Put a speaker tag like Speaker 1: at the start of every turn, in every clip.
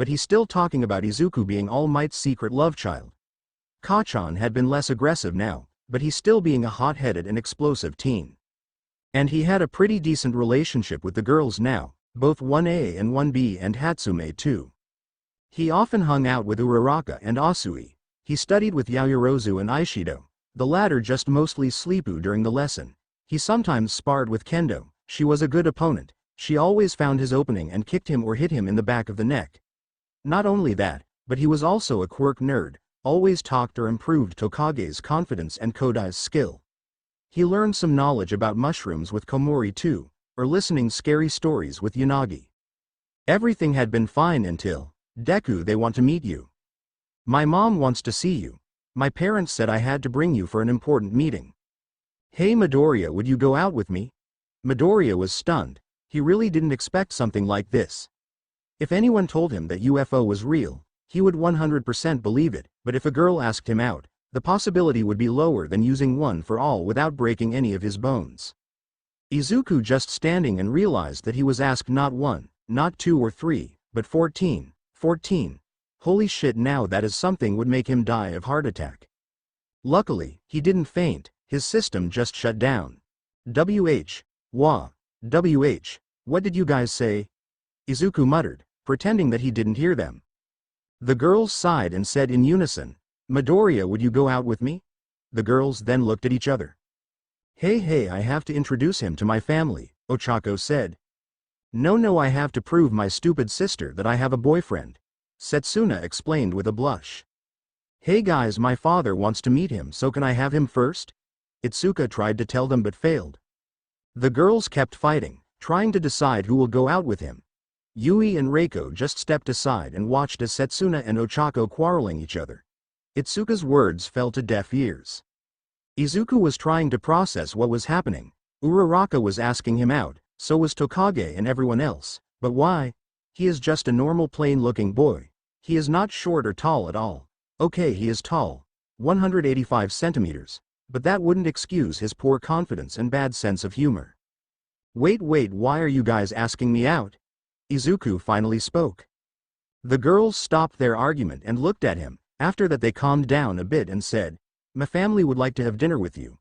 Speaker 1: but he's still talking about Izuku being All Might's secret love child. Kachan had been less aggressive now, but he's still being a hot-headed and explosive teen. And he had a pretty decent relationship with the girls now, both 1A and 1B and Hatsume too. He often hung out with Uraraka and Asui. He studied with Yaoyorozu and Aishido, the latter just mostly sleepy during the lesson. He sometimes sparred with Kendo. She was a good opponent. She always found his opening and kicked him or hit him in the back of the neck. Not only that, but he was also a quirk nerd, always talked or improved Tokage's confidence and Kodai's skill. He learned some knowledge about mushrooms with Komori too, or listening scary stories with Yanagi. Everything had been fine until, Deku, they want to meet you. My mom wants to see you. My parents said I had to bring you for an important meeting. Hey Midoriya, would you go out with me? Midoriya was stunned. He really didn't expect something like this. If anyone told him that UFO was real, he would 100% believe it, but if a girl asked him out, the possibility would be lower than using one for all without breaking any of his bones. Izuku just standing and realized that he was asked not 1, not 2 or 3, but 14. 14. Holy shit, now that is something would make him die of heart attack. Luckily, he didn't faint, his system just shut down. WH. Wah. WH. What did you guys say? Izuku muttered, pretending that he didn't hear them. The girls sighed and said in unison, Midoriya, would you go out with me? The girls then looked at each other. Hey, I have to introduce him to my family, Ochako said. No, I have to prove my stupid sister that I have a boyfriend, Setsuna explained with a blush. Hey guys, my father wants to meet him, so can I have him first? Itsuka tried to tell them but failed. The girls kept fighting, trying to decide who will go out with him. Yui and Reiko just stepped aside and watched as Setsuna and Ochako quarreling each other. Itsuka's words fell to deaf ears. Izuku was trying to process what was happening. Uraraka was asking him out, so was Tokage and everyone else, but why? He is just a normal plain-looking boy. He is not short or tall at all. Okay, he is tall, 185 centimeters, but that wouldn't excuse his poor confidence and bad sense of humor. Wait, why are you guys asking me out? Izuku finally spoke. The girls stopped their argument and looked at him. After that they calmed down a bit and said, my family would like to have dinner with you.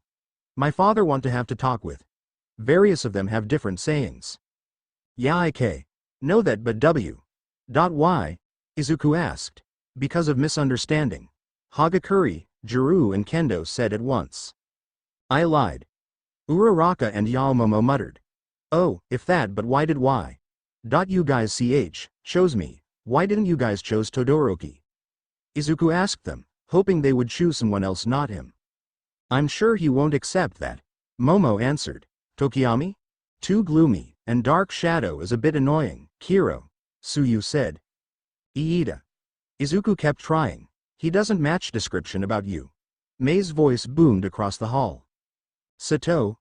Speaker 1: My father want to have to talk with. Various of them have different sayings. Yeah, I know that, but why? Izuku asked. Because of misunderstanding. Hagakure, Juru and Kendo said at once. I lied. Uraraka and Yaomomo muttered. Oh, if that, but why did why? You guys chose me. Why didn't you guys chose Todoroki? Izuku asked them, hoping they would choose someone else, not him. I'm sure he won't accept that. Momo answered. Tokiyami? Too gloomy, and Dark Shadow is a bit annoying. Kiro. Suyu said. Iida. Izuku kept trying. He doesn't match description about you. Mei's voice boomed across the hall. Sato.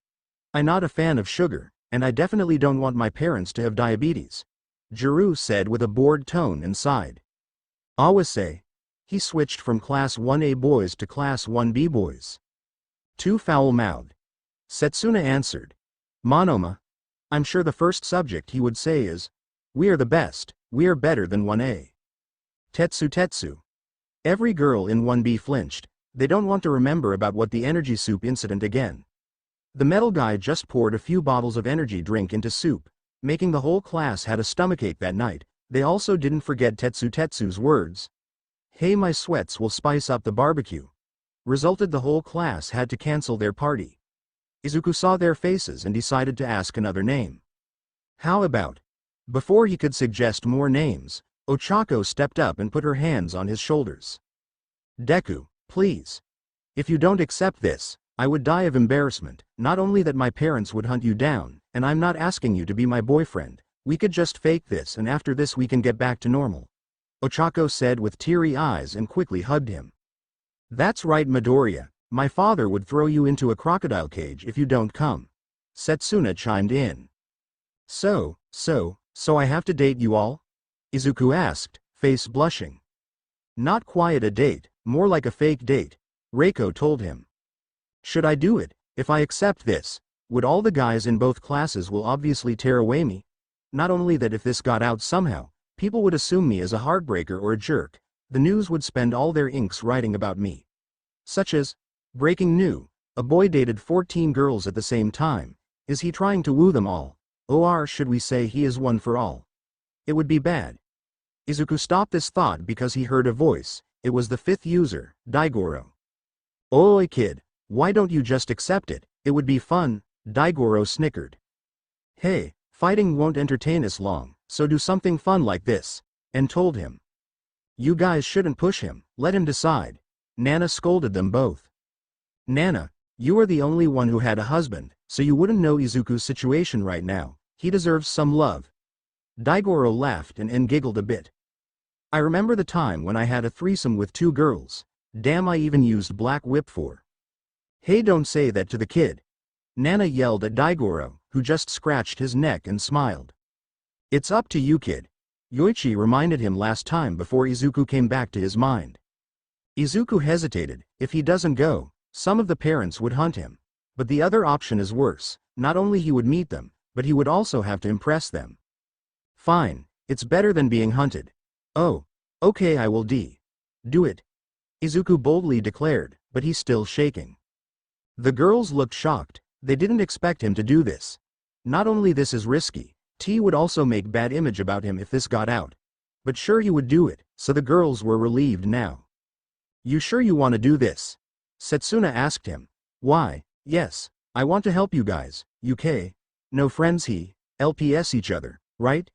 Speaker 1: I'm not a fan of sugar, and I definitely don't want my parents to have diabetes. Juru said with a bored tone and sighed. Awase. He switched from Class 1A boys to Class 1B boys. Too foul-mouthed. Setsuna answered. Monoma. I'm sure the first subject he would say is, we are the best, we are better than 1A. Tetsu. Every girl in 1B flinched. They don't want to remember about what the energy soup incident again. The metal guy just poured a few bottles of energy drink into soup, making the whole class had a stomachache that night. They also didn't forget Tetsu's words. Hey, my sweats will spice up the barbecue. Resulted the whole class had to cancel their party. Izuku saw their faces and decided to ask another name. How about? Before he could suggest more names, Ochako stepped up and put her hands on his shoulders. Deku, please. If you don't accept this, I would die of embarrassment. Not only that, my parents would hunt you down, and I'm not asking you to be my boyfriend. We could just fake this, and after this we can get back to normal. Ochako said with teary eyes and quickly hugged him. That's right, Midoriya. My father would throw you into a crocodile cage if you don't come. Setsuna chimed in. So I have to date you all? Izuku asked, face blushing. Not quite a date, more like a fake date, Reiko told him. Should I do it? If I accept this, would all the guys in both classes will obviously tear away me? Not only that, if this got out somehow, People would assume me as a heartbreaker or a jerk. The news would spend all their inks writing about me. Such as, breaking news, a boy dated 14 girls at the same time. Is he trying to woo them all? Or should we say he is one for all? It would be bad. Izuku stopped this thought because he heard a voice. It was the fifth user, Daigoro. Oi kid, why don't you just accept it? It would be fun, Daigoro snickered. Hey, fighting won't entertain us long, so do something fun like this, and told him. You guys shouldn't push him, let him decide. Nana scolded them both. Nana, you are the only one who had a husband, so you wouldn't know Izuku's situation right now. He deserves some love. Daigoro laughed and giggled a bit. I remember the time when I had a threesome with 2 girls. Damn, I even used black whip for. Hey, don't say that to the kid. Nana yelled at Daigoro, who just scratched his neck and smiled. It's up to you, kid. Yoichi reminded him last time before Izuku came back to his mind. Izuku hesitated. If he doesn't go, some of the parents would hunt him. But the other option is worse. Not only he would meet them, but he would also have to impress them. Fine, it's better than being hunted. Oh, okay, I will do it. Izuku boldly declared, but he's still shaking. The girls looked shocked. They didn't expect him to do this. Not only this is risky, T would also make bad image about him if this got out. But sure, he would do it, so the girls were relieved now. You sure you want to do this? Setsuna asked him. Why, yes, I want to help you guys. UK, no friends LPS each other, right?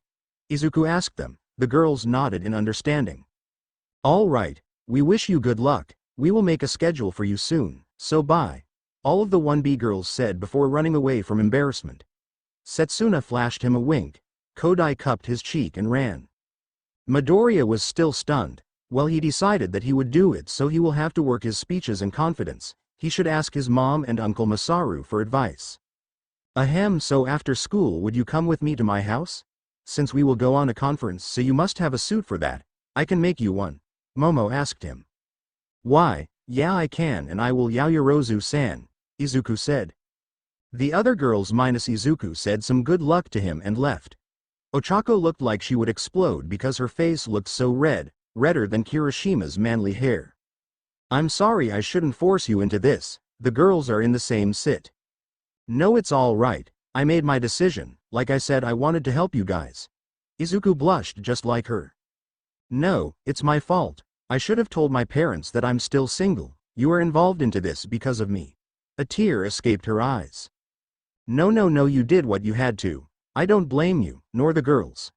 Speaker 1: Izuku asked them. The girls nodded in understanding. All right, we wish you good luck. We will make a schedule for you soon, so bye. All of the 1B girls said before running away from embarrassment. Setsuna flashed him a wink. Kodai cupped his cheek and ran. Midoriya was still stunned. Well, he decided that he would do it, so he will have to work his speeches and confidence. He should ask his mom and Uncle Masaru for advice. Ahem, so after school would you come with me to my house? Since we will go on a conference, so you must have a suit for that. I can make you one. Momo asked him. Why, yeah, I can, and I will Yaoyorozu-san, Izuku said. The other girls minus Izuku said some good luck to him and left. Ochako looked like she would explode because her face looked so red, redder than Kirishima's manly hair. I'm sorry, I shouldn't force you into this. The girls are in the same sit. No, it's all right. I made my decision. Like I said, I wanted to help you guys. Izuku blushed just like her. No, it's my fault. I should have told my parents that I'm still single. You are involved into this because of me. A tear escaped her eyes. No, you did what you had to. I don't blame you, nor the girls.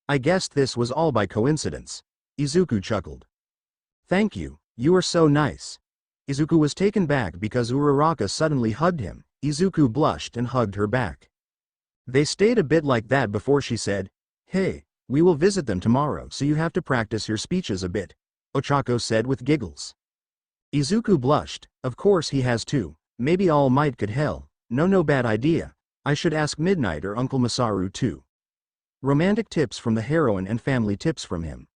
Speaker 1: I guessed this was all by coincidence. Izuku chuckled. Thank you, you are so nice. Izuku was taken back because Uraraka suddenly hugged him. Izuku blushed and hugged her back. They stayed a bit like that before she said, Hey, we will visit them tomorrow, so you have to practice your speeches a bit, Ochako said with giggles. Izuku blushed. Of course he has to. Maybe All Might could help. No bad idea. I should ask Midnight or Uncle Masaru too. Romantic tips from the heroine and family tips from him.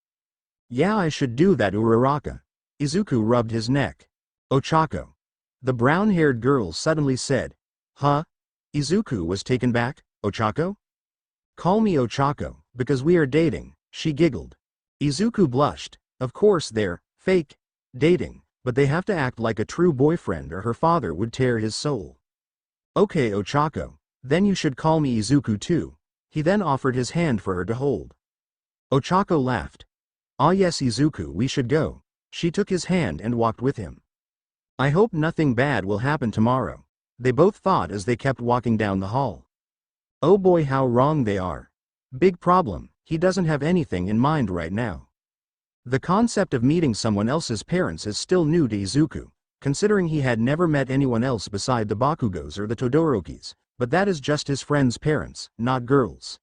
Speaker 1: Yeah, I should do that, Uraraka. Izuku rubbed his neck. Ochako. The brown-haired girl suddenly said. Huh? Izuku was taken back. Ochako? Call me Ochako, because we are dating, she giggled. Izuku blushed. Of course they're fake dating, but they have to act like a true boyfriend or her father would tear his soul. Okay, Ochako, then you should call me Izuku too. He then offered his hand for her to hold. Ochako laughed. Ah yes, Izuku, we should go. She took his hand and walked with him. I hope nothing bad will happen tomorrow, they both thought as they kept walking down the hall. Oh boy, how wrong they are. Big problem, he doesn't have anything in mind right now. The concept of meeting someone else's parents is still new to Izuku, considering he had never met anyone else beside the Bakugos or the Todorokis, but that is just his friends' parents, not girls.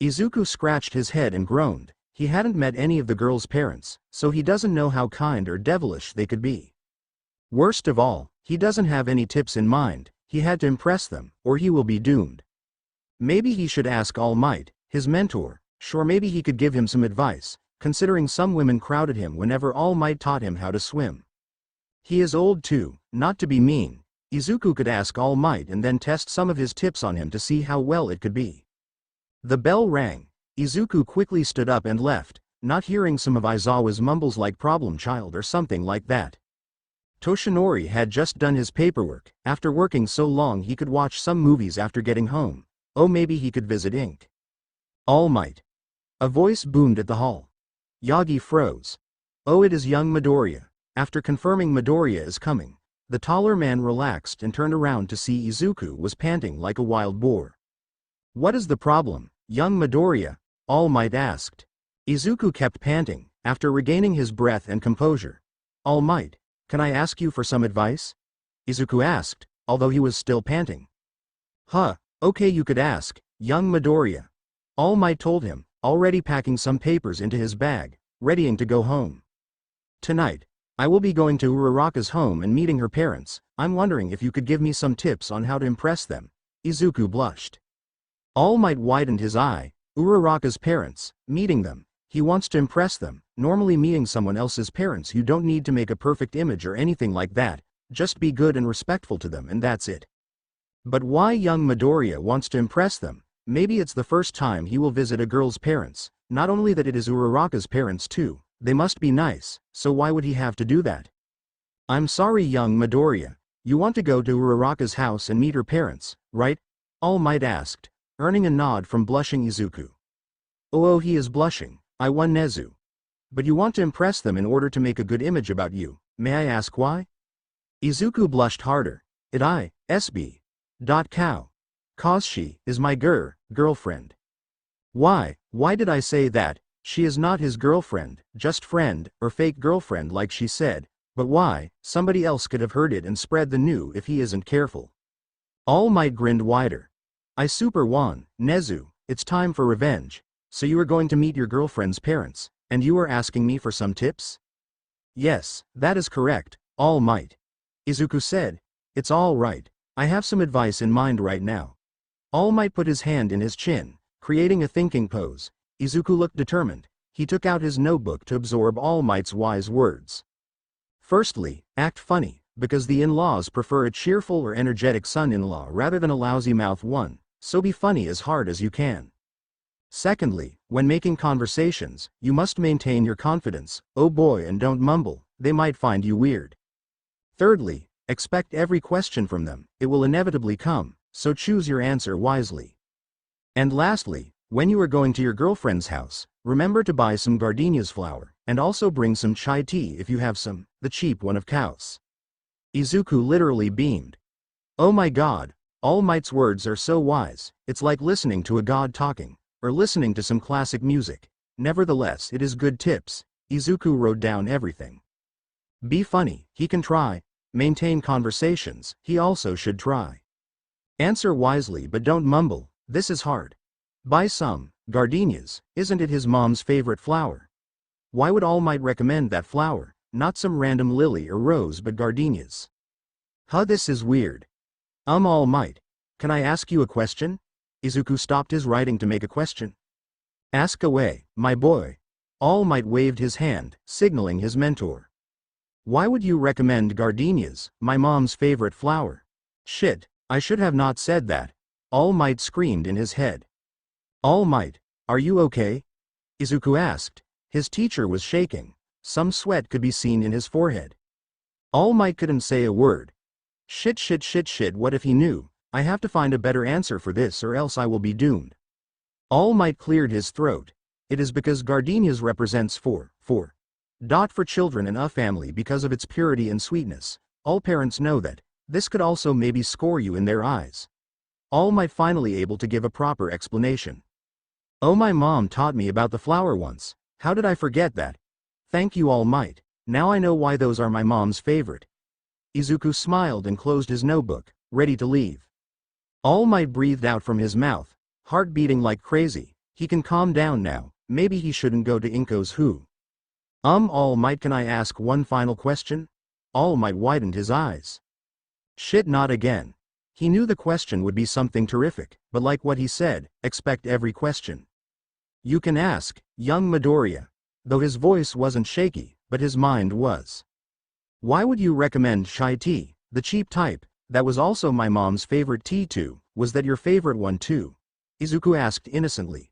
Speaker 1: Izuku scratched his head and groaned. He hadn't met any of the girls' parents, so he doesn't know how kind or devilish they could be. Worst of all, he doesn't have any tips in mind. He had to impress them, or he will be doomed. Maybe he should ask All Might, his mentor. Sure, maybe he could give him some advice, considering some women crowded him whenever All Might taught him how to swim. He is old too, not to be mean. Izuku could ask All Might and then test some of his tips on him to see how well it could be. The bell rang. Izuku quickly stood up and left, not hearing some of Aizawa's mumbles like problem child or something like that. Toshinori had just done his paperwork. After working so long he could watch some movies after getting home. Oh, maybe he could visit Ink. All Might. A voice boomed at the hall. Yagi froze. Oh, it is young Midoriya. After confirming Midoriya is coming, the taller man relaxed and turned around to see Izuku was panting like a wild boar. What is the problem, young Midoriya? All Might asked. Izuku kept panting, after regaining his breath and composure. All Might, can I ask you for some advice? Izuku asked, although he was still panting. Huh, okay, you could ask, young Midoriya. All Might told him, already packing some papers into his bag, readying to go home. Tonight, I will be going to Uraraka's home and meeting her parents. I'm wondering if you could give me some tips on how to impress them. Izuku blushed. All Might widened his eye. Uraraka's parents, meeting them. He wants to impress them. Normally meeting someone else's parents, you don't need to make a perfect image or anything like that, just be good and respectful to them and that's it. But why young Midoriya wants to impress them? Maybe it's the first time he will visit a girl's parents. Not only that, it is Uraraka's parents too. They must be nice, so why would he have to do that? I'm sorry, young Midoriya. You want to go to Uraraka's house and meet her parents, right? All Might asked, earning a nod from blushing Izuku. Oh, he is blushing. I won Nezu. But you want to impress them in order to make a good image about you. May I ask why? Izuku blushed harder. SB. Cow. Cause she is my girlfriend. Why did I say that? She is not his girlfriend, just friend, or fake girlfriend like she said, but why? Somebody else could have heard it and spread the news if he isn't careful. All Might grinned wider. I super won, Nezu, it's time for revenge. So you are going to meet your girlfriend's parents, and you are asking me for some tips? Yes, that is correct, All Might. Izuku said, it's all right, I have some advice in mind right now. All Might put his hand in his chin, creating a thinking pose. Izuku looked determined. He took out his notebook to absorb All Might's wise words. Firstly, act funny, because the in-laws prefer a cheerful or energetic son-in-law rather than a lousy mouth one, so be funny as hard as you can. Secondly, when making conversations, you must maintain your confidence, oh boy, and don't mumble, they might find you weird. Thirdly, expect every question from them, it will inevitably come, so choose your answer wisely. And lastly, when you are going to your girlfriend's house, remember to buy some gardenia's flower, and also bring some chai tea if you have some, the cheap one of cows. Izuku literally beamed. Oh my god, All Might's words are so wise, it's like listening to a god talking, or listening to some classic music. Nevertheless, it is good tips. Izuku wrote down everything. Be funny, he can try. Maintain conversations, he also should try. Answer wisely but don't mumble, this is hard. Buy some gardenias, isn't it his mom's favorite flower? Why would All Might recommend that flower, not some random lily or rose but gardenias? Huh, this is weird. All Might, can I ask you a question? Izuku stopped his writing to make a question. Ask away, my boy. All Might waved his hand, signaling his mentor. Why would you recommend gardenias, my mom's favorite flower? Shit, I should have not said that. All Might screamed in his head. All Might, are you okay? Izuku asked. His teacher was shaking. Some sweat could be seen in his forehead. All Might couldn't say a word. Shit, what if he knew? I have to find a better answer for this or else I will be doomed. All Might cleared his throat. It is because gardenias represents for children in a family because of its purity and sweetness. All parents know that. This could also maybe score you in their eyes. All Might finally able to give a proper explanation. Oh, my mom taught me about the flower once. How did I forget that? Thank you, All Might. Now I know why those are my mom's favorite. Izuku smiled and closed his notebook, ready to leave. All Might breathed out from his mouth, heart beating like crazy. He can calm down now, maybe he shouldn't go to Inko's who. All Might, can I ask one final question? All Might widened his eyes. Shit, not again. He knew the question would be something terrific, but like what he said, expect every question. You can ask, young Midoriya. Though his voice wasn't shaky, but his mind was. Why would you recommend chai tea, the cheap type? That was also my mom's favorite tea too. Was that your favorite one too? Izuku asked innocently.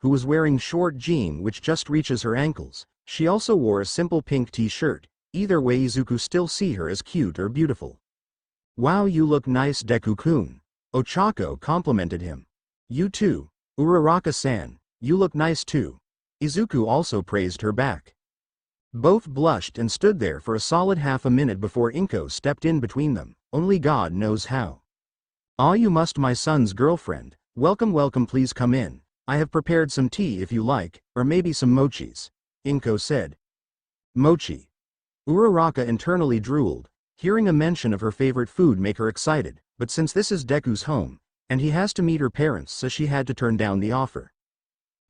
Speaker 1: who was wearing short jean which just reaches her ankles. She also wore a simple pink t-shirt. Either way, Izuku still see her as cute or beautiful. "Wow, you look nice, Deku-kun," Ochako complimented him. "You too, Uraraka-san, you look nice too." Izuku also praised her back. Both blushed and stood there for a solid half a minute before Inko stepped in between them. Only God knows how. "Ah, you must, my son's girlfriend. Welcome, welcome, please come in. I have prepared some tea if you like, or maybe some mochis," Inko said. Mochi. Uraraka internally drooled. Hearing a mention of her favorite food make her excited, but since this is Deku's home, and he has to meet her parents, so she had to turn down the offer.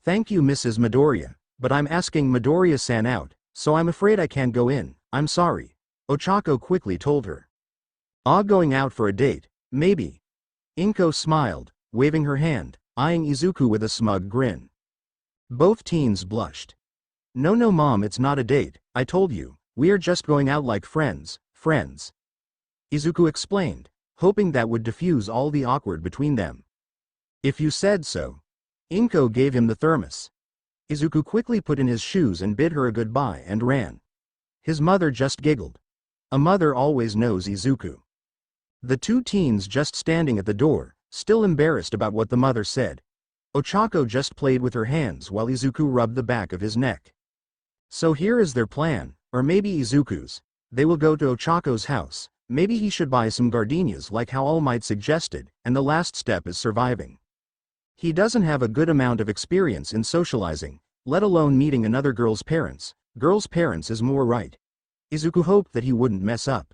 Speaker 1: "Thank you, Mrs. Midoriya, but I'm asking Midoriya-san out, so I'm afraid I can't go in, I'm sorry," Ochako quickly told her. "Ah, going out for a date, maybe." Inko smiled, waving her hand, eyeing Izuku with a smug grin. Both teens blushed. "No, no, Mom, it's not a date, I told you, we are just going out like friends, Izuku explained, hoping that would diffuse all the awkward between them. "If you said so." Inko gave him the thermos. Izuku quickly put in his shoes and bid her a goodbye and ran. His mother just giggled. A mother always knows Izuku. The two teens just standing at the door, still embarrassed about what the mother said. Ochako just played with her hands while Izuku rubbed the back of his neck. So here is their plan, or maybe Izuku's. They will go to Ochako's house. Maybe he should buy some gardenias like how All Might suggested, and the last step is surviving. He doesn't have a good amount of experience in socializing, let alone meeting another girl's parents. Girl's parents is more right. Izuku hoped that he wouldn't mess up.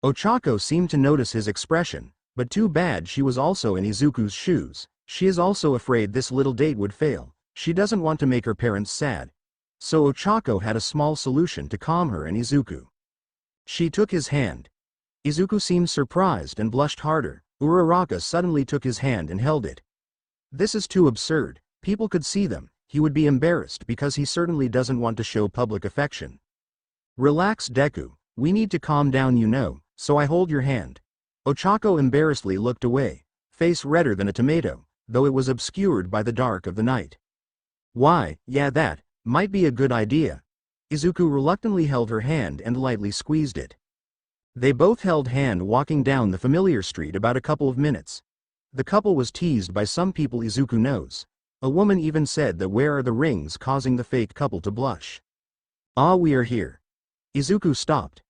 Speaker 1: Ochako seemed to notice his expression, but too bad she was also in Izuku's shoes. She is also afraid this little date would fail. She doesn't want to make her parents sad. So Ochako had a small solution to calm her and Izuku. She took his hand. Izuku seemed surprised and blushed harder. Uraraka suddenly took his hand and held it. This is too absurd. People could see them. He would be embarrassed because he certainly doesn't want to show public affection. "Relax, Deku. We need to calm down, you know, so I hold your hand." Ochako embarrassedly looked away, face redder than a tomato, though it was obscured by the dark of the night. "Why, yeah, that might be a good idea." Izuku reluctantly held her hand and lightly squeezed it. They both held hand walking down the familiar street about a couple of minutes. The couple was teased by some people Izuku knows. A woman even said that where are the rings, causing the fake couple to blush. "Ah, we are here." Izuku stopped.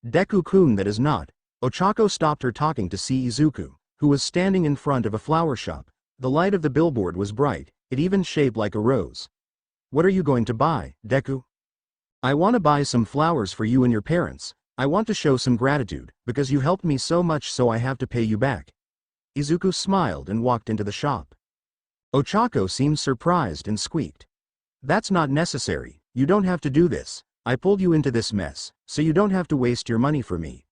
Speaker 1: "Deku-kun, that is not." Ochako stopped her talking to see Izuku, who was standing in front of a flower shop. The light of the billboard was bright, it even shaped like a rose. "What are you going to buy, Deku?" "I want to buy some flowers for you and your parents. I want to show some gratitude, because you helped me so much, so I have to pay you back." Izuku smiled and walked into the shop. Ochako seemed surprised and squeaked. "That's not necessary, you don't have to do this. I pulled you into this mess, so you don't have to waste your money for me."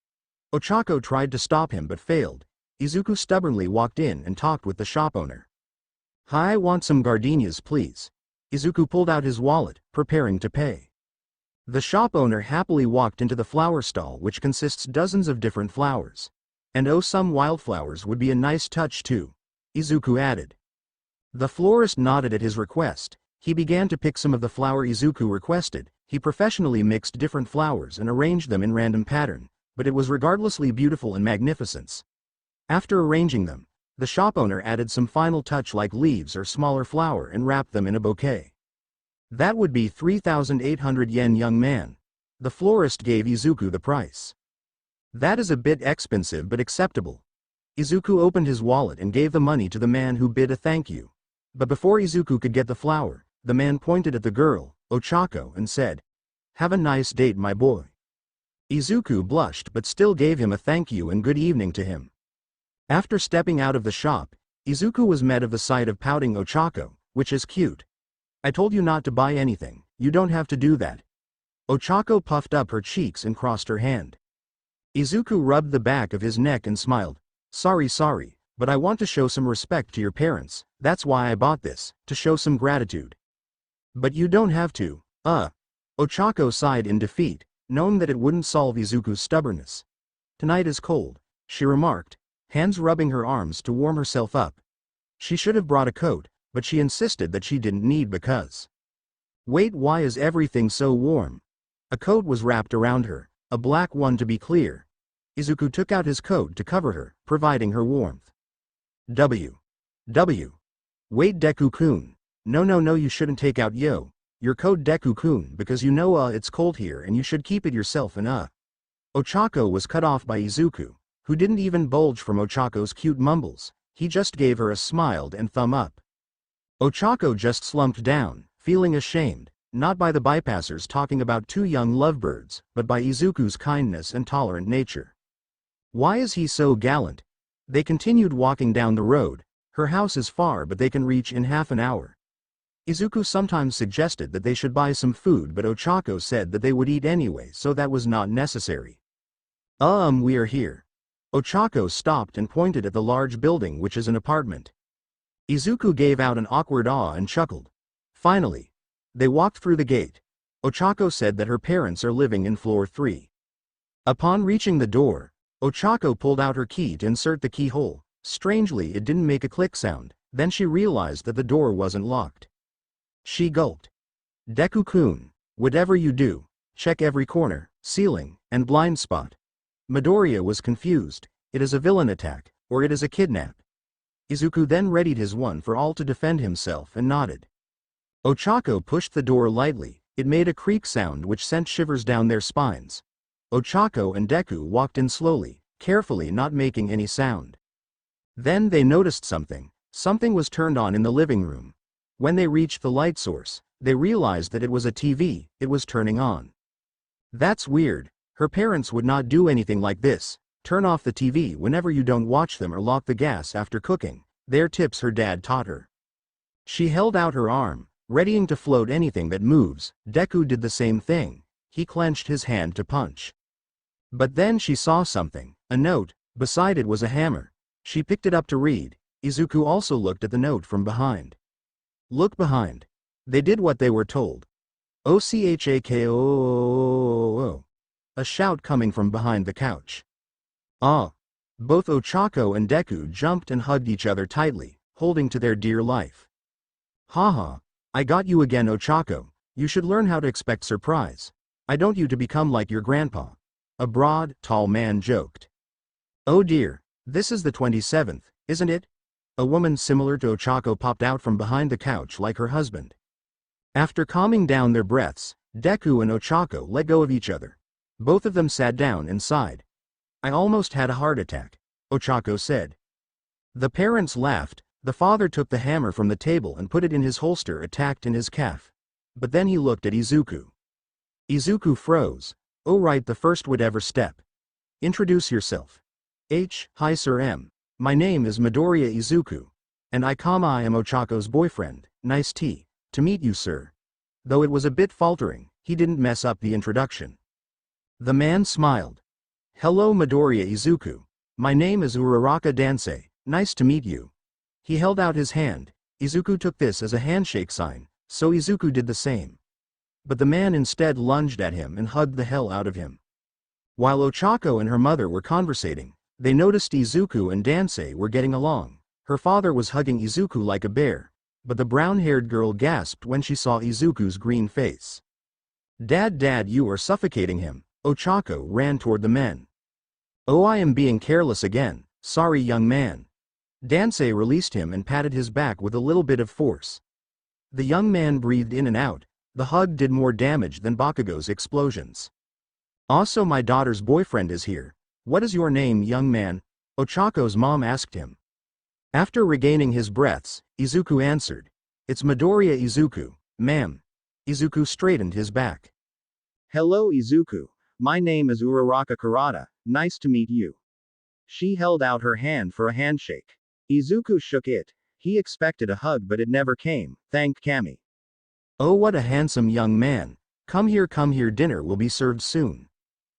Speaker 1: Ochako tried to stop him but failed. Izuku stubbornly walked in and talked with the shop owner. "Hi, I want some gardenias, please." Izuku pulled out his wallet, preparing to pay. The shop owner happily walked into the flower stall, which consists dozens of different flowers. "And oh, some wildflowers would be a nice touch too," Izuku added. The florist nodded at his request. He began to pick some of the flower Izuku requested. He professionally mixed different flowers and arranged them in random pattern, but it was regardlessly beautiful and magnificence. After arranging them, the shop owner added some final touch like leaves or smaller flower and wrapped them in a bouquet. "That would be 3,800 yen, young man." The florist gave Izuku the price. "That is a bit expensive but acceptable." Izuku opened his wallet and gave the money to the man who bid a thank you. But before Izuku could get the flower, the man pointed at the girl, Ochako, and said, "Have a nice date, my boy." Izuku blushed but still gave him a thank you and good evening to him. After stepping out of the shop, Izuku was met of the sight of pouting Ochako, which is cute. "I told you not to buy anything, you don't have to do that." Ochako puffed up her cheeks and crossed her hand. Izuku rubbed the back of his neck and smiled. Sorry, but I want to show some respect to your parents, that's why I bought this, to show some gratitude." "But you don't have to." Ochako sighed in defeat, knowing that it wouldn't solve Izuku's stubbornness. "Tonight is cold," she remarked, hands rubbing her arms to warm herself up. She should have brought a coat, but she insisted that she didn't need because. Wait, why is everything so warm? A coat was wrapped around her, a black one to be clear. Izuku took out his coat to cover her, providing her warmth. W. Wait, Deku-kun. No, you shouldn't take out your coat, Deku-kun, because you know it's cold here and you should keep it yourself and Ochako was cut off by Izuku, who didn't even bulge from Ochako's cute mumbles. He just gave her a smile and thumb up. Ochako just slumped down, feeling ashamed, not by the bypassers talking about two young lovebirds, but by Izuku's kindness and tolerant nature. Why is he so gallant? They continued walking down the road. Her house is far, but they can reach in half an hour. Izuku sometimes suggested that they should buy some food, but Ochako said that they would eat anyway, so that was not necessary. We are here. Ochako stopped and pointed at the large building, which is an apartment. Izuku gave out an awkward awe and chuckled. Finally, they walked through the gate. Ochako said that her parents are living in floor 3. Upon reaching the door, Ochako pulled out her key to insert the keyhole. Strangely, it didn't make a click sound. Then she realized that the door wasn't locked. She gulped. Deku-kun, whatever you do, check every corner, ceiling, and blind spot. Midoriya was confused. It is a villain attack, or it is a kidnap. Izuku then readied his one for all to defend himself and nodded. Ochako pushed the door lightly. It made a creak sound which sent shivers down their spines. Ochako and Deku walked in slowly, carefully, not making any sound. Then they noticed something. Something was turned on in the living room. When they reached the light source, they realized that it was a TV. It was turning on. That's weird. Her parents would not do anything like this. Turn off the TV whenever you don't watch them or lock the gas after cooking. They're tips her dad taught her. She held out her arm, readying to float anything that moves. Deku did the same thing. He clenched his hand to punch. But then she saw something. A note. Beside it was a hammer. She picked it up to read. Izuku also looked at the note from behind. Look behind. They did what they were told. Ochako. A shout coming from behind the couch. Ah! Both Ochako and Deku jumped and hugged each other tightly, holding to their dear life. Haha, I got you again, Ochako. You should learn how to expect surprise. I don't you to become like your grandpa. A broad, tall man joked. Oh dear, this is the 27th, isn't it? A woman similar to Ochako popped out from behind the couch like her husband. After calming down their breaths, Deku and Ochako let go of each other. Both of them sat down and sighed. I almost had a heart attack, Ochako said. The parents laughed. The father took the hammer from the table and put it in his holster attacked in his calf. But then he looked at Izuku. Izuku froze. Oh right, the first would ever step. Introduce yourself. Hi sir M. My name is Midoriya Izuku. And I am Ochako's boyfriend. Nice to meet you, sir. Though it was a bit faltering, he didn't mess up the introduction. The man smiled. Hello Midoriya Izuku. My name is Uraraka Dansei. Nice to meet you. He held out his hand. Izuku took this as a handshake sign, so Izuku did the same. But the man instead lunged at him and hugged the hell out of him. While Ochako and her mother were conversating, they noticed Izuku and Dansei were getting along. Her father was hugging Izuku like a bear, but the brown-haired girl gasped when she saw Izuku's green face. Dad, you are suffocating him. Ochako ran toward the men. Oh, I am being careless again. Sorry, young man. Dansei released him and patted his back with a little bit of force. The young man breathed in and out. The hug did more damage than Bakugo's explosions. Also, my daughter's boyfriend is here. What is your name, young man? Ochako's mom asked him. After regaining his breaths, Izuku answered. It's Midoriya Izuku, ma'am. Izuku straightened his back. Hello Izuku. My name is Uraraka Kurata. Nice to meet you. She held out her hand for a handshake. Izuku shook it. He expected a hug but it never came, thank Kami. Oh, what a handsome young man. Come here, dinner will be served soon.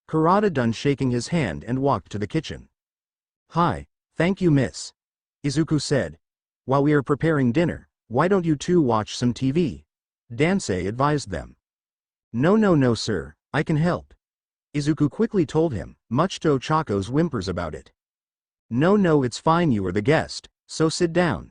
Speaker 1: Kurata done shaking his hand and walked to the kitchen. Hi, thank you miss. Izuku said. While we are preparing dinner, why don't you two watch some TV? Dansei advised them. No sir, I can help. Izuku quickly told him, much to Ochako's whimpers about it. No, it's fine, you are the guest, so sit down.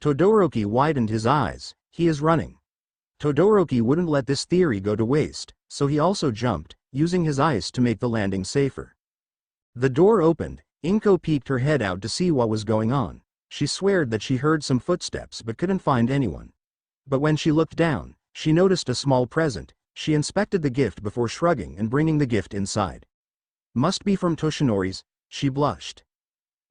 Speaker 1: Todoroki widened his eyes. He is running. Todoroki wouldn't let this theory go to waste, so he also jumped, using his ice to make the landing safer. The door opened. Inko peeked her head out to see what was going on. She sweared that she heard some footsteps but couldn't find anyone. But when she looked down, she noticed a small present. She inspected the gift before shrugging and bringing the gift inside. Must be from Toshinori's, she blushed.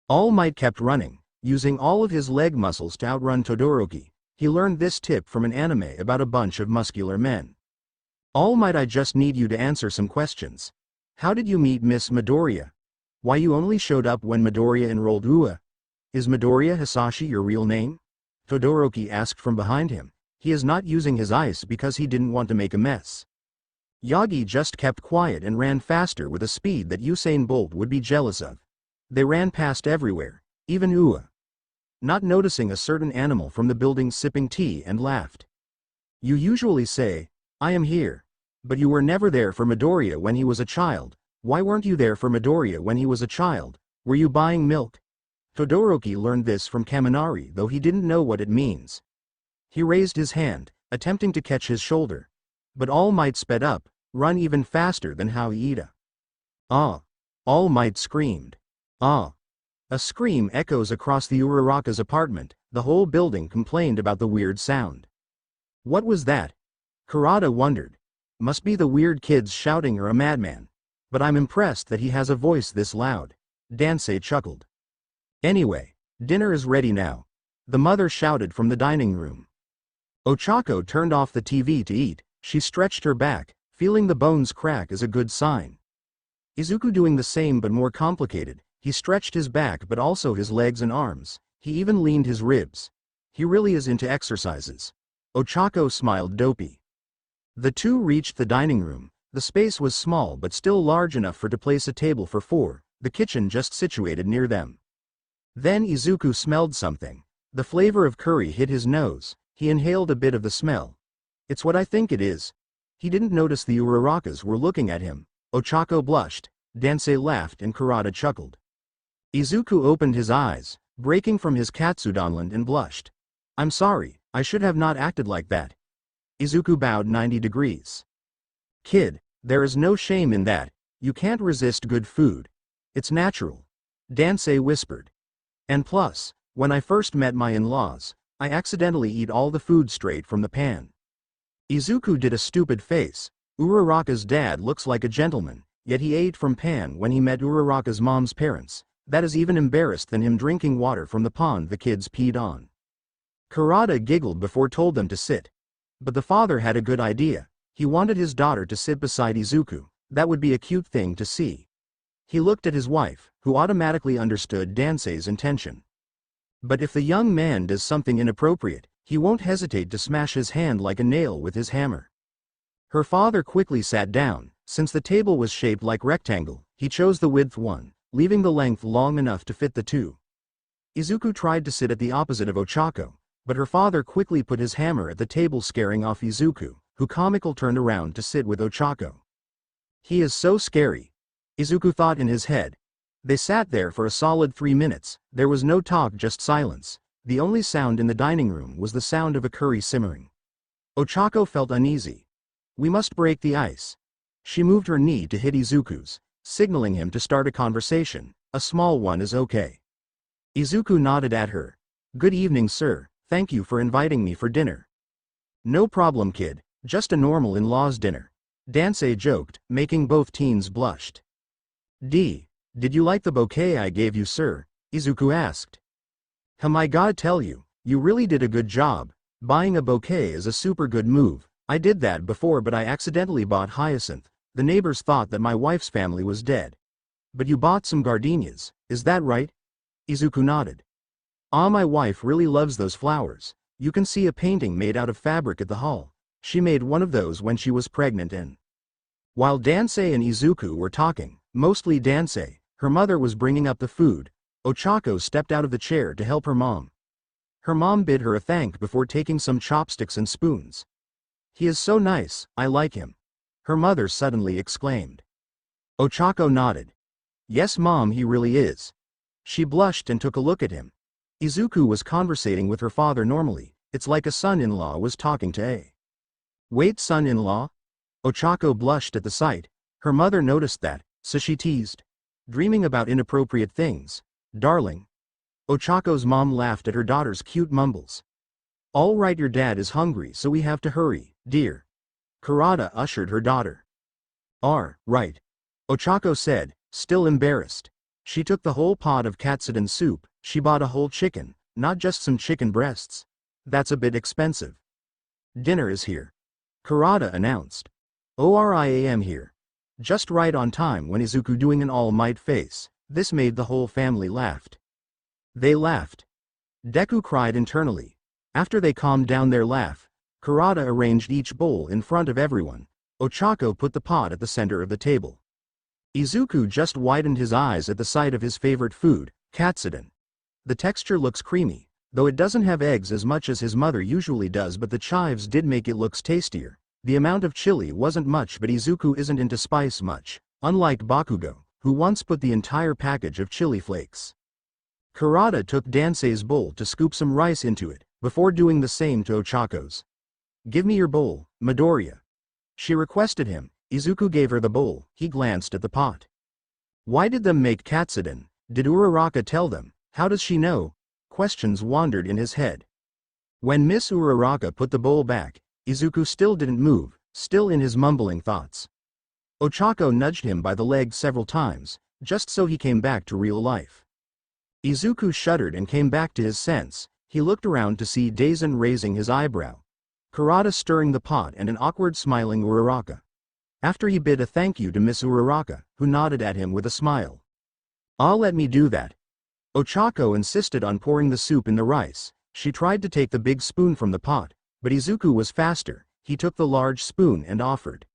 Speaker 1: All Might kept running, using all of his leg muscles to outrun Todoroki. He learned this tip from an anime about a bunch of muscular men. All Might, I just need you to answer some questions. How did you meet Miss Midoriya? Why you only showed up when Midoriya enrolled UA? Is Midoriya Hisashi your real name? Todoroki asked from behind him. He is not using his ice because he didn't want to make a mess. Yagi just kept quiet and ran faster with a speed that Usain Bolt would be jealous of. They ran past everywhere, even UA. Not noticing a certain animal from the building sipping tea, and laughed. You usually say, I am here. But you were never there for Midoriya when he was a child. Why weren't you there for Midoriya when he was a child? Were you buying milk? Todoroki learned this from Kaminari, though he didn't know what it means. He raised his hand, attempting to catch his shoulder. But All Might sped up, run even faster than Iida. Ah! All Might screamed. Ah! A scream echoes across the Uraraka's apartment. The whole building complained about the weird sound. What was that? Kurata wondered. Must be the weird kids shouting or a madman. But I'm impressed that he has a voice this loud. Dansei chuckled. Anyway, dinner is ready now. The mother shouted from the dining room. Ochako turned off the TV to eat. She stretched her back, feeling the bones crack is a good sign. Izuku doing the same but more complicated. He stretched his back but also his legs and arms. He even leaned his ribs. He really is into exercises. Ochako smiled dopey. The two reached the dining room. The space was small but still large enough to place a table for four, the kitchen just situated near them. Then Izuku smelled something. The flavor of curry hit his nose. He inhaled a bit of the smell. It's what I think it is. He didn't notice the Urarakas were looking at him. Ochako blushed, Dansei laughed and Kurata chuckled. Izuku opened his eyes, breaking from his Katsudanland, and blushed. I'm sorry, I should have not acted like that. Izuku bowed 90 degrees. Kid, there is no shame in that. You can't resist good food. It's natural. Dansei whispered. And plus, when I first met my in-laws, I accidentally eat all the food straight from the pan. Izuku did a stupid face. Uraraka's dad looks like a gentleman, yet he ate from pan when he met Uraraka's mom's parents. That is even embarrassed than him drinking water from the pond the kids peed on. Kurata giggled before told them to sit. But the father had a good idea. He wanted his daughter to sit beside Izuku. That would be a cute thing to see. He looked at his wife, who automatically understood Dansei's intention. But if the young man does something inappropriate, he won't hesitate to smash his hand like a nail with his hammer. Her father quickly sat down. Since the table was shaped like rectangle, he chose the width one, leaving the length long enough to fit the two. Izuku tried to sit at the opposite of Ochako, but her father quickly put his hammer at the table, scaring off Izuku, who comical turned around to sit with Ochako. He is so scary, Izuku thought in his head. They sat there for a solid 3 minutes. There was no talk, just silence. The only sound in the dining room was the sound of a curry simmering. Ochako felt uneasy. We must break the ice. She moved her knee to hit Izuku's, signaling him to start a conversation. A small one is okay. Izuku nodded at her. Good evening, sir. Thank you for inviting me for dinner. No problem, kid. Just a normal in-laws dinner. Dansei joked, making both teens blushed. Did you like the bouquet I gave you, sir? Izuku asked. My god, tell you, you really did a good job. Buying a bouquet is a super good move. I did that before, but I accidentally bought hyacinth. The neighbors thought that my wife's family was dead. But you bought some gardenias, is that right? Izuku nodded. My wife really loves those flowers. You can see a painting made out of fabric at the hall. She made one of those when she was pregnant and... While Dansei and Izuku were talking, mostly Dansei, her mother was bringing up the food. Ochako stepped out of the chair to help her mom. Her mom bid her a thank before taking some chopsticks and spoons. He is so nice, I like him. Her mother suddenly exclaimed. Ochako nodded. Yes, mom, he really is. She blushed and took a look at him. Izuku was conversating with her father normally. It's like a son-in-law was talking to a. Wait, son-in-law? Ochako blushed at the sight. Her mother noticed that, so she teased. Dreaming about inappropriate things, darling. Ochako's mom laughed at her daughter's cute mumbles. All right, your dad is hungry, so we have to hurry, dear. Kurata ushered her daughter. Right. Ochako said, still embarrassed. She took the whole pot of katsudon soup. She bought a whole chicken, not just some chicken breasts. That's a bit expensive. Dinner is here. Kurata announced. ORIAM here. Just right on time when Izuku doing an all-might face. This made the whole family laughed. They laughed. Deku cried internally. After they calmed down their laugh, Kurata arranged each bowl in front of everyone. Ochako put the pot at the center of the table. Izuku just widened his eyes at the sight of his favorite food, katsudon. The texture looks creamy, though it doesn't have eggs as much as his mother usually does, but the chives did make it looks tastier. The amount of chili wasn't much, but Izuku isn't into spice much, unlike Bakugo, who once put the entire package of chili flakes. Kurata took Dansei's bowl to scoop some rice into it, before doing the same to Ochako's. Give me your bowl, Midoriya. She requested him. Izuku gave her the bowl. He glanced at the pot. Why did them make katsudon? Did Uraraka tell them? How does she know? Questions wandered in his head. When Miss Uraraka put the bowl back, Izuku still didn't move, still in his mumbling thoughts. Ochako nudged him by the leg several times, just so he came back to real life. Izuku shuddered and came back to his sense. He looked around to see Daisen raising his eyebrow, Kurata stirring the pot, and an awkward smiling Uraraka. After he bid a thank you to Miss Uraraka, who nodded at him with a smile. Let me do that. Ochako insisted on pouring the soup in the rice. She tried to take the big spoon from the pot, but Izuku was faster. He took the large spoon and offered.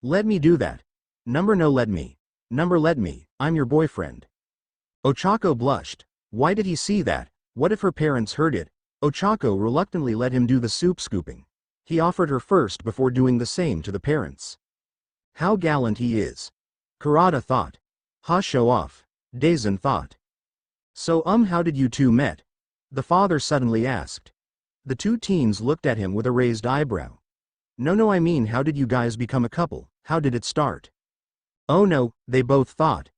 Speaker 1: Let me do that. Number no let me. Number let me, I'm your boyfriend. Ochako blushed. Why did he see that? What if her parents heard it? Ochako reluctantly let him do the soup scooping. He offered her first before doing the same to the parents. How gallant he is. Kurata thought. Ha, show off. Daisen thought. So how did you two met? The father suddenly asked. The two teens looked at him with a raised eyebrow. No, I mean, how did you guys become a couple? How did it start? Oh no, they both thought.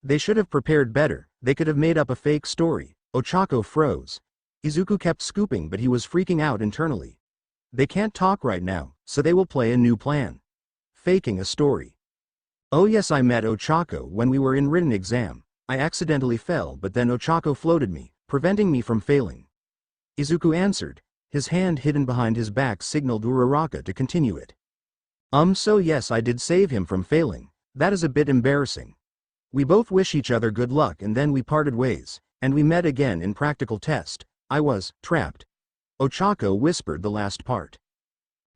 Speaker 1: They should have prepared better. They could have made up a fake story. Ochako froze. Izuku kept scooping, but he was freaking out internally. They can't talk right now, so they will play a new plan. Faking a story. Oh yes, I met Ochako when we were in written exam. I accidentally fell, but then Ochako floated me, preventing me from failing. Izuku answered. His hand hidden behind his back signaled Uraraka to continue it. So yes, I did save him from failing. That is a bit embarrassing. We both wish each other good luck, and then we parted ways, and we met again in practical test. I was trapped. Ochako whispered the last part.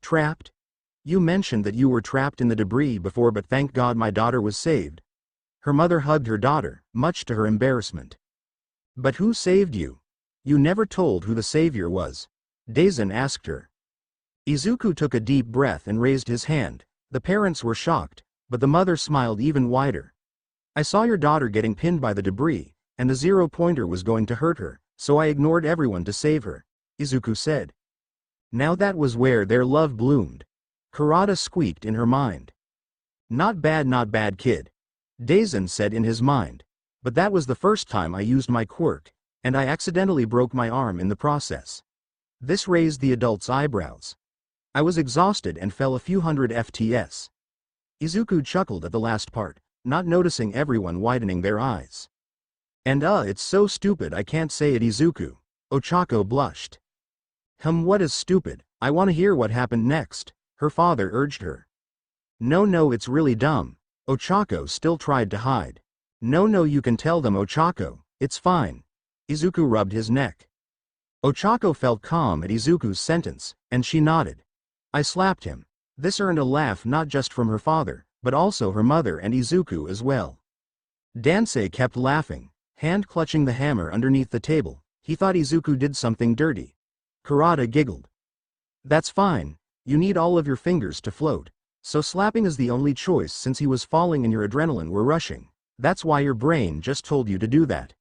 Speaker 1: Trapped? You mentioned that you were trapped in the debris before, but thank God my daughter was saved. Her mother hugged her daughter, much to her embarrassment. But who saved you? You never told who the savior was. Daisen asked her. Izuku took a deep breath and raised his hand. The parents were shocked, but the mother smiled even wider. I saw your daughter getting pinned by the debris, and the zero-pointer was going to hurt her, so I ignored everyone to save her, Izuku said. Now that was where their love bloomed. Kurata squeaked in her mind. Not bad kid. Daisen said in his mind. But that was the first time I used my quirk, and I accidentally broke my arm in the process. This raised the adult's eyebrows. I was exhausted and fell a few hundred FTS. Izuku chuckled at the last part, not noticing everyone widening their eyes. And it's so stupid I can't say it, Izuku. Ochako blushed. What is stupid? I want to hear what happened next, her father urged her. No, it's really dumb. Ochako still tried to hide. No, you can tell them, Ochako, it's fine. Izuku rubbed his neck. Ochako felt calm at Izuku's sentence, and she nodded. I slapped him. This earned a laugh not just from her father, but also her mother and Izuku as well. Dansei kept laughing, hand clutching the hammer underneath the table. He thought Izuku did something dirty. Kurata giggled. That's fine. You need all of your fingers to float. So slapping is the only choice since he was falling and your adrenaline were rushing. That's why your brain just told you to do that.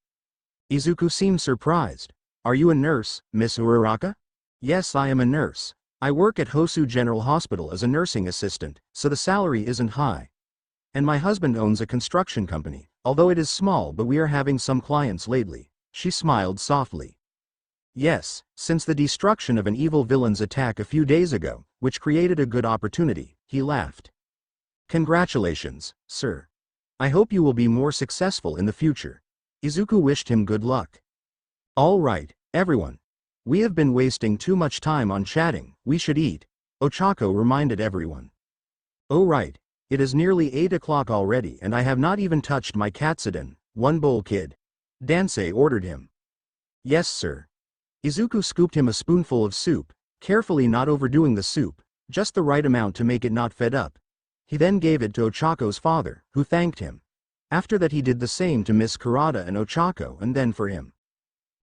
Speaker 1: Izuku seemed surprised. Are you a nurse, Miss Uraraka? Yes, I am a nurse. I work at Hosu General Hospital as a nursing assistant, so the salary isn't high. And my husband owns a construction company, although it is small, but we are having some clients lately. She smiled softly. Yes, since the destruction of an evil villain's attack a few days ago, which created a good opportunity, he laughed. Congratulations, sir. I hope you will be more successful in the future. Izuku wished him good luck. All right, everyone. We have been wasting too much time on chatting, we should eat, Ochako reminded everyone. Oh right, it is nearly 8 o'clock already and I have not even touched my katsudon, one bowl kid. Dansei ordered him. Yes sir. Izuku scooped him a spoonful of soup, carefully not overdoing the soup, just the right amount to make it not fed up. He then gave it to Ochako's father, who thanked him. After that he did the same to Miss Kurata and Ochako and then for him.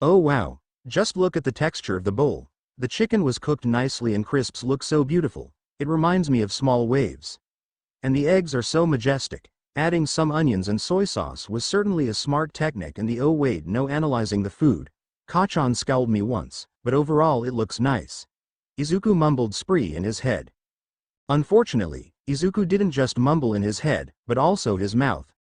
Speaker 1: Oh wow. Just look at the texture of the bowl. The chicken was cooked nicely and crisps look so beautiful, it reminds me of small waves. And the eggs are so majestic. Adding some onions and soy sauce was certainly a smart technique and the oh wait no analyzing the food. Kachan scowled me once, but overall it looks nice. Izuku mumbled spree in his head. Unfortunately, Izuku didn't just mumble in his head, but also his mouth.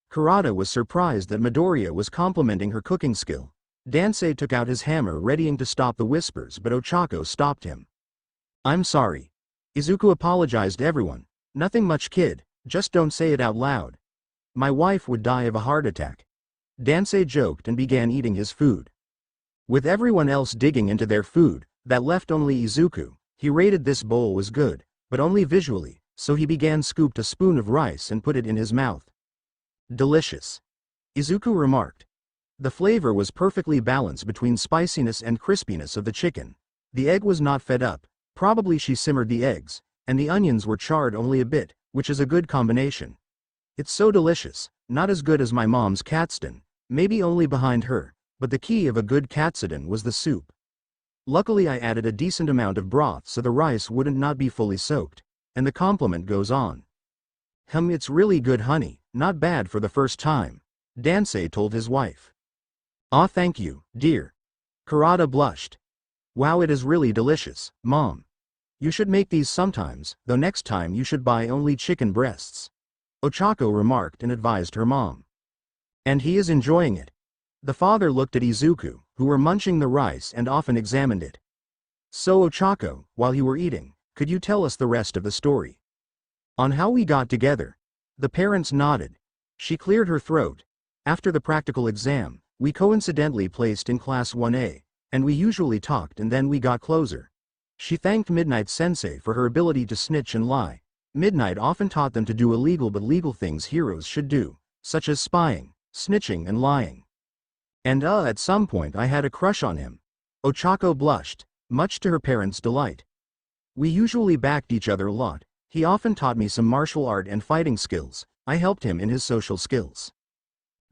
Speaker 1: Kurata was surprised that Midoriya was complimenting her cooking skill. Dansei took out his hammer readying to stop the whispers but Ochako stopped him. I'm sorry. Izuku apologized everyone. Nothing much kid, just don't say it out loud. My wife would die of a heart attack. Dansei joked and began eating his food. With everyone else digging into their food, that left only Izuku. He rated this bowl was good, but only visually, so he began scooped a spoon of rice and put it in his mouth. Delicious. Izuku remarked. The flavor was perfectly balanced between spiciness and crispiness of the chicken. The egg was not fed up, probably she simmered the eggs, and the onions were charred only a bit, which is a good combination. It's so delicious, not as good as my mom's katsudon, maybe only behind her, but the key of a good katsudon was the soup. Luckily I added a decent amount of broth so the rice wouldn't not be fully soaked, and the compliment goes on. It's really good honey, not bad for the first time, Dansei told his wife. Aw thank you, dear. Kurata blushed. Wow it is really delicious, Mom. You should make these sometimes, though next time you should buy only chicken breasts. Ochako remarked and advised her mom. And he is enjoying it. The father looked at Izuku, who were munching the rice and often examined it. So Ochako, while you were eating, could you tell us the rest of the story? On how we got together? The parents nodded. She cleared her throat. After the practical exam, we coincidentally placed in class 1A, and we usually talked and then we got closer. She thanked Midnight Sensei for her ability to snitch and lie. Midnight often taught them to do illegal but legal things heroes should do, such as spying, snitching and lying. And at some point I had a crush on him. Ochako blushed, much to her parents' delight. We usually backed each other a lot. He often taught me some martial art and fighting skills. I helped him in his social skills.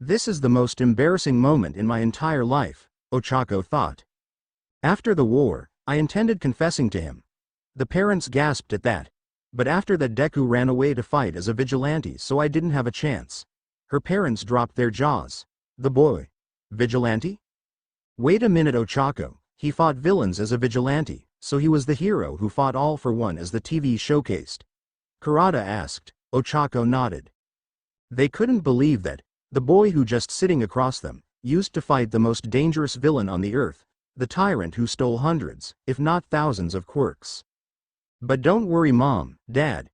Speaker 1: This is the most embarrassing moment in my entire life, Ochako thought. After the war, I intended confessing to him. The parents gasped at that. But after that Deku ran away to fight as a vigilante so I didn't have a chance. Her parents dropped their jaws. The boy. Vigilante? Wait a minute Ochako, he fought villains as a vigilante, so he was the hero who fought all for one as the TV showcased. Kurata asked. Ochako nodded. They couldn't believe that. The boy who just sitting across them, used to fight the most dangerous villain on the earth, the tyrant who stole hundreds, if not thousands of quirks. But don't worry Mom, Dad.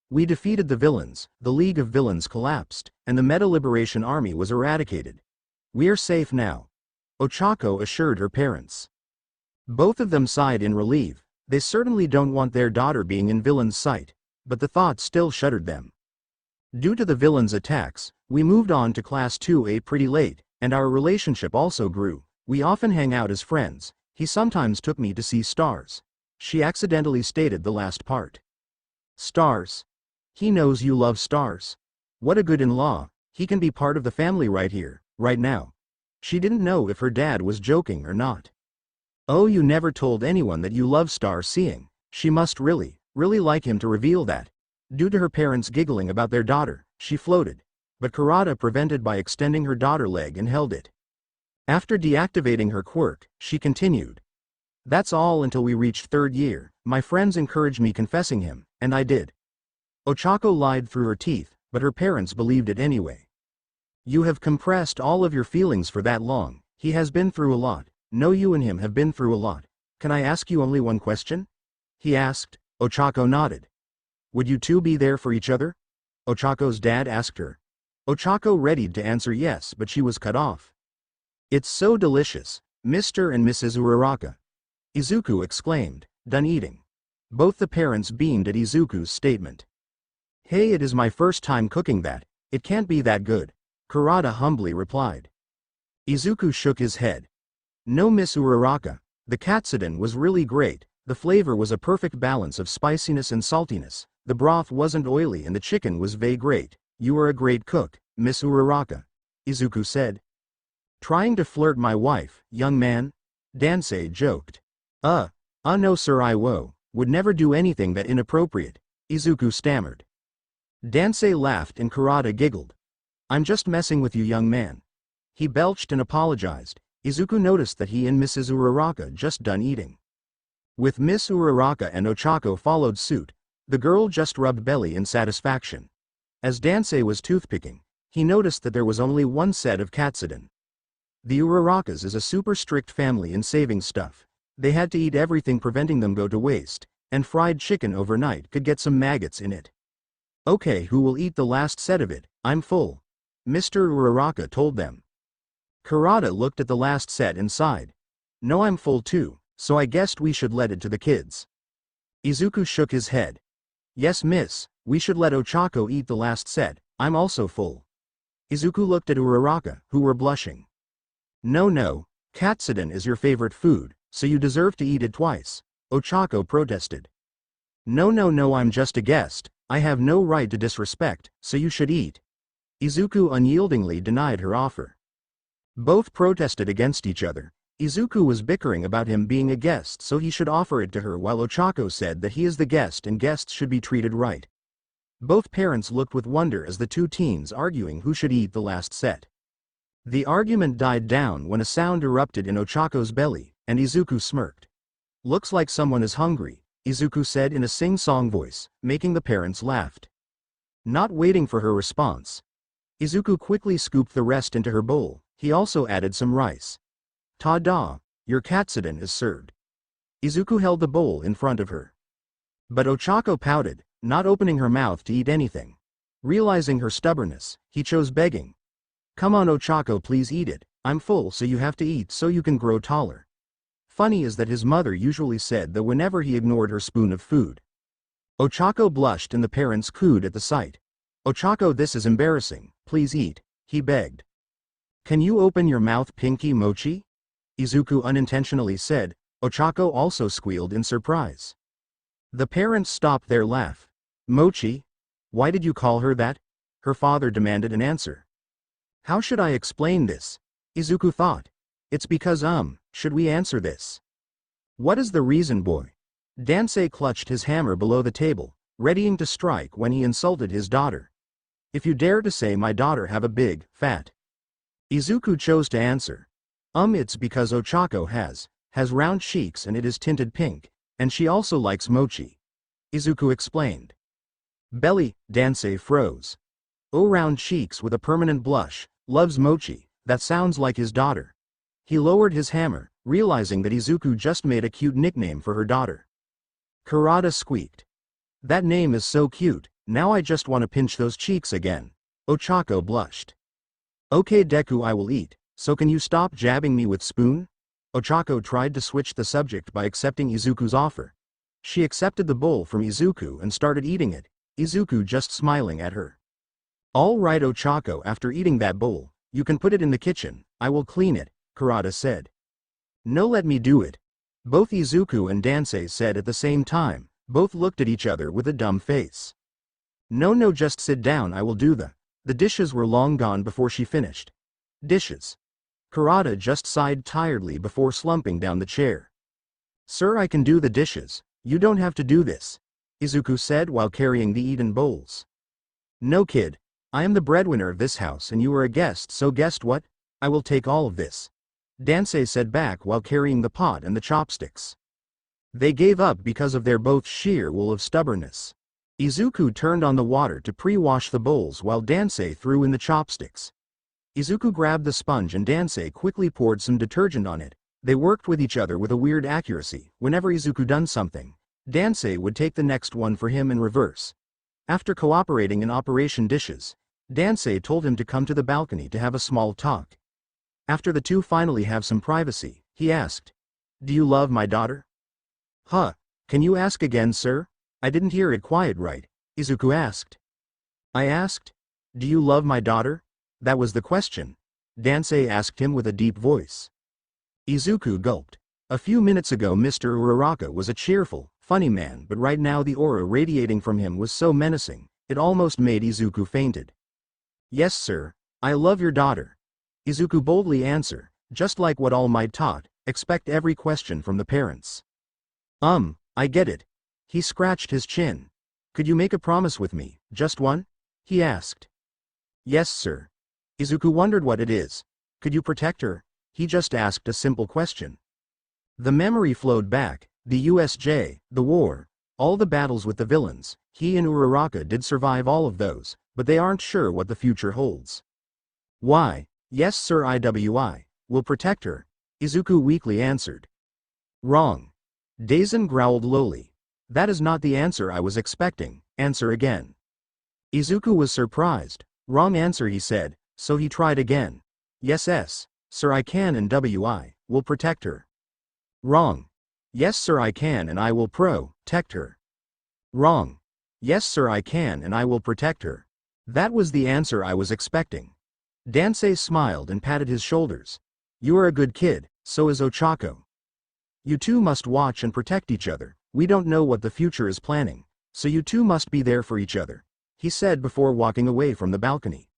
Speaker 1: We defeated the villains, the League of Villains collapsed, and the Meta Liberation Army was eradicated. We're safe now. Ochako assured her parents. Both of them sighed in relief. They certainly don't want their daughter being in villains' sight, but the thought still shuddered them. Due to the villains' attacks, we moved on to Class 2A pretty late, and our relationship also grew. We often hang out as friends. He sometimes took me to see stars. She accidentally stated the last part. Stars. He knows you love stars. What a good in-law. He can be part of the family right here, right now. She didn't know if her dad was joking or not. Oh, you never told anyone that you love star seeing. She must really like him to reveal that. Due to her parents giggling about their daughter, she floated. But Kurata prevented by extending her daughter leg and held it. After deactivating her quirk, she continued. That's all until we reached 3rd year. My friends encouraged me confessing him, and I did. Ochako lied through her teeth, but her parents believed it anyway. You have compressed all of your feelings for that long. He has been through a lot. No, you and him have been through a lot. Can I ask you only one question? He asked. Ochako nodded. Would you two be there for each other? Ochako's dad asked her. Ochako readied to answer yes, but she was cut off. It's so delicious, Mr. and Mrs. Uraraka. Izuku exclaimed, done eating. Both the parents beamed at Izuku's statement. Hey, it is my first time cooking that. It can't be that good, Kurata humbly replied. Izuku shook his head. No, Miss Uraraka. The katsudon was really great. The flavor was a perfect balance of spiciness and saltiness. The broth wasn't oily and the chicken was very great. You are a great cook, Miss Uraraka, Izuku said. Trying to flirt my wife, young man? Dansei joked. No sir, I would never do anything that inappropriate, Izuku stammered. Dansei laughed and Kurata giggled. I'm just messing with you, young man. He belched and apologized. Izuku noticed that he and Mrs. Uraraka just done eating. With Miss Uraraka and Ochako followed suit, the girl just rubbed belly in satisfaction. As Dansei was toothpicking, he noticed that there was only one set of katsudon. The Urarakas is a super strict family in saving stuff. They had to eat everything, preventing them go to waste, and fried chicken overnight could get some maggots in it. Okay, who will eat the last set of it? I'm full, Mr. Uraraka told them. Kurata looked at the last set and sighed. No, I'm full too, so I guessed we should let it to the kids. Izuku shook his head. Yes, miss, we should let Ochako eat the last set. I'm also full. Izuku looked at Uraraka, who were blushing. No, katsudon is your favorite food, so you deserve to eat it twice, Ochako protested. No, I'm just a guest. I have no right to disrespect, so you should eat. Izuku unyieldingly denied her offer. Both protested against each other. Izuku was bickering about him being a guest, so he should offer it to her, while Ochako said that he is the guest and guests should be treated right. Both parents looked with wonder as the two teens arguing who should eat the last set. The argument died down when a sound erupted in Ochako's belly, and Izuku smirked. Looks like someone is hungry, Izuku said in a sing-song voice, making the parents laugh. Not waiting for her response, Izuku quickly scooped the rest into her bowl. He also added some rice. Ta-da! Your katsudon is served. Izuku held the bowl in front of her. But Ochako pouted, not opening her mouth to eat anything. Realizing her stubbornness, he chose begging. Come on, Ochako, please eat it. I'm full, so you have to eat so you can grow taller. Funny is that his mother usually said that whenever he ignored her spoon of food. Ochako blushed and the parents cooed at the sight. Ochako, this is embarrassing. Please eat, he begged. Can you open your mouth, Pinky Mochi? Izuku unintentionally said. Ochako also squealed in surprise. The parents stopped their laugh. Mochi? Why did you call her that? Her father demanded an answer. How should I explain this? Izuku thought. It's because should we answer this? What is the reason, boy? Dansei clutched his hammer below the table, readying to strike when he insulted his daughter. If you dare to say my daughter have a big, fat. Izuku chose to answer. It's because Ochako has round cheeks and it is tinted pink, and she also likes mochi. Izuku explained. Belly, Dansei froze. Oh, round cheeks with a permanent blush, loves mochi, that sounds like his daughter. He lowered his hammer, realizing that Izuku just made a cute nickname for her daughter. Kurata squeaked. That name is so cute, now I just want to pinch those cheeks again. Ochako blushed. Okay Deku, I will eat, so can you stop jabbing me with spoon? Ochako tried to switch the subject by accepting Izuku's offer. She accepted the bowl from Izuku and started eating it, Izuku just smiling at her. All right Ochako, after eating that bowl, you can put it in the kitchen, I will clean it, Kurata said. No, let me do it. Both Izuku and Dansei said at the same time. Both looked at each other with a dumb face. No, just sit down, I will do the dishes were long gone before she finished. Dishes. Kurata just sighed tiredly before slumping down the chair. Sir, I can do the dishes, you don't have to do this, Izuku said while carrying the eaten bowls. No kid, I am the breadwinner of this house and you are a guest, so guess what? I will take all of this. Dansei said back while carrying the pot and the chopsticks. They gave up because of their both sheer will of stubbornness. Izuku turned on the water to pre-wash the bowls while Dansei threw in the chopsticks. Izuku grabbed the sponge and Dansei quickly poured some detergent on it. They worked with each other with a weird accuracy. Whenever Izuku done something, Dansei would take the next one for him in reverse. After cooperating in Operation Dishes, Dansei told him to come to the balcony to have a small talk. After the two finally have some privacy, he asked, "Do you love my daughter?" "Huh? Can you ask again, sir? I didn't hear it quiet right," Izuku asked. "I asked, do you love my daughter? That was the question," Dansei asked him with a deep voice. Izuku gulped. A few minutes ago Mr. Uraraka was a cheerful, funny man, but right now the aura radiating from him was so menacing, it almost made Izuku fainted. "Yes sir, I love your daughter," Izuku boldly answered, just like what All Might taught, expect every question from the parents. I get it." He scratched his chin. "Could you make a promise with me, just one?" he asked. "Yes sir." Izuku wondered what it is. Could you protect her? He just asked a simple question. The memory flowed back, the USJ, the war, all the battles with the villains. He and Uraraka did survive all of those, but they aren't sure what the future holds. "Why, yes sir, IWI, will protect her," Izuku weakly answered. "Wrong." Daisen growled lowly. "That is not the answer I was expecting, answer again." Izuku was surprised. "Wrong answer," he said, so he tried again. "Yes sir, I can and WI, will protect her." "Wrong." "Yes sir, I can and I will protect her." "Wrong." "Yes sir, I can and I will protect her." That was the answer I was expecting. Dansei smiled and patted his shoulders. "You are a good kid, so is Ochako. You two must watch and protect each other. We don't know what the future is planning, so you two must be there for each other," he said before walking away from the balcony.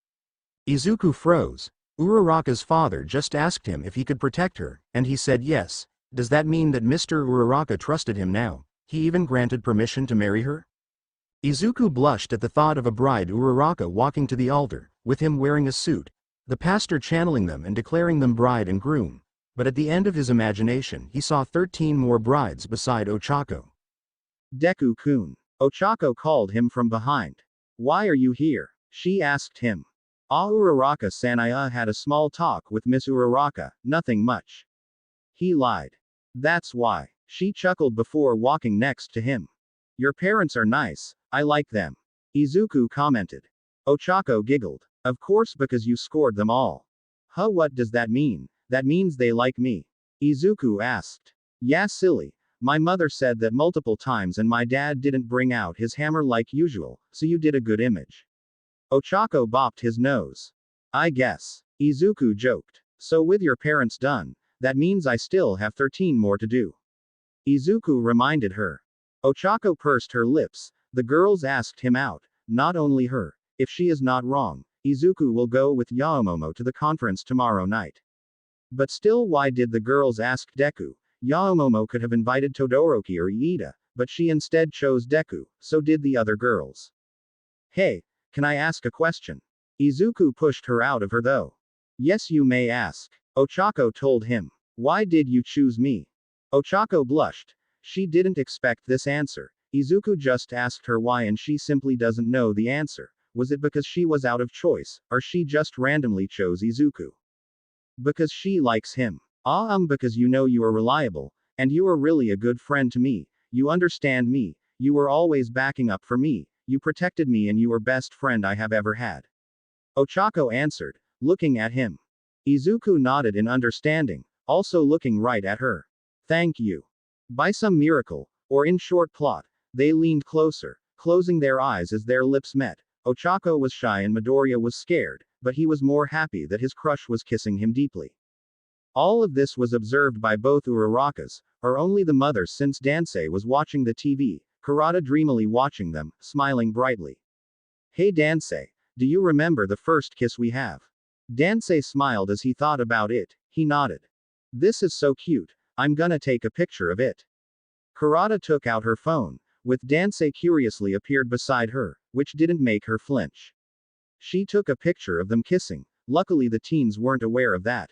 Speaker 1: Izuku froze. Uraraka's father just asked him if he could protect her, and he said yes. Does that mean that Mr. Uraraka trusted him now? He even granted permission to marry her? Izuku blushed at the thought of a bride Uraraka walking to the altar, with him wearing a suit, the pastor channeling them and declaring them bride and groom. But at the end of his imagination he saw 13 more brides beside Ochako. "Deku-kun." Ochako called him from behind. "Why are you here?" she asked him. Uraraka-san, I had a small talk with Miss Uraraka, nothing much." He lied. "That's why." She chuckled before walking next to him. "Your parents are nice, I like them," Izuku commented. Ochako giggled. "Of course, because you scored them all." "Huh, what does that mean?" "That means they like me," Izuku asked. "Yeah, silly. My mother said that multiple times and my dad didn't bring out his hammer like usual, so you did a good image." Ochako bopped his nose. "I guess," Izuku joked. "So with your parents done, that means I still have 13 more to do," Izuku reminded her. Ochako pursed her lips. The girls asked him out. Not only her. If she is not wrong, Izuku will go with Yaomomo to the conference tomorrow night. But still, why did the girls ask Deku? Yaomomo could have invited Todoroki or Iida, but she instead chose Deku, so did the other girls. "Hey, can I ask a question?" Izuku pushed her out of her though. "Yes, you may ask," Ochako told him. "Why did you choose me?" Ochako blushed. She didn't expect this answer. Izuku just asked her why and she simply doesn't know the answer. Was it because she was out of choice, or she just randomly chose Izuku? "Because she likes him." Because you know you are reliable, and you are really a good friend to me, you understand me, you were always backing up for me, you protected me and you were best friend I have ever had," Ochako answered, looking at him. Izuku nodded in understanding, also looking right at her. "Thank you." By some miracle, or in short plot, they leaned closer, closing their eyes as their lips met. Ochako was shy and Midoriya was scared, but he was more happy that his crush was kissing him deeply. All of this was observed by both Urarakas, or only the mothers, since Dansei was watching the TV, Kurata dreamily watching them, smiling brightly. "Hey Dansei, do you remember the first kiss we have?" Dansei smiled as he thought about it. He nodded. "This is so cute, I'm gonna take a picture of it." Kurata took out her phone, with Dansei curiously appeared beside her, which didn't make her flinch. She took a picture of them kissing. Luckily the teens weren't aware of that.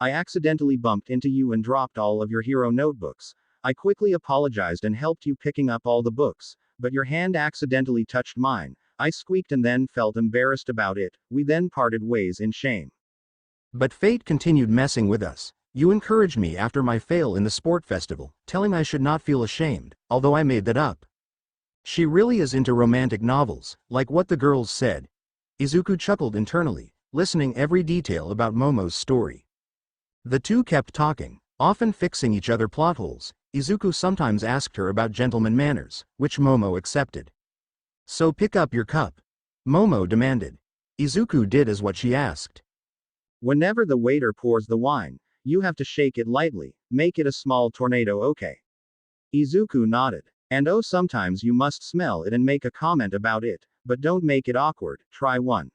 Speaker 1: I accidentally bumped into you and dropped all of your hero notebooks. I quickly apologized and helped you picking up all the books, but your hand accidentally touched mine. I squeaked and then felt embarrassed about it. We then parted ways in shame. But fate continued messing with us. You encouraged me after my fail in the sport festival, telling I should not feel ashamed, although I made that up. She really is into romantic novels, like what the girls said. Izuku chuckled internally, listening every detail about Momo's story. The two kept talking, often fixing each other plot holes. Izuku sometimes asked her about gentleman manners, which Momo accepted. So pick up your cup, Momo demanded. Izuku did as what she asked. Whenever the waiter pours the wine, you have to shake it lightly, make it a small tornado, okay? Izuku nodded. And oh, sometimes you must smell it and make a comment about it, but don't make it awkward, try one.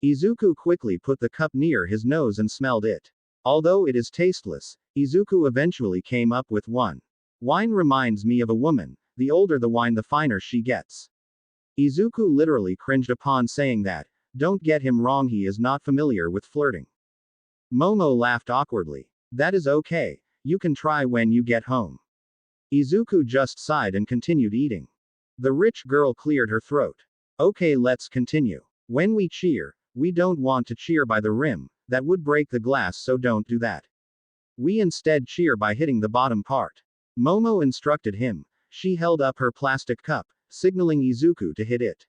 Speaker 1: Izuku quickly put the cup near his nose and smelled it. Although it is tasteless, Izuku eventually came up with one. Wine reminds me of a woman, the older the wine the finer she gets. Izuku literally cringed upon saying that. Don't get him wrong, he is not familiar with flirting. Momo laughed awkwardly. That is okay, you can try when you get home. Izuku just sighed and continued eating. The rich girl cleared her throat. Okay, let's continue. When we cheer, we don't want to cheer by the rim, that would break the glass, so don't do that. We instead cheer by hitting the bottom part. Momo instructed him. She held up her plastic cup, signaling Izuku to hit it.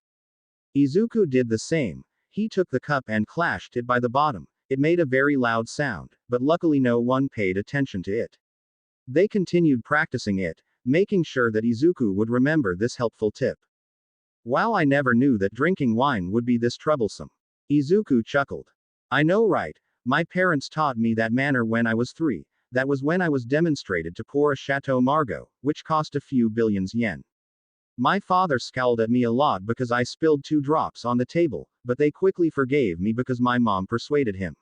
Speaker 1: Izuku did the same. He took the cup and clashed it by the bottom. It made a very loud sound, but luckily no one paid attention to it. They continued practicing it, making sure that Izuku would remember this helpful tip. Wow, I never knew that drinking wine would be this troublesome. Izuku chuckled. I know, right? My parents taught me that manner when I was 3. That was when I was demonstrated to pour a Chateau Margaux, which cost a few billions yen. My father scowled at me a lot because I spilled 2 drops on the table, but they quickly forgave me because my mom persuaded him.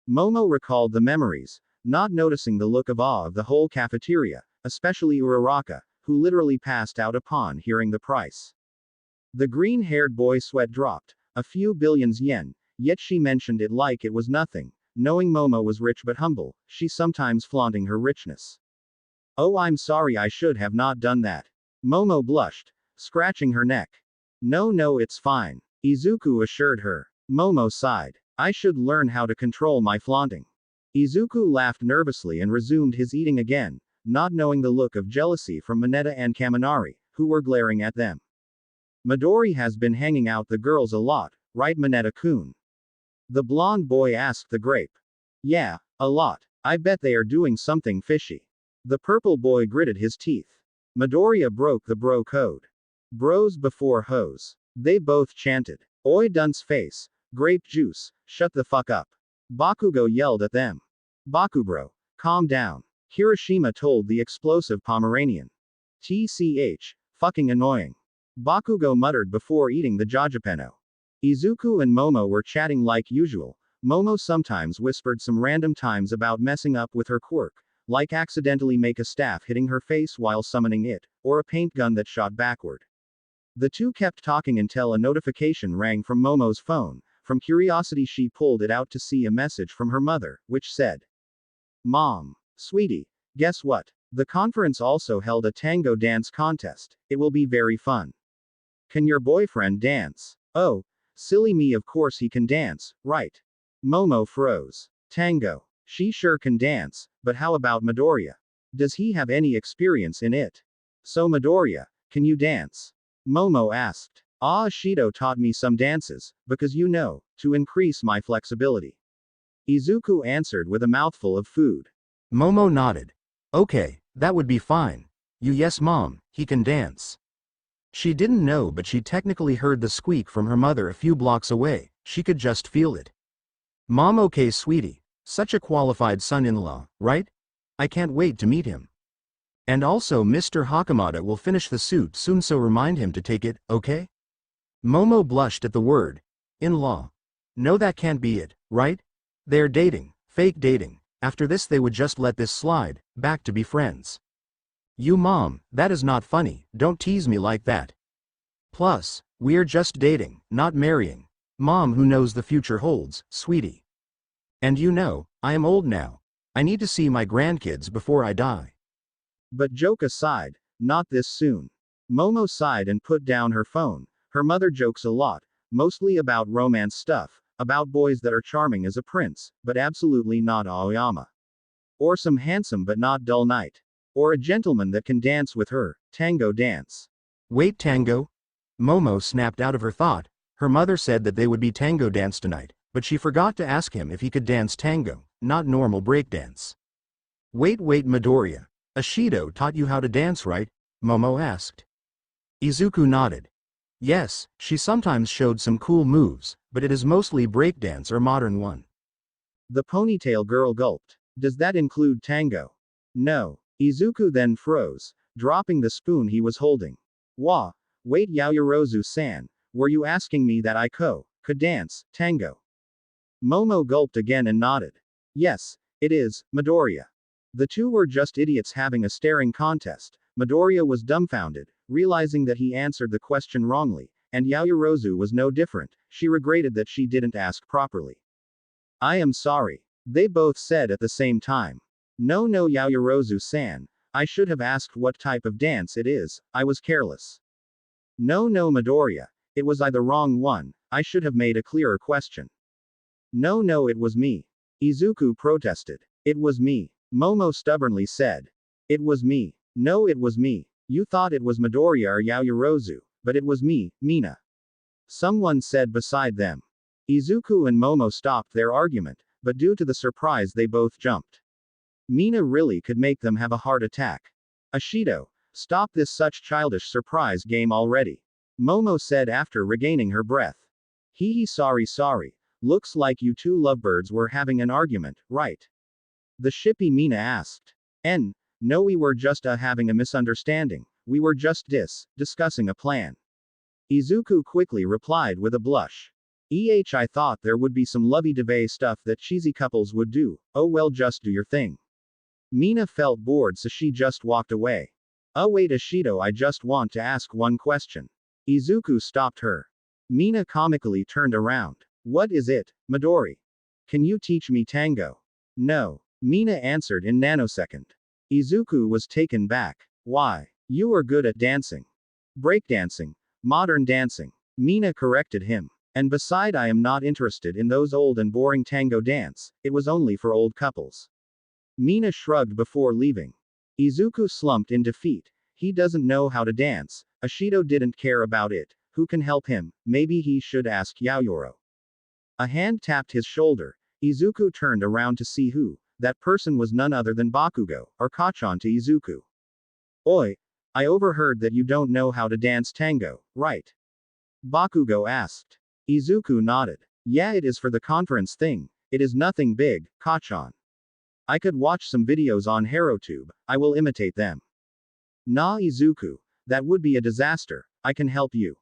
Speaker 1: Momo recalled the memories, not noticing the look of awe of the whole cafeteria, especially Uraraka, who literally passed out upon hearing the price. The green-haired boy's sweat dropped, a few billions yen, yet she mentioned it like it was nothing. Knowing Momo was rich but humble, she sometimes flaunting her richness. Oh, I'm sorry, I should have not done that. Momo blushed, scratching her neck. No, it's fine, Izuku assured her. Momo sighed. I should learn how to control my flaunting. Izuku laughed nervously and resumed his eating again, not knowing the look of jealousy from Mineta and Kaminari, who were glaring at them. Midori has been hanging out the girls a lot, right, Mineta-kun? The blonde boy asked the grape. Yeah, a lot. I bet they are doing something fishy. The purple boy gritted his teeth. Midoriya broke the bro code. Bros before hoes. They both chanted. Oi, dunce face. Grape juice, shut the fuck up. Bakugo yelled at them. Bakubro, calm down. Hiroshima told the explosive Pomeranian. TCH, fucking annoying. Bakugo muttered before eating the jajapeno. Izuku and Momo were chatting like usual. Momo sometimes whispered some random times about messing up with her quirk, like accidentally make a staff hitting her face while summoning it, or a paint gun that shot backward. The two kept talking until a notification rang from Momo's phone. From curiosity she pulled it out to see a message from her mother, which said, Mom, sweetie, guess what? The conference also held a tango dance contest. It will be very fun. Can your boyfriend dance? Oh, silly me, of course he can dance, right? Momo froze. Tango. She sure can dance, but how about Midoriya? Does he have any experience in it? So Midoriya, can you dance? Momo asked. Ah, Shido taught me some dances, because to increase my flexibility. Izuku answered with a mouthful of food. Momo nodded. Okay, that would be fine. Yes mom, he can dance. She didn't know, but she technically heard the squeak from her mother a few blocks away. She could just feel it. Mom, okay sweetie. Such a qualified son-in-law, right? I can't wait to meet him. And also Mr. Hakamada will finish the suit soon, so remind him to take it, okay? Momo blushed at the word. In-law. No, that can't be it, right? They're dating, fake dating. After this they would just let this slide, back to be friends. You mom, that is not funny, don't tease me like that. Plus, we're just dating, not marrying. Mom, who knows the future holds, sweetie. And I am old now. I need to see my grandkids before I die.
Speaker 2: But Joka sighed, not this soon. Momo sighed and put down her phone. Her mother jokes a lot, mostly about romance stuff, about boys that are charming as a prince, but absolutely not Aoyama. Or some handsome but not dull knight. Or a gentleman that can dance with her, tango dance.
Speaker 1: Wait, tango? Momo snapped out of her thought. Her mother said that they would be tango dance tonight, but she forgot to ask him if he could dance tango, not normal breakdance. Wait, Midoriya. Ashido taught you how to dance, right? Momo asked. Izuku nodded. Yes, she sometimes showed some cool moves, but it is mostly breakdance or modern one.
Speaker 2: The ponytail girl gulped. Does that include tango? No. Izuku then froze, dropping the spoon he was holding. Wait, Yaoyorozu-san, were you asking me that I could dance tango? Momo gulped again and nodded. Yes, it is, Midoriya. The two were just idiots having a staring contest. Midoriya was dumbfounded, realizing that he answered the question wrongly, and Yaoyorozu was no different. She regretted that she didn't ask properly. I am sorry. They both said at the same time. No, Yaoyorozu-san. I should have asked what type of dance it is, I was careless. No, Midoriya. It was I the wrong one, I should have made a clearer question. No, it was me. Izuku protested. It was me. Momo stubbornly said. It was me. No, it was me. You thought it was Midoriya or Yaoyorozu, but it was me, Mina. Someone said beside them. Izuku and Momo stopped their argument, but due to the surprise they both jumped. Mina really could make them have a heart attack. Ashido, stop this such childish surprise game already. Momo said after regaining her breath. Sorry. Looks like you two lovebirds were having an argument, right? The shippy Mina asked. No, we were just having a misunderstanding. We were just discussing a plan. Izuku quickly replied with a blush. I thought there would be some lovey-dovey stuff that cheesy couples would do. Oh well, just do your thing. Mina felt bored, so she just walked away. Oh wait, Ashido, I just want to ask one question. Izuku stopped her. Mina comically turned around. What is it, Midori? Can you teach me tango? No. Mina answered in nanosecond. Izuku was taken back. Why? You are good at dancing. Breakdancing. Modern dancing. Mina corrected him. And beside, I am not interested in those old and boring tango dance, it was only for old couples. Mina shrugged before leaving. Izuku slumped in defeat. He doesn't know how to dance. Ashido didn't care about it. Who can help him? Maybe he should ask Yaoyoro. A hand tapped his shoulder. Izuku turned around to see who. That person was none other than Bakugo, or Kachan to Izuku. Oi! I overheard that you don't know how to dance tango, right? Bakugo asked. Izuku nodded. Yeah, it is for the conference thing. It is nothing big, Kachan. I could watch some videos on HeroTube, I will imitate them. Nah, Izuku. That would be a disaster, I can help you.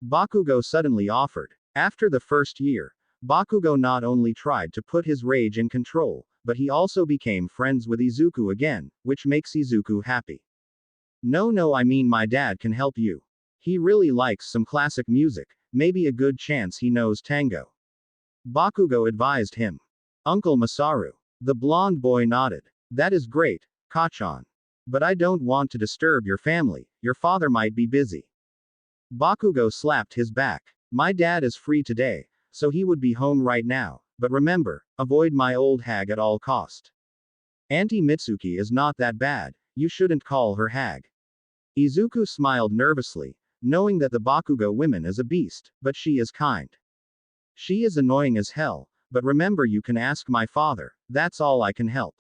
Speaker 2: Bakugo suddenly offered. After the first year, Bakugo not only tried to put his rage in control, but he also became friends with Izuku again, which makes Izuku happy. No, I mean my dad can help you. He really likes some classic music, maybe a good chance he knows tango. Bakugo advised him. Uncle Masaru. The blonde boy nodded. That is great, Kachan. But I don't want to disturb your family, your father might be busy. Bakugo slapped his back. My dad is free today, so he would be home right now, but remember, avoid my old hag at all cost. Auntie Mitsuki is not that bad, you shouldn't call her hag. Izuku smiled nervously, knowing that the Bakugo woman is a beast, but she is kind. She is annoying as hell, but remember you can ask my father, that's all I can help.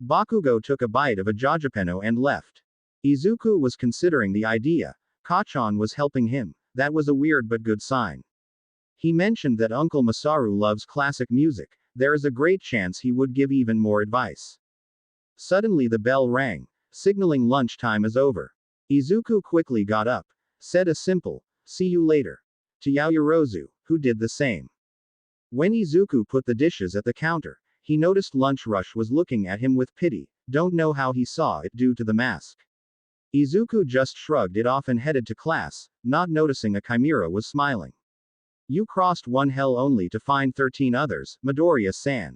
Speaker 2: Bakugo took a bite of a jajapeno and left. Izuku was considering the idea. Kachan was helping him, that was a weird but good sign. He mentioned that Uncle Masaru loves classic music, there is a great chance he would give even more advice. Suddenly the bell rang, signaling lunchtime is over. Izuku quickly got up, said a simple, see you later, to Yaoyorozu, who did the same. When Izuku put the dishes at the counter, he noticed Lunch Rush was looking at him with pity, don't know how he saw it due to the mask. Izuku just shrugged it off and headed to class, not noticing a chimera was smiling. You crossed one hell only to find 13 others, Midoriya-san.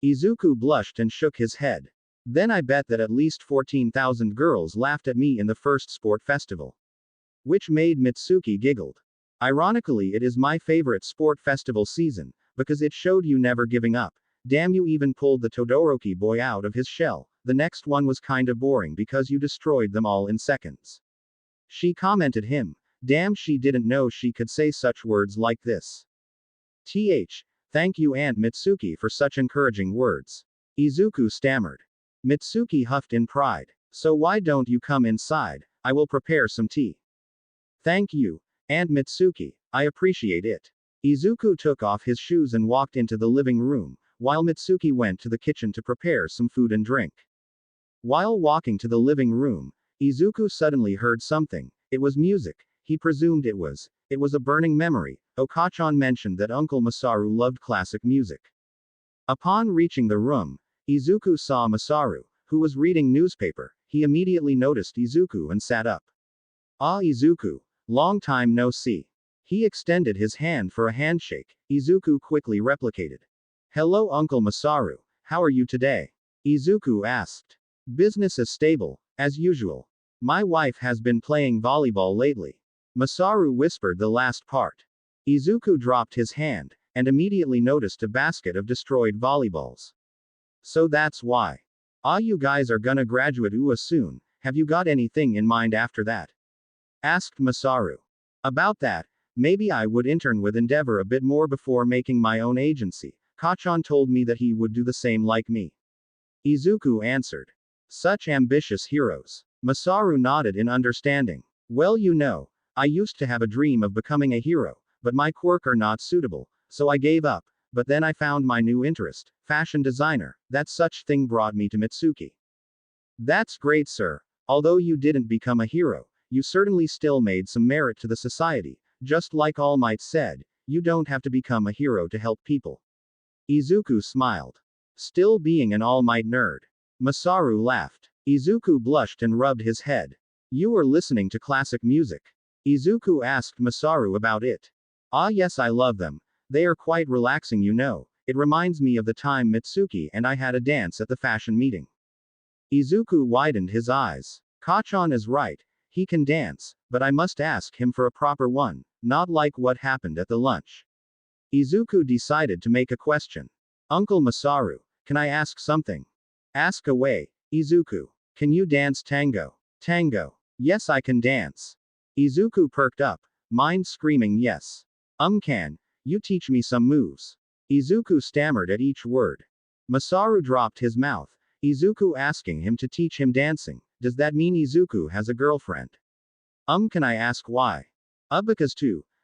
Speaker 2: Izuku blushed and shook his head. Then I bet that at least 14,000 girls laughed at me in the first sport festival. Which made Mitsuki giggled. Ironically, it is my favorite sport festival season, because it showed you never giving up. Damn, you even pulled the Todoroki boy out of his shell. The next one was kinda boring because you destroyed them all in seconds. She commented him. Damn, she didn't know she could say such words like this. Thank you Aunt Mitsuki for such encouraging words. Izuku stammered. Mitsuki huffed in pride. So why don't you come inside? I will prepare some tea. Thank you, Aunt Mitsuki, I appreciate it. Izuku took off his shoes and walked into the living room, while Mitsuki went to the kitchen to prepare some food and drink. While walking to the living room, Izuku suddenly heard something. It was music. He presumed it was a burning memory. Okachan mentioned that Uncle Masaru loved classic music. Upon reaching the room, Izuku saw Masaru, who was reading newspaper. He immediately noticed Izuku and sat up. Ah, Izuku. Long time no see. He extended his hand for a handshake. Izuku quickly replicated. Hello Uncle Masaru, how are you today? Izuku asked. Business is stable, as usual. My wife has been playing volleyball lately. Masaru whispered the last part. Izuku dropped his hand, and immediately noticed a basket of destroyed volleyballs. So that's why. Ah, you guys are gonna graduate UA soon, have you got anything in mind after that? Asked Masaru. About that, maybe I would intern with Endeavor a bit more before making my own agency. Kachan told me that he would do the same like me. Izuku answered. Such ambitious heroes. Masaru nodded in understanding. Well, you know, I used to have a dream of becoming a hero, but my quirk are not suitable, so I gave up. But then I found my new interest, fashion designer. That such thing brought me to Mitsuki. That's great, sir. Although you didn't become a hero, you certainly still made some merit to the society. Just like All Might said, you don't have to become a hero to help people. Izuku smiled. Still being an All Might nerd. Masaru laughed. Izuku blushed and rubbed his head. You were listening to classic music. Izuku asked Masaru about it. Ah, yes, I love them. They are quite relaxing, you know. It reminds me of the time Mitsuki and I had a dance at the fashion meeting. Izuku widened his eyes. Kachan is right. He can dance, but I must ask him for a proper one, not like what happened at the lunch. Izuku decided to make a question. Uncle Masaru, can I ask something? Ask away. Izuku, can you dance tango? Tango. Yes, I can dance. Izuku perked up, mind screaming yes. Can you teach me some moves? Izuku stammered at each word. Masaru dropped his mouth. Izuku asking him to teach him dancing. Does that mean Izuku has a girlfriend? Can I ask why? Because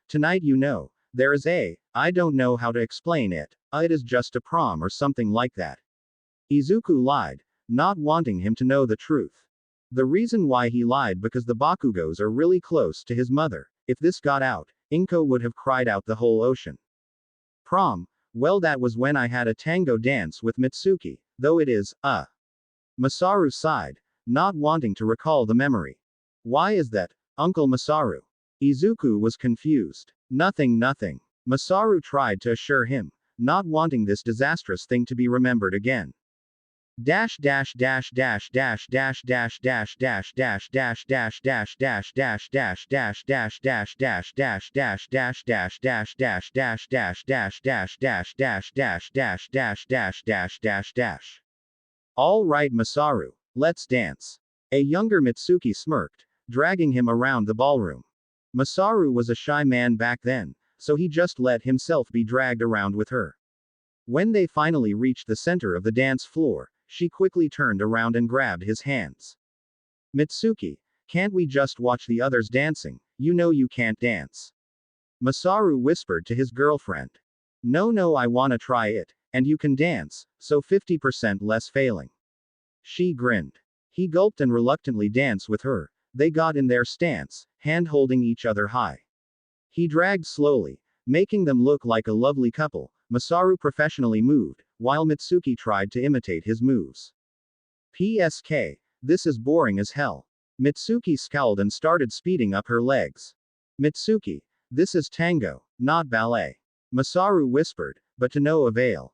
Speaker 2: tonight you know, there is I don't know how to explain it. It is just a prom or something like that. Izuku lied, not wanting him to know the truth. The reason why he lied because the Bakugos are really close to his mother. If this got out, Inko would have cried out the whole ocean. Prom, well, that was when I had a tango dance with Mitsuki, though it is, Masaru sighed, not wanting to recall the memory. Why is that, Uncle Masaru? Izuku was confused. Nothing. Masaru tried to assure him, not wanting this disastrous thing to be remembered again. All right, Masaru, let's dance. A younger Mitsuki smirked, dragging him around the ballroom. Masaru was a shy man back then, so he just let himself be dragged around with her. When they finally reached the center of the dance floor, she quickly turned around and grabbed his hands. Mitsuki, can't we just watch the others dancing? You know you can't dance. Masaru whispered to his girlfriend. No, I wanna try it, and you can dance, so 50% less failing. She grinned. He gulped and reluctantly danced with her. They got in their stance, hand-holding each other high. He dragged slowly, making them look like a lovely couple. Masaru professionally moved, while Mitsuki tried to imitate his moves. PSK, this is boring as hell. Mitsuki scowled and started speeding up her legs. Mitsuki, this is tango, not ballet. Masaru whispered, but to no avail.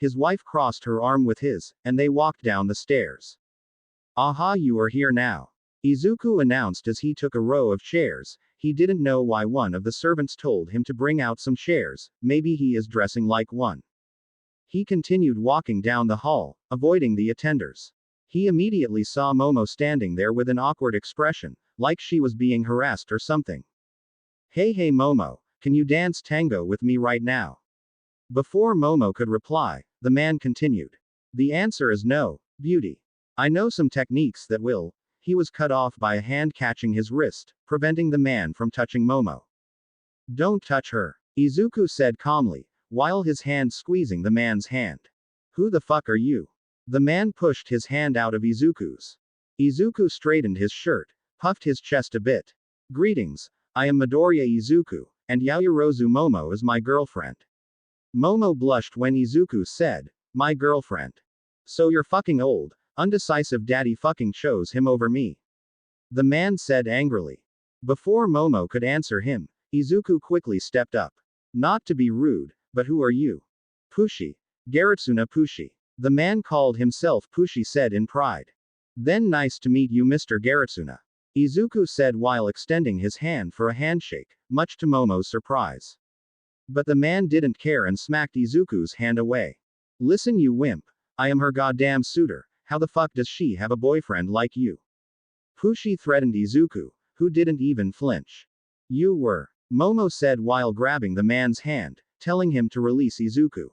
Speaker 2: His wife crossed her arm with his, and they walked down the stairs. Aha, you are here now. Izuku announced as he took a row of chairs. He didn't know why one of the servants told him to bring out some chairs, maybe he is dressing like one. He continued walking down the hall, avoiding the attenders. He immediately saw Momo standing there with an awkward expression, like she was being harassed or something. Hey Momo, can you dance tango with me right now? Before Momo could reply, the man continued. The answer is no, beauty. I know some techniques that will. He was cut off by a hand catching his wrist, preventing the man from touching Momo. Don't touch her, Izuku said calmly, while his hand squeezing the man's hand. Who the fuck are you? The man pushed his hand out of Izuku's. Izuku straightened his shirt, puffed his chest a bit. Greetings, I am Midoriya Izuku, and Yaoyorozu Momo is my girlfriend. Momo blushed when Izuku said, my girlfriend. So you're fucking old, undecisive daddy fucking chose him over me. The man said angrily. Before Momo could answer him, Izuku quickly stepped up. Not to be rude, but who are you? Pushi. Garitsuna Pushi. The man called himself Pushi said in pride. Then nice to meet you Mr. Garitsuna. Izuku said while extending his hand for a handshake, much to Momo's surprise. But the man didn't care and smacked Izuku's hand away. Listen you wimp. I am her goddamn suitor, how the fuck does she have a boyfriend like you? Pushi threatened Izuku, who didn't even flinch. You were. Momo said while grabbing the man's hand, telling him to release Izuku.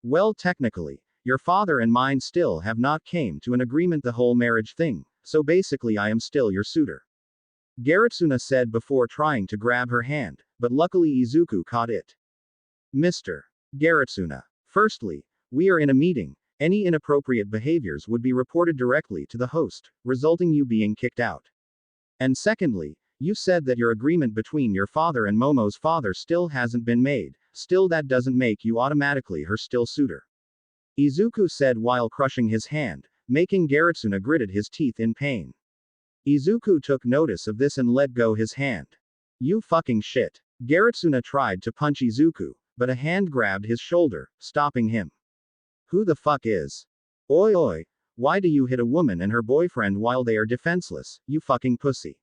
Speaker 2: Well technically, your father and mine still have not came to an agreement the whole marriage thing, so basically I am still your suitor. Garitsuna said before trying to grab her hand, but luckily Izuku caught it. Mr. Garitsuna. Firstly, we are in a meeting, any inappropriate behaviors would be reported directly to the host, resulting you being kicked out. And secondly, you said that your agreement between your father and Momo's father still hasn't been made, still that doesn't make you automatically her still suitor. Izuku said while crushing his hand, making Garitsuna gritted his teeth in pain. Izuku took notice of this and let go his hand. You fucking shit. Garitsuna tried to punch Izuku, but a hand grabbed his shoulder, stopping him. Who the fuck is? Oi, why do you hit a woman and her boyfriend while they are defenseless, you fucking pussy?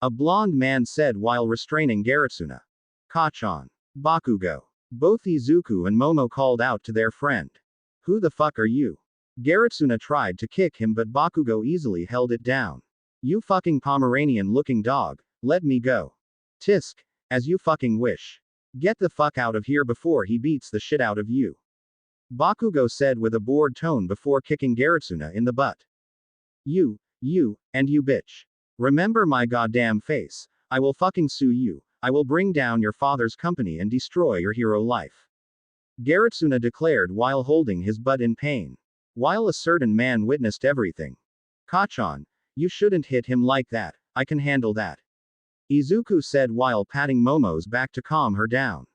Speaker 2: A blonde man said while restraining Garitsuna. Kachan. Bakugo. Both Izuku and Momo called out to their friend. Who the fuck are you? Garitsuna tried to kick him but Bakugo easily held it down. You fucking Pomeranian looking dog, let me go. Tisk. As you fucking wish. Get the fuck out of here before he beats the shit out of you. Bakugo said with a bored tone before kicking Garitsuna in the butt. You, and you bitch. Remember my goddamn face, I will fucking sue you, I will bring down your father's company and destroy your hero life. Garitsuna declared while holding his butt in pain. While a certain man witnessed everything. Kachan, you shouldn't hit him like that, I can handle that. Izuku said while patting Momo's back to calm her down.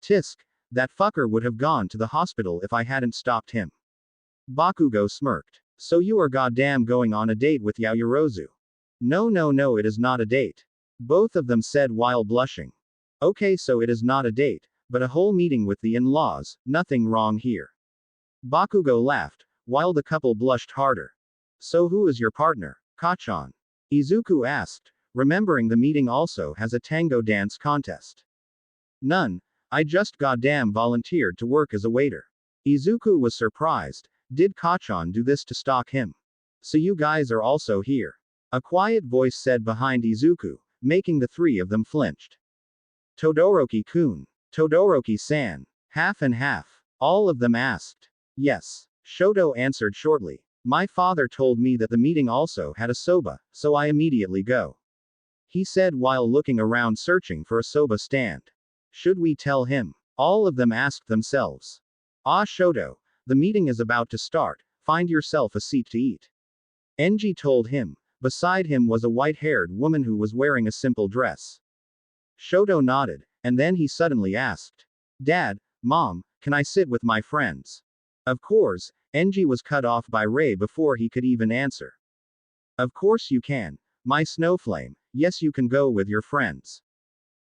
Speaker 2: Tisk, that fucker would have gone to the hospital if I hadn't stopped him. Bakugo smirked. So you are goddamn going on a date with Yaoyorozu. No, it is not a date. Both of them said while blushing. Okay, so it is not a date, but a whole meeting with the in-laws, nothing wrong here. Bakugo laughed, while the couple blushed harder. So who is your partner, Kachan? Izuku asked, remembering the meeting also has a tango dance contest. None, I just goddamn volunteered to work as a waiter. Izuku was surprised, did Kachan do this to stalk him? So you guys are also here. A quiet voice said behind Izuku, making the three of them flinched. Todoroki-kun. Todoroki-san. Half and half. All of them asked. Yes. Shoto answered shortly. My father told me that the meeting also had a soba, so I immediately go. He said while looking around searching for a soba stand. Should we tell him? All of them asked themselves. Ah Shoto, the meeting is about to start, find yourself a seat to eat. Enji told him. Beside him was a white-haired woman who was wearing a simple dress. Shoto nodded, and then he suddenly asked. Dad, Mom, can I sit with my friends? Of course, Enji was cut off by Ray before he could even answer. Of course you can, my snowflame, yes you can go with your friends.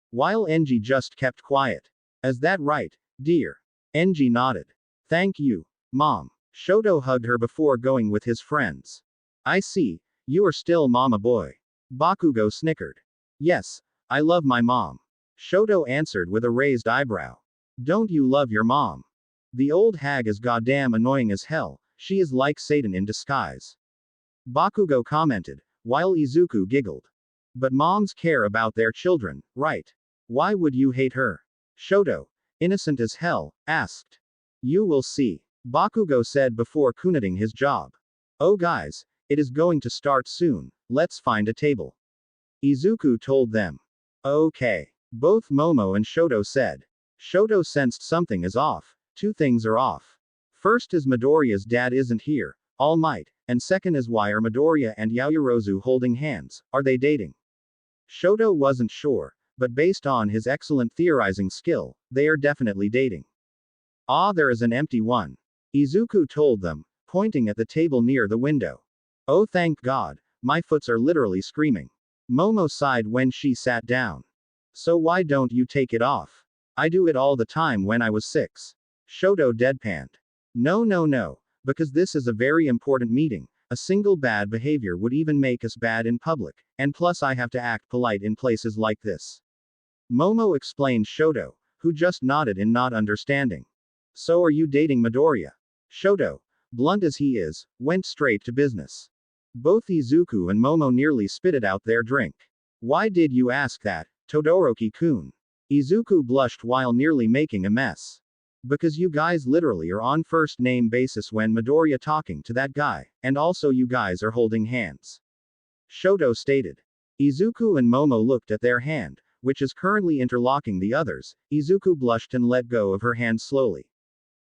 Speaker 2: While Enji just kept quiet. Is that right, dear? Enji nodded. Thank you, Mom. Shoto hugged her before going with his friends. I see. You are still mama boy. Bakugo snickered. Yes, I love my mom. Shoto answered with a raised eyebrow. Don't you love your mom? The old hag is goddamn annoying as hell, she is like Satan in disguise. Bakugo commented, while Izuku giggled. But moms care about their children, right? Why would you hate her? Shoto, innocent as hell, asked. You will see. Bakugo said before kunitting his job. Oh guys, it is going to start soon, let's find a table. Izuku told them. Okay. Both Momo and Shoto said. Shoto sensed something is off. Two things are off. First is Midoriya's dad isn't here, All Might, and second is why are Midoriya and Yaoyorozu holding hands, are they dating? Shoto wasn't sure, but based on his excellent theorizing skill, they are definitely dating. Ah, there is an empty one. Izuku told them, pointing at the table near the window. Oh thank God, my foots are literally screaming. Momo sighed when she sat down. So why don't you take it off? I do it all the time when I was 6. Shoto deadpanned. No, because this is a very important meeting, a single bad behavior would even make us bad in public, and plus I have to act polite in places like this. Momo explained Shoto, who just nodded in not understanding. So are you dating Midoriya? Shoto, blunt as he is, went straight to business. Both Izuku and Momo nearly spitted out their drink. Why did you ask that, Todoroki-kun? Izuku blushed while nearly making a mess. Because you guys literally are on first name basis when Midoriya talking to that guy, and also you guys are holding hands. Shoto stated. Izuku and Momo looked at their hand, which is currently interlocking the others. Izuku blushed and let go of her hand slowly.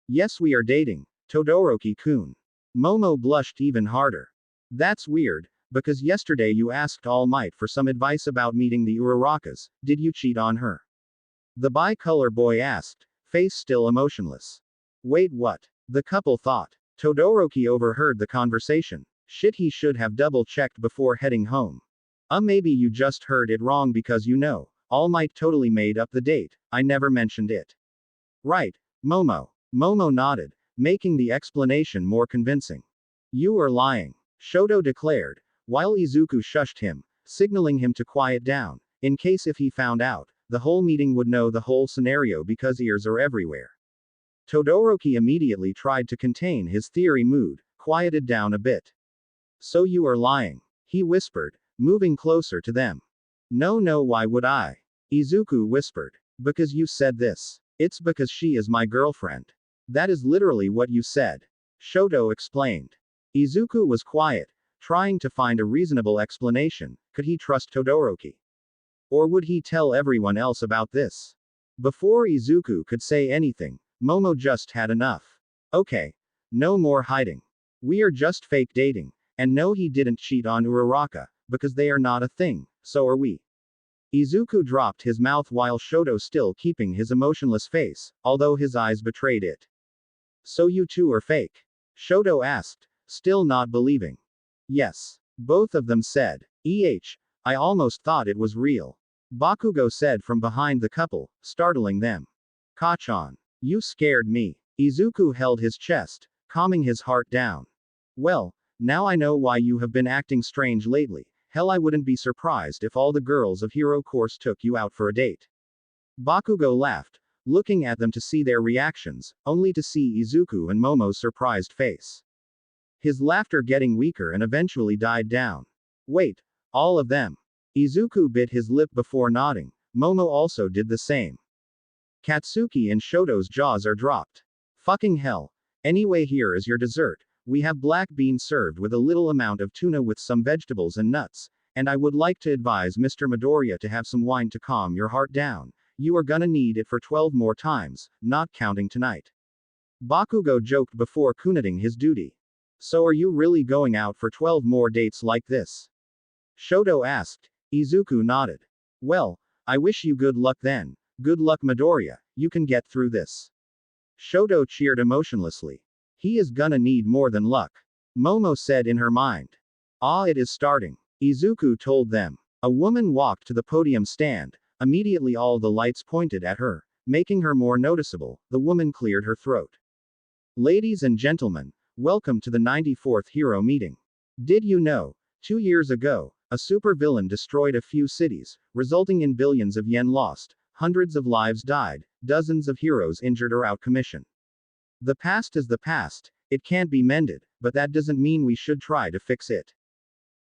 Speaker 2: Yes, we are dating, Todoroki-kun. Momo blushed even harder. That's weird, because yesterday you asked All Might for some advice about meeting the Urarakas, did you cheat on her? The bicolor boy asked, face still emotionless. Wait, what? The couple thought. Todoroki overheard the conversation. Shit, he should have double checked before heading home. Maybe you just heard it wrong because you know, All Might totally made up the date, I never mentioned it. Right, Momo. Momo nodded, making the explanation more convincing. You are lying, Shoto declared, while Izuku shushed him, signaling him to quiet down, in case if he found out, the whole meeting would know the whole scenario because ears are everywhere. Todoroki immediately tried to contain his theory mood, quieted down a bit. So you are lying, he whispered, moving closer to them. No, why would I? Izuku whispered. Because you said this. It's because she is my girlfriend. That is literally what you said. Shoto explained. Izuku was quiet, trying to find a reasonable explanation. Could he trust Todoroki? Or would he tell everyone else about this? Before Izuku could say anything, Momo just had enough. Okay. No more hiding. We are just fake dating, and no, he didn't cheat on Uraraka, because they are not a thing, so are we. Izuku dropped his mouth while Shoto still keeping his emotionless face, although his eyes betrayed it. So you two are fake? Shoto asked, still not believing. Yes. Both of them said. I almost thought it was real. Bakugo said from behind the couple, startling them. Kachan. You scared me. Izuku held his chest, calming his heart down. Well, now I know why you have been acting strange lately. Hell, I wouldn't be surprised if all the girls of Hero Course took you out for a date. Bakugo laughed, looking at them to see their reactions, only to see Izuku and Momo's surprised face. His laughter getting weaker and eventually died down. Wait, all of them. Izuku bit his lip before nodding. Momo also did the same. Katsuki and Shoto's jaws are dropped. Fucking hell. Anyway, here is your dessert. We have black beans served with a little amount of tuna with some vegetables and nuts, and I would like to advise Mr. Midoriya to have some wine to calm your heart down. You are gonna need it for 12 more times, not counting tonight. Bakugo joked before kunitting his duty. So are you really going out for 12 more dates like this? Shoto asked. Izuku nodded. Well, I wish you good luck then. Good luck, Midoriya, you can get through this. Shoto cheered emotionlessly. He is gonna need more than luck. Momo said in her mind. Ah, it is starting. Izuku told them. A woman walked to the podium stand. Immediately all the lights pointed at her, making her more noticeable. The woman cleared her throat. Ladies and gentlemen, welcome to the 94th Hero Meeting. Did you know? 2 years ago, a supervillain destroyed a few cities, resulting in billions of yen lost, hundreds of lives died, dozens of heroes injured or out commission. The past is the past, it can't be mended, but that doesn't mean we should try to fix it.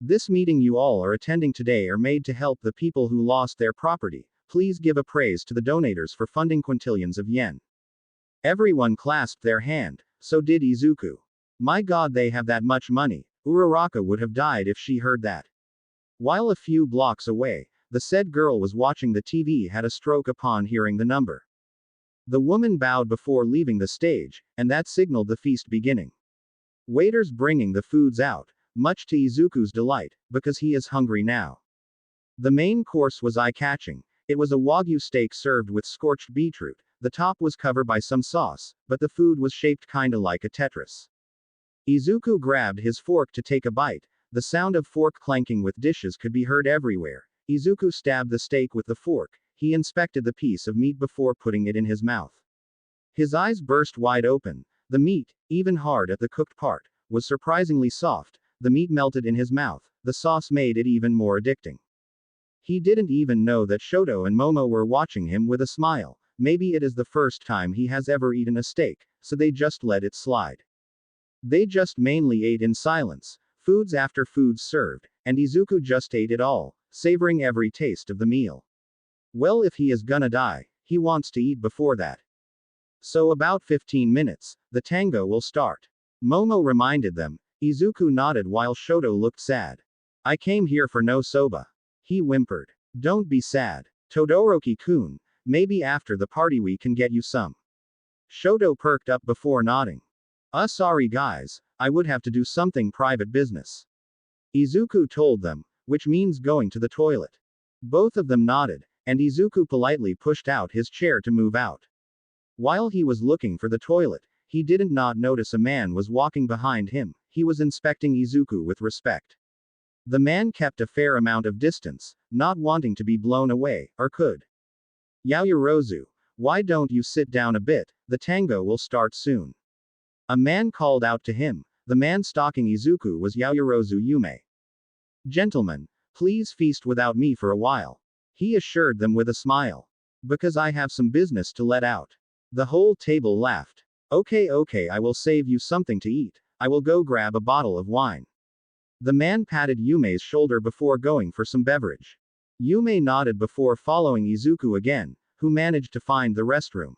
Speaker 2: This meeting you all are attending today are made to help the people who lost their property. Please give a praise to the donators for funding quintillions of yen. Everyone clasped their hand, so did Izuku. My god, they have that much money. Uraraka would have died if she heard that. While a few blocks away, the said girl was watching the TV had a stroke upon hearing the number. The woman bowed before leaving the stage, and that signaled the feast beginning. Waiters bringing the foods out, much to Izuku's delight, because he is hungry now. The main course was eye-catching. It was a wagyu steak served with scorched beetroot. The top was covered by some sauce, but the food was shaped kinda like a Tetris. Izuku grabbed his fork to take a bite. The sound of fork clanking with dishes could be heard everywhere. Izuku stabbed the steak with the fork. He inspected the piece of meat before putting it in his mouth. His eyes burst wide open. The meat, even hard at the cooked part, was surprisingly soft. The meat melted in his mouth. The sauce made it even more addicting. He didn't even know that Shoto and Momo were watching him with a smile. Maybe it is the first time he has ever eaten a steak, so they just let it slide. They just mainly ate in silence, foods after foods served, and Izuku just ate it all, savoring every taste of the meal. Well, if he is gonna die, he wants to eat before that. So about 15 minutes, the tango will start. Momo reminded them. Izuku nodded while Shoto looked sad. I came here for no soba. He whimpered. Don't be sad. Todoroki-kun, maybe after the party we can get you some. Shoto perked up before nodding. Sorry guys, I would have to do something private business. Izuku told them, which means going to the toilet. Both of them nodded, and Izuku politely pushed out his chair to move out. While he was looking for the toilet, he didn't not notice a man was walking behind him. He was inspecting Izuku with respect. The man kept a fair amount of distance, not wanting to be blown away, or could. Yaoyorozu, why don't you sit down a bit, the tango will start soon. A man called out to him. The man stalking Izuku was Yaoyorozu Yume. Gentlemen, please feast without me for a while. He assured them with a smile. Because I have some business to let out. The whole table laughed. Okay, I will save you something to eat. I will go grab a bottle of wine. The man patted Yume's shoulder before going for some beverage. Yume nodded before following Izuku again, who managed to find the restroom.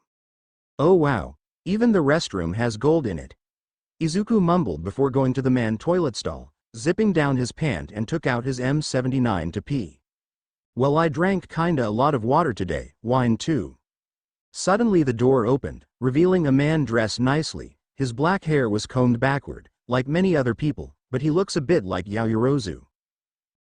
Speaker 1: Oh wow, even the restroom has gold in it. Izuku mumbled before going to the man toilet stall, zipping down his pant and took out his M79 to pee. Well, I drank kinda a lot of water today, wine too. Suddenly the door opened, revealing a man dressed nicely. His black hair was combed backward, like many other people, but he looks a bit like Yaoyorozu.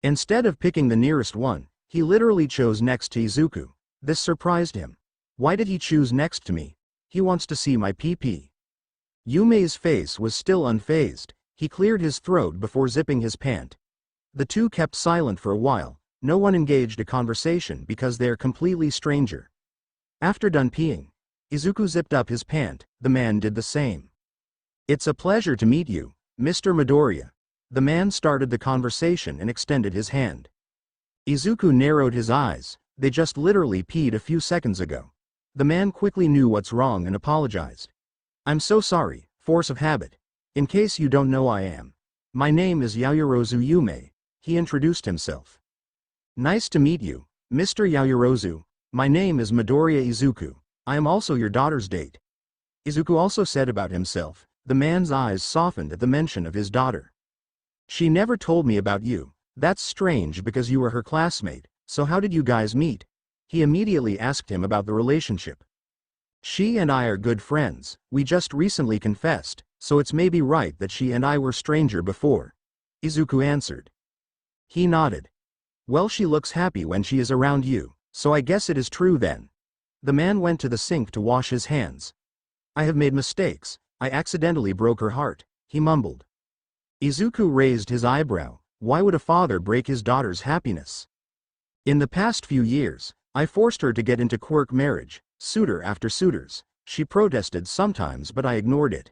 Speaker 1: Instead of picking the nearest one, he literally chose next to Izuku. This surprised him. Why did he choose next to me? He wants to see my pee-pee. Yume's face was still unfazed. He cleared his throat before zipping his pant. The two kept silent for a while. No one engaged a conversation because they're completely stranger. After done peeing, Izuku zipped up his pant. The man did the same. It's a pleasure to meet you, Mr. Midoriya. The man started the conversation and extended his hand. Izuku narrowed his eyes. They just literally peed a few seconds ago. The man quickly knew what's wrong and apologized. I'm so sorry, force of habit. In case you don't know I am. My name is Yaoyorozu Yume. He introduced himself. Nice to meet you, Mr. Yaoyorozu. My name is Midoriya Izuku. I am also your daughter's date. Izuku also said about himself. The man's eyes softened at the mention of his daughter. She never told me about you. That's strange because you were her classmate, so how did you guys meet? He immediately asked him about the relationship. She and I are good friends, we just recently confessed, so it's maybe right that she and I were stranger before. Izuku answered. He nodded. Well, she looks happy when she is around you, so I guess it is true then. The man went to the sink to wash his hands. I have made mistakes. I accidentally broke her heart, he mumbled. Izuku raised his eyebrow. Why would a father break his daughter's happiness? In the past few years, I forced her to get into quirk marriage, suitor after suitors. She protested sometimes but I ignored it.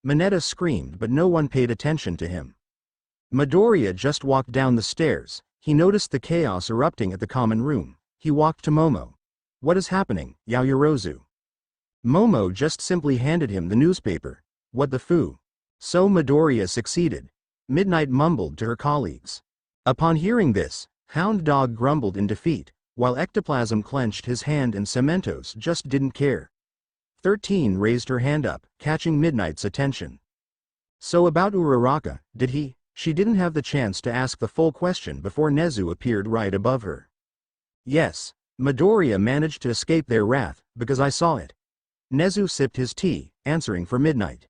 Speaker 1: Mineta screamed but no one paid attention to him. Midoriya just walked down the stairs. He noticed the chaos erupting at the common room. He walked to Momo. What is happening, Yaoyorozu? Momo just simply handed him the newspaper. What the foo? So Midoriya succeeded. Midnight mumbled to her colleagues. Upon hearing this, Hound Dog grumbled in defeat, while Ectoplasm clenched his hand and Cementos just didn't care. 13 raised her hand up, catching Midnight's attention. So about Uraraka, did he? She didn't have the chance to ask the full question before Nezu appeared right above her. Yes, Midoriya managed to escape their wrath, because I saw it. Nezu sipped his tea, answering for Midnight.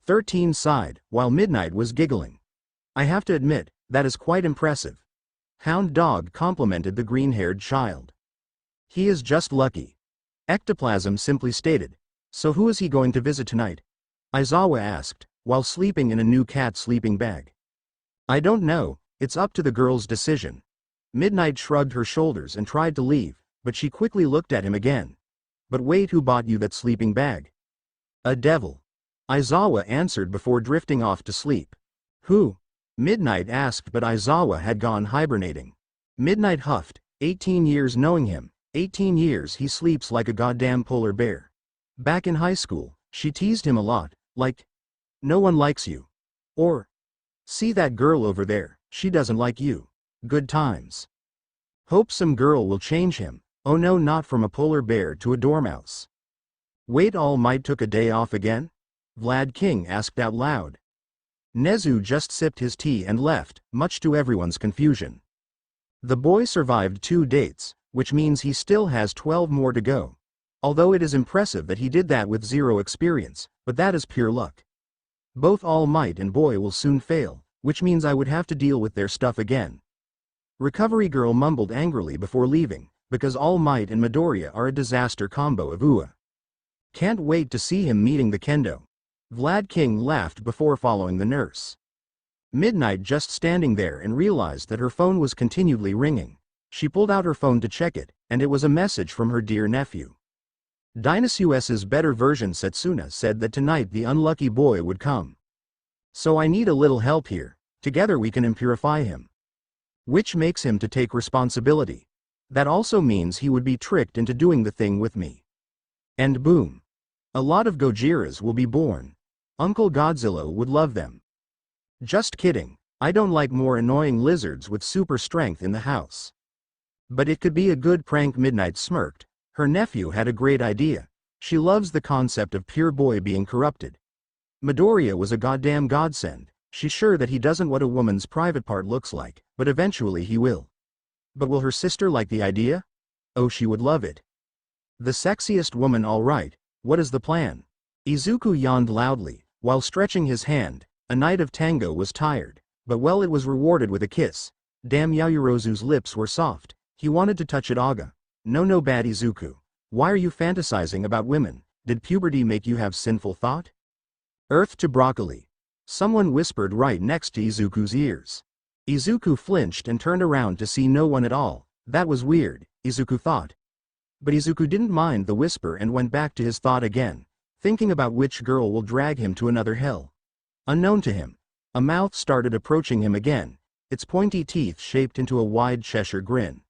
Speaker 1: 13 sighed, while Midnight was giggling. I have to admit, that is quite impressive. Hound Dog complimented the green-haired child. He is just lucky. Ectoplasm simply stated. So who is he going to visit tonight? Aizawa asked, while sleeping in a new cat sleeping bag. I don't know, it's up to the girl's decision. Midnight shrugged her shoulders and tried to leave, but she quickly looked at him again. But wait, who bought you that sleeping bag? A devil. Aizawa answered before drifting off to sleep. Who? Midnight asked, but Aizawa had gone hibernating. Midnight huffed, 18 years knowing him, 18 years he sleeps like a goddamn polar bear. Back in high school, she teased him a lot, like, no one likes you. Or, see that girl over there, she doesn't like you. Good times. Hope some girl will change him. Oh no, not from a polar bear to a dormouse. Wait, All Might took a day off again? Vlad King asked out loud. Nezu just sipped his tea and left, much to everyone's confusion. The boy survived 2 dates, which means he still has 12 more to go. Although it is impressive that he did that with 0 experience, but that is pure luck. Both All Might and Boy will soon fail, which means I would have to deal with their stuff again. Recovery Girl mumbled angrily before leaving, because All Might and Midoriya are a disaster combo of UA. Can't wait to see him meeting the kendo. Vlad King laughed before following the nurse. Midnight just standing there and realized that her phone was continually ringing. She pulled out her phone to check it, and it was a message from her dear nephew. Dinosaur's better version Setsuna said that tonight the unlucky boy would come. So I need a little help here. Together we can impurify him. Which makes him to take responsibility. That also means he would be tricked into doing the thing with me. And boom. A lot of Gojiras will be born. Uncle Godzilla would love them. Just kidding, I don't like more annoying lizards with super strength in the house. But it could be a good prank. Midnight smirked. Her nephew had a great idea. She loves the concept of pure boy being corrupted. Midoriya was a goddamn godsend. She's sure that he doesn't what a woman's private part looks like, but eventually he will. But will her sister like the idea? Oh, she would love it. The sexiest woman, all right. What is the plan? Izuku yawned loudly, while stretching his hand. A night of tango was tired, but well, it was rewarded with a kiss. Damn, Yaoyorozu's lips were soft. He wanted to touch it. Aga. No bad Izuku. Why are you fantasizing about women? Did puberty make you have sinful thought? Earth to broccoli. Someone whispered right next to Izuku's ears. Izuku flinched and turned around to see no one at all. That was weird, Izuku thought. But Izuku didn't mind the whisper and went back to his thought again, thinking about which girl will drag him to another hell. Unknown to him, a mouth started approaching him again, its pointy teeth shaped into a wide Cheshire grin.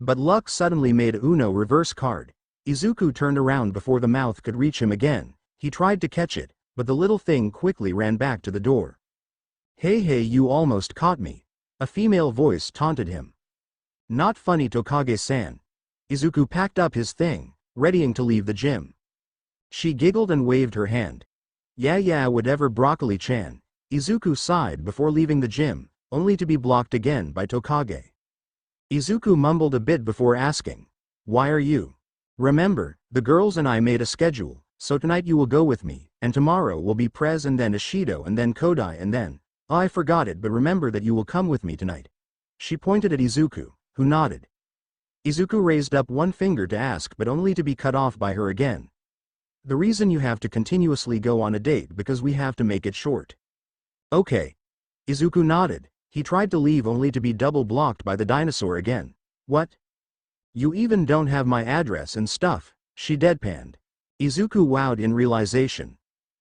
Speaker 1: But luck suddenly made Uno reverse card. Izuku turned around before the mouth could reach him again. He tried to catch it, but the little thing quickly ran back to the door. Hey, you almost caught me. A female voice taunted him. Not funny, Tokage-san. Izuku packed up his thing, readying to leave the gym. She giggled and waved her hand. Yeah, whatever, Broccoli-chan. Izuku sighed before leaving the gym, only to be blocked again by Tokage. Izuku mumbled a bit before asking, why are you? Remember, the girls and I made a schedule, so tonight you will go with me, and tomorrow will be Prez and then Ishido and then Kodai and then, oh, I forgot it, but remember that you will come with me tonight. She pointed at Izuku, who nodded. Izuku raised up one finger to ask, but only to be cut off by her again. The reason you have to continuously go on a date because we have to make it short. Okay. Izuku nodded. He tried to leave only to be double blocked by the dinosaur again. What? You even don't have my address and stuff, she deadpanned. Izuku wowed in realization.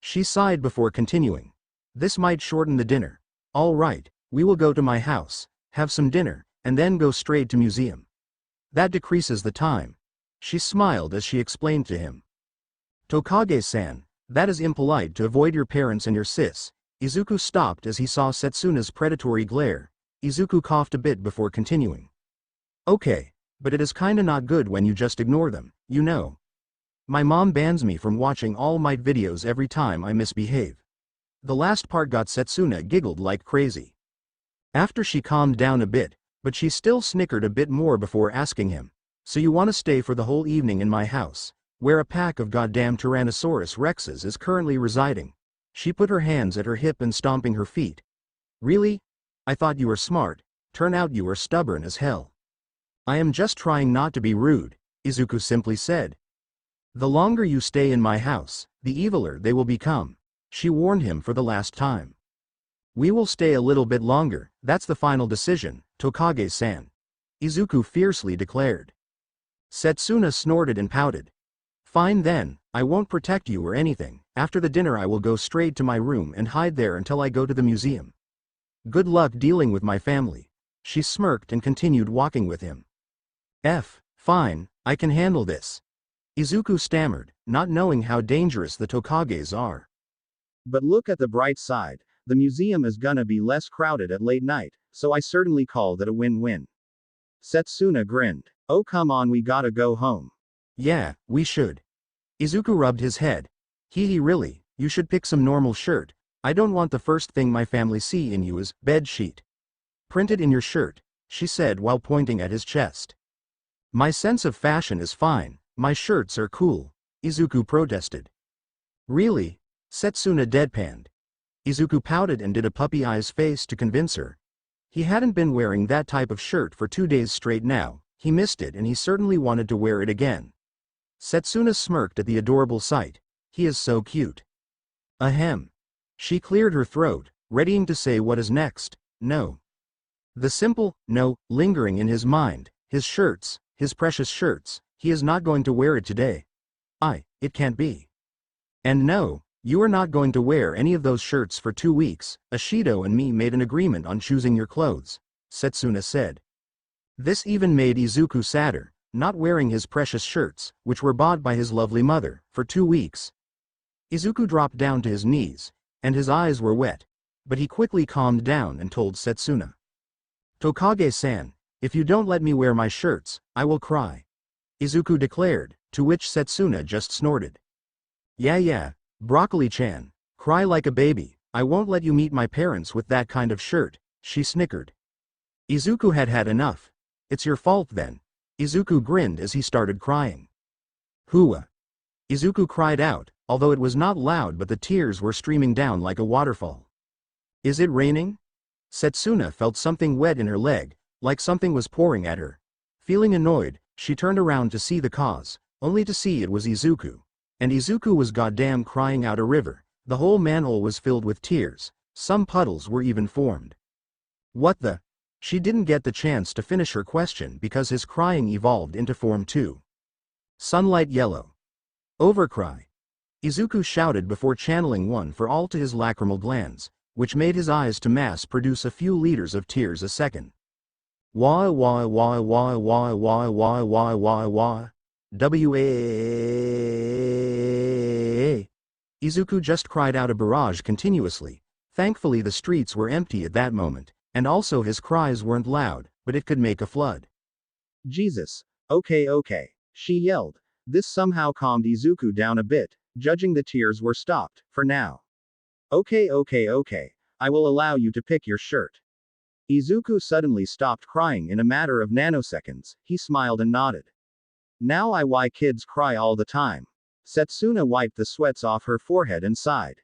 Speaker 1: She sighed before continuing. This might shorten the dinner. All right, we will go to my house, have some dinner, and then go straight to museum. That decreases the time. She smiled as she explained to him. Tokage-san, that is impolite to avoid your parents and your sis. Izuku stopped as he saw Setsuna's predatory glare. Izuku coughed a bit before continuing. Okay, but it is kinda not good when you just ignore them, you know. My mom bans me from watching All Might videos every time I misbehave. The last part got Setsuna giggled like crazy. After she calmed down a bit, but she still snickered a bit more before asking him, so you want to stay for the whole evening in my house, where a pack of goddamn Tyrannosaurus Rexes is currently residing? She put her hands at her hip and stomping her feet. Really? I thought you were smart, turn out you were stubborn as hell. I am just trying not to be rude, Izuku simply said. The longer you stay in my house, the eviler they will become, she warned him for the last time. We will stay a little bit longer, that's the final decision, Tokage-san, Izuku fiercely declared. Setsuna snorted and pouted. Fine then, I won't protect you or anything, after the dinner I will go straight to my room and hide there until I go to the museum. Good luck dealing with my family. She smirked and continued walking with him. Fine, I can handle this. Izuku stammered, not knowing how dangerous the Tokages are.
Speaker 2: But look at the bright side, the museum is gonna be less crowded at late night, so I certainly call that a win-win. Setsuna grinned. Oh come on, we gotta go home.
Speaker 1: Yeah, we should. Izuku rubbed his head. Really, you should pick some normal shirt. I don't want the first thing my family see in you is bed sheet printed in your shirt, she said while pointing at his chest. My sense of fashion is fine, my shirts are cool, Izuku protested. Really? Setsuna deadpanned. Izuku pouted and did a puppy eyes face to convince her. He hadn't been wearing that type of shirt for 2 days straight now, he missed it and he certainly wanted to wear it again. Setsuna smirked at the adorable sight. He is so cute. Ahem. She cleared her throat, readying to say what is next. No. The simple no lingering in his mind. His shirts, his precious shirts, he is not going to wear it today. It can't be. And no, you are not going to wear any of those shirts for 2 weeks. Ashido and me made an agreement on choosing your clothes, Setsuna said. This even made Izuku sadder, not wearing his precious shirts, which were bought by his lovely mother, for 2 weeks. Izuku dropped down to his knees, and his eyes were wet, but he quickly calmed down and told Setsuna. Tokage-san, if you don't let me wear my shirts, I will cry. Izuku declared, to which Setsuna just snorted. Yeah, Broccoli-chan, cry like a baby, I won't let you meet my parents with that kind of shirt, she snickered. Izuku had had enough. It's your fault then. Izuku grinned as he started crying. Hooah. Izuku cried out, although it was not loud but the tears were streaming down like a waterfall. Is it raining? Setsuna felt something wet in her leg, like something was pouring at her. Feeling annoyed, she turned around to see the cause, only to see it was Izuku. And Izuku was goddamn crying out a river. The whole manhole was filled with tears. Some puddles were even formed. What the? She didn't get the chance to finish her question because his crying evolved into form 2. Sunlight yellow. Overcry. Izuku shouted before channeling one for all to his lacrimal glands, which made his eyes to mass produce a few liters of tears a second. Why, W-A. Izuku just cried out a barrage continuously. Thankfully the streets were empty at that moment, and also his cries weren't loud, but it could make a flood.
Speaker 2: Jesus. Okay. She yelled. This somehow calmed Izuku down a bit, judging the tears were stopped, for now. Okay. I will allow you to pick your shirt. Izuku suddenly stopped crying in a matter of nanoseconds, he smiled and nodded. Now why kids cry all the time. Setsuna wiped the sweats off her forehead and sighed.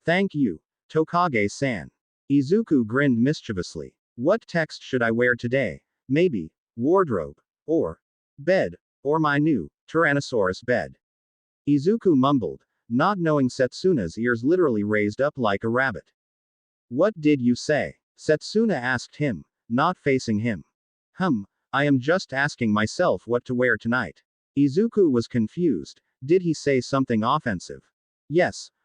Speaker 2: Thank you, Tokage-san. Izuku grinned mischievously. What text should I wear today? Maybe, wardrobe, or bed, or my new Tyrannosaurus bed. Izuku mumbled, not knowing Setsuna's ears literally raised up like a rabbit. What did you say? Setsuna asked him, not facing him. I am just asking myself what to wear tonight. Izuku was confused. Did he say something offensive? Yes,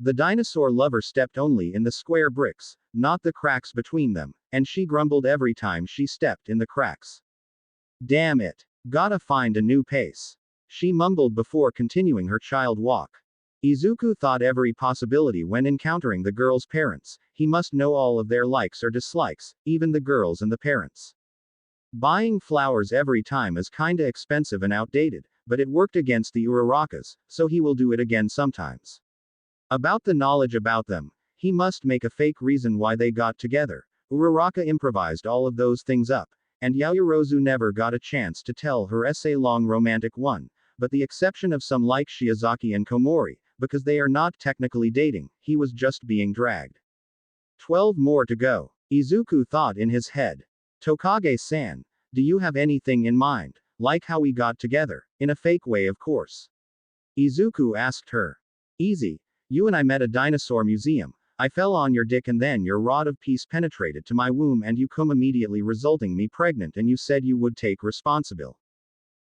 Speaker 2: The dinosaur lover stepped only in the square bricks, not the cracks between them, and she grumbled every time she stepped in the cracks. Damn it. Gotta find a new pace. She mumbled before continuing her child walk. Izuku thought every possibility when encountering the girl's parents. He must know all of their likes or dislikes, even the girls and the parents. Buying flowers every time is kinda expensive and outdated, but it worked against the Urarakas, so he will do it again sometimes. About the knowledge about them, he must make a fake reason why they got together. Uraraka improvised all of those things up, and Yaoyorozu never got a chance to tell her essay-long romantic one, but the exception of some like Shiozaki and Komori, because they are not technically dating, he was just being dragged. 12 more to go. Izuku thought in his head. Tokage-san, do you have anything in mind, like how we got together, in a fake way of course? Izuku asked her. Easy. You and I met at a dinosaur museum. I fell on your dick and then your rod of peace penetrated to my womb and you come immediately resulting me pregnant and you said you would take responsibility.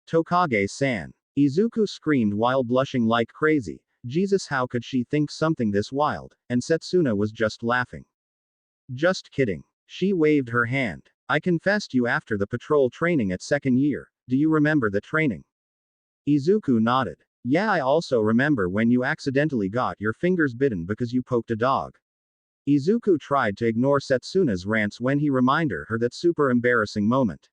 Speaker 2: Tokage-san. Izuku screamed while blushing like crazy. Jesus, how could she think something this wild? And Setsuna was just laughing. Just kidding. She waved her hand. I confessed you after the patrol training at second year. Do you remember the training? Izuku nodded. Yeah, I also remember when you accidentally got your fingers bitten because you poked a dog. Izuku tried to ignore Setsuna's rants when he reminded her that super embarrassing moment.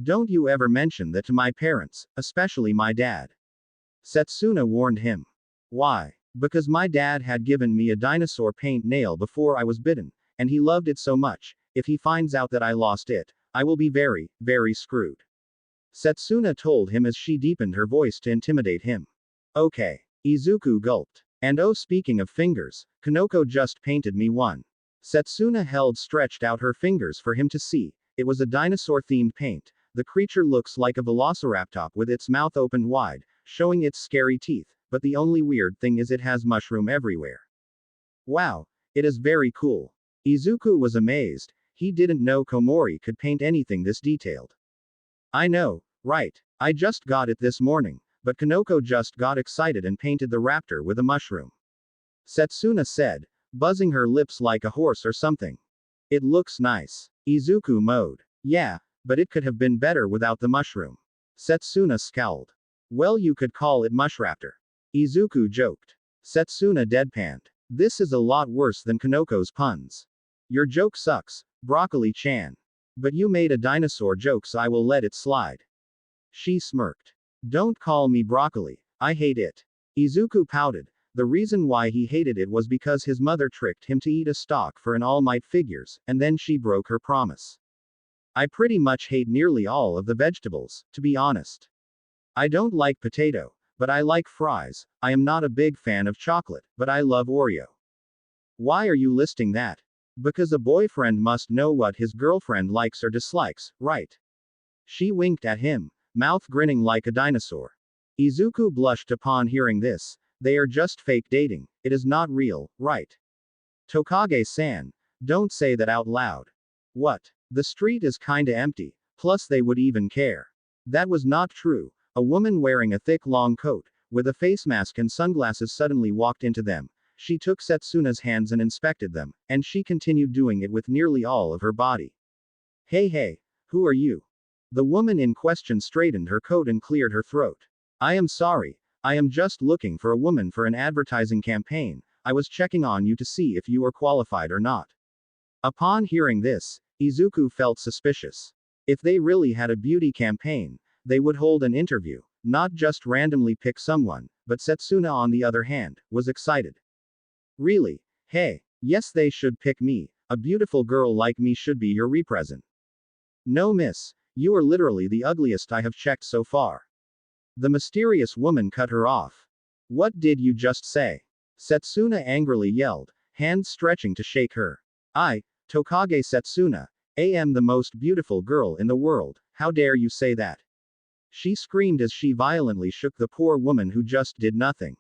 Speaker 2: Don't you ever mention that to my parents, especially my dad. Setsuna warned him. Why? Because my dad had given me a dinosaur paint nail before I was bitten, and he loved it so much, if he finds out that I lost it, I will be very, very screwed. Setsuna told him as she deepened her voice to intimidate him. Okay. Izuku gulped. And oh, speaking of fingers, Kanoko just painted me one. Setsuna held stretched out her fingers for him to see. It was a dinosaur-themed paint. The creature looks like a velociraptor with its mouth opened wide, showing its scary teeth, but the only weird thing is it has mushroom everywhere. Wow. It is very cool. Izuku was amazed. He didn't know Komori could paint anything this detailed. I know, right? I just got it this morning, but Kanoko just got excited and painted the raptor with a mushroom. Setsuna said, buzzing her lips like a horse or something. It looks nice. Izuku moaned. Yeah, but it could have been better without the mushroom. Setsuna scowled. Well, you could call it Mushraptor. Izuku joked. Setsuna deadpanned. This is a lot worse than Kanoko's puns. Your joke sucks, Broccoli-chan. But you made a dinosaur joke, so I will let it slide. She smirked. Don't call me broccoli, I hate it. Izuku pouted. The reason why he hated it was because his mother tricked him to eat a stock for an All Might figures, and then she broke her promise. I pretty much hate nearly all of the vegetables, to be honest. I don't like potato, but I like fries. I am not a big fan of chocolate, but I love Oreo. Why are you listing that? Because a boyfriend must know what his girlfriend likes or dislikes, right? She winked at him, mouth grinning like a dinosaur. Izuku blushed upon hearing this. They are just fake dating, it is not real, right? Tokage-san, don't say that out loud. What? The street is kinda empty, plus they would even care. That was not true. A woman wearing a thick long coat, with a face mask and sunglasses suddenly walked into them. She took Setsuna's hands and inspected them, and she continued doing it with nearly all of her body. Hey, who are you? The woman in question straightened her coat and cleared her throat. I am sorry, I am just looking for a woman for an advertising campaign. I was checking on you to see if you are qualified or not. Upon hearing this, Izuku felt suspicious. If they really had a beauty campaign, they would hold an interview, not just randomly pick someone, but Setsuna on the other hand, was excited. Really? Hey, yes, they should pick me. A beautiful girl like me should be your represent. No, miss, you are literally the ugliest I have checked so far. The mysterious woman cut her off. What did you just say? Setsuna angrily yelled, hands stretching to shake her. I, Tokage Setsuna, am the most beautiful girl in the world, how dare you say that? She screamed as she violently shook the poor woman who just did nothing.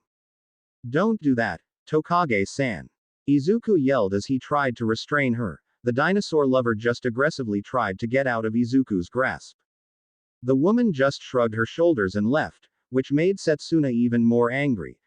Speaker 2: Don't do that, Tokage-san. Izuku yelled as he tried to restrain her. The dinosaur lover just aggressively tried to get out of Izuku's grasp. The woman just shrugged her shoulders and left, which made Setsuna even more angry.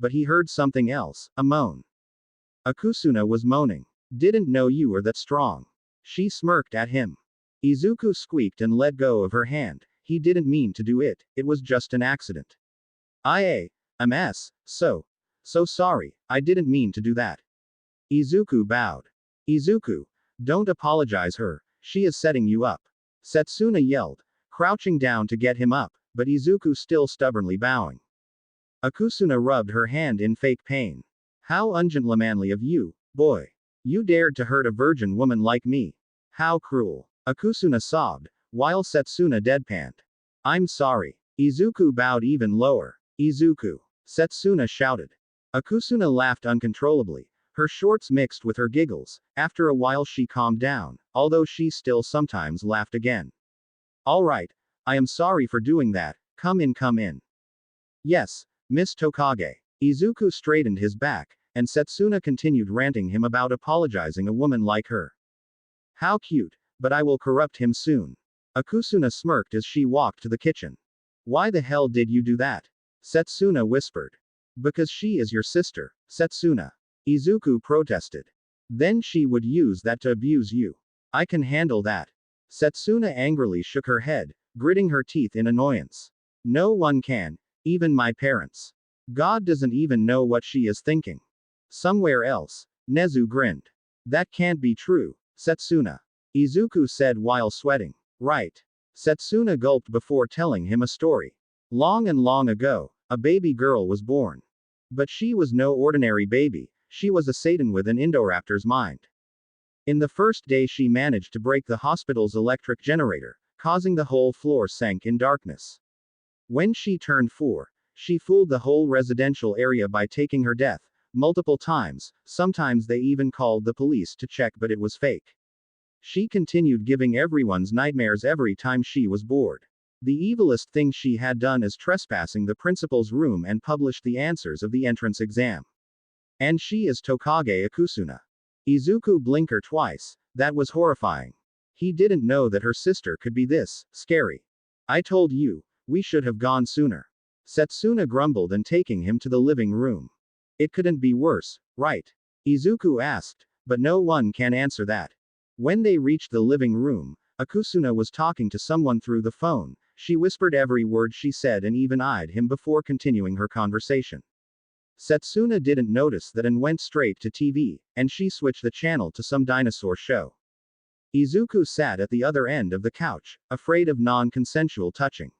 Speaker 2: but he heard something else, a moan. Akusuna was moaning. Didn't know you were that strong. She smirked at him. Izuku squeaked and let go of her hand. He didn't mean to do it, it was just an accident. So sorry, I didn't mean to do that. Izuku bowed. Izuku, don't apologize her, she is setting you up. Setsuna yelled, crouching down to get him up, but Izuku still stubbornly bowing. Akusuna rubbed her hand in fake pain. How ungentlemanly of you, boy. You dared to hurt a virgin woman like me. How cruel. Akusuna sobbed, while Setsuna deadpanned. I'm sorry. Izuku bowed even lower. Izuku. Setsuna shouted. Akusuna laughed uncontrollably, her shorts mixed with her giggles. After a while she calmed down, although she still sometimes laughed again. Alright, I am sorry for doing that, come in, come in. Yes, Miss Tokage. Izuku straightened his back, and Setsuna continued ranting him about apologizing a woman like her. How cute, but I will corrupt him soon. Akusuna smirked as she walked to the kitchen. Why the hell did you do that? Setsuna whispered. Because she is your sister, Setsuna. Izuku protested. Then she would use that to abuse you. I can handle that. Setsuna angrily shook her head, gritting her teeth in annoyance. No one can, even my parents. God doesn't even know what she is thinking. Somewhere else. Nezu grinned. That can't be true, Setsuna. Izuku said while sweating. Right. Setsuna gulped before telling him a story. Long and long ago, a baby girl was born. But she was no ordinary baby, she was a Satan with an Indoraptor's mind. In the first day she managed to break the hospital's electric generator, causing the whole floor sank in darkness. When she turned 4, she fooled the whole residential area by taking her death, multiple times, sometimes they even called the police to check but it was fake. She continued giving everyone's nightmares every time she was bored. The evilest thing she had done is trespassing the principal's room and published the answers of the entrance exam. And she is Tokage Akusuna. Izuku blinked her twice, that was horrifying. He didn't know that her sister could be this scary. I told you, we should have gone sooner. Setsuna grumbled and taking him to the living room. It couldn't be worse, right? Izuku asked, but no one can answer that. When they reached the living room, Akusuna was talking to someone through the phone. She whispered every word she said and even eyed him before continuing her conversation. Setsuna didn't notice that and went straight to TV, and she switched the channel to some dinosaur show. Izuku sat at the other end of the couch, afraid of non-consensual touching.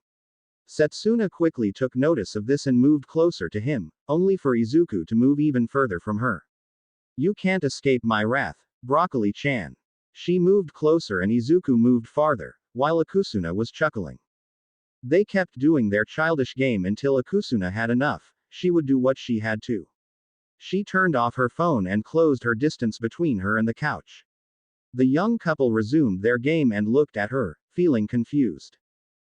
Speaker 2: Setsuna quickly took notice of this and moved closer to him, only for Izuku to move even further from her. You can't escape my wrath, Broccoli-chan. She moved closer and Izuku moved farther, while Akusuna was chuckling. They kept doing their childish game until Akusuna had enough, she would do what she had to. She turned off her phone and closed her distance between her and the couch. The young couple resumed their game and looked at her, feeling confused.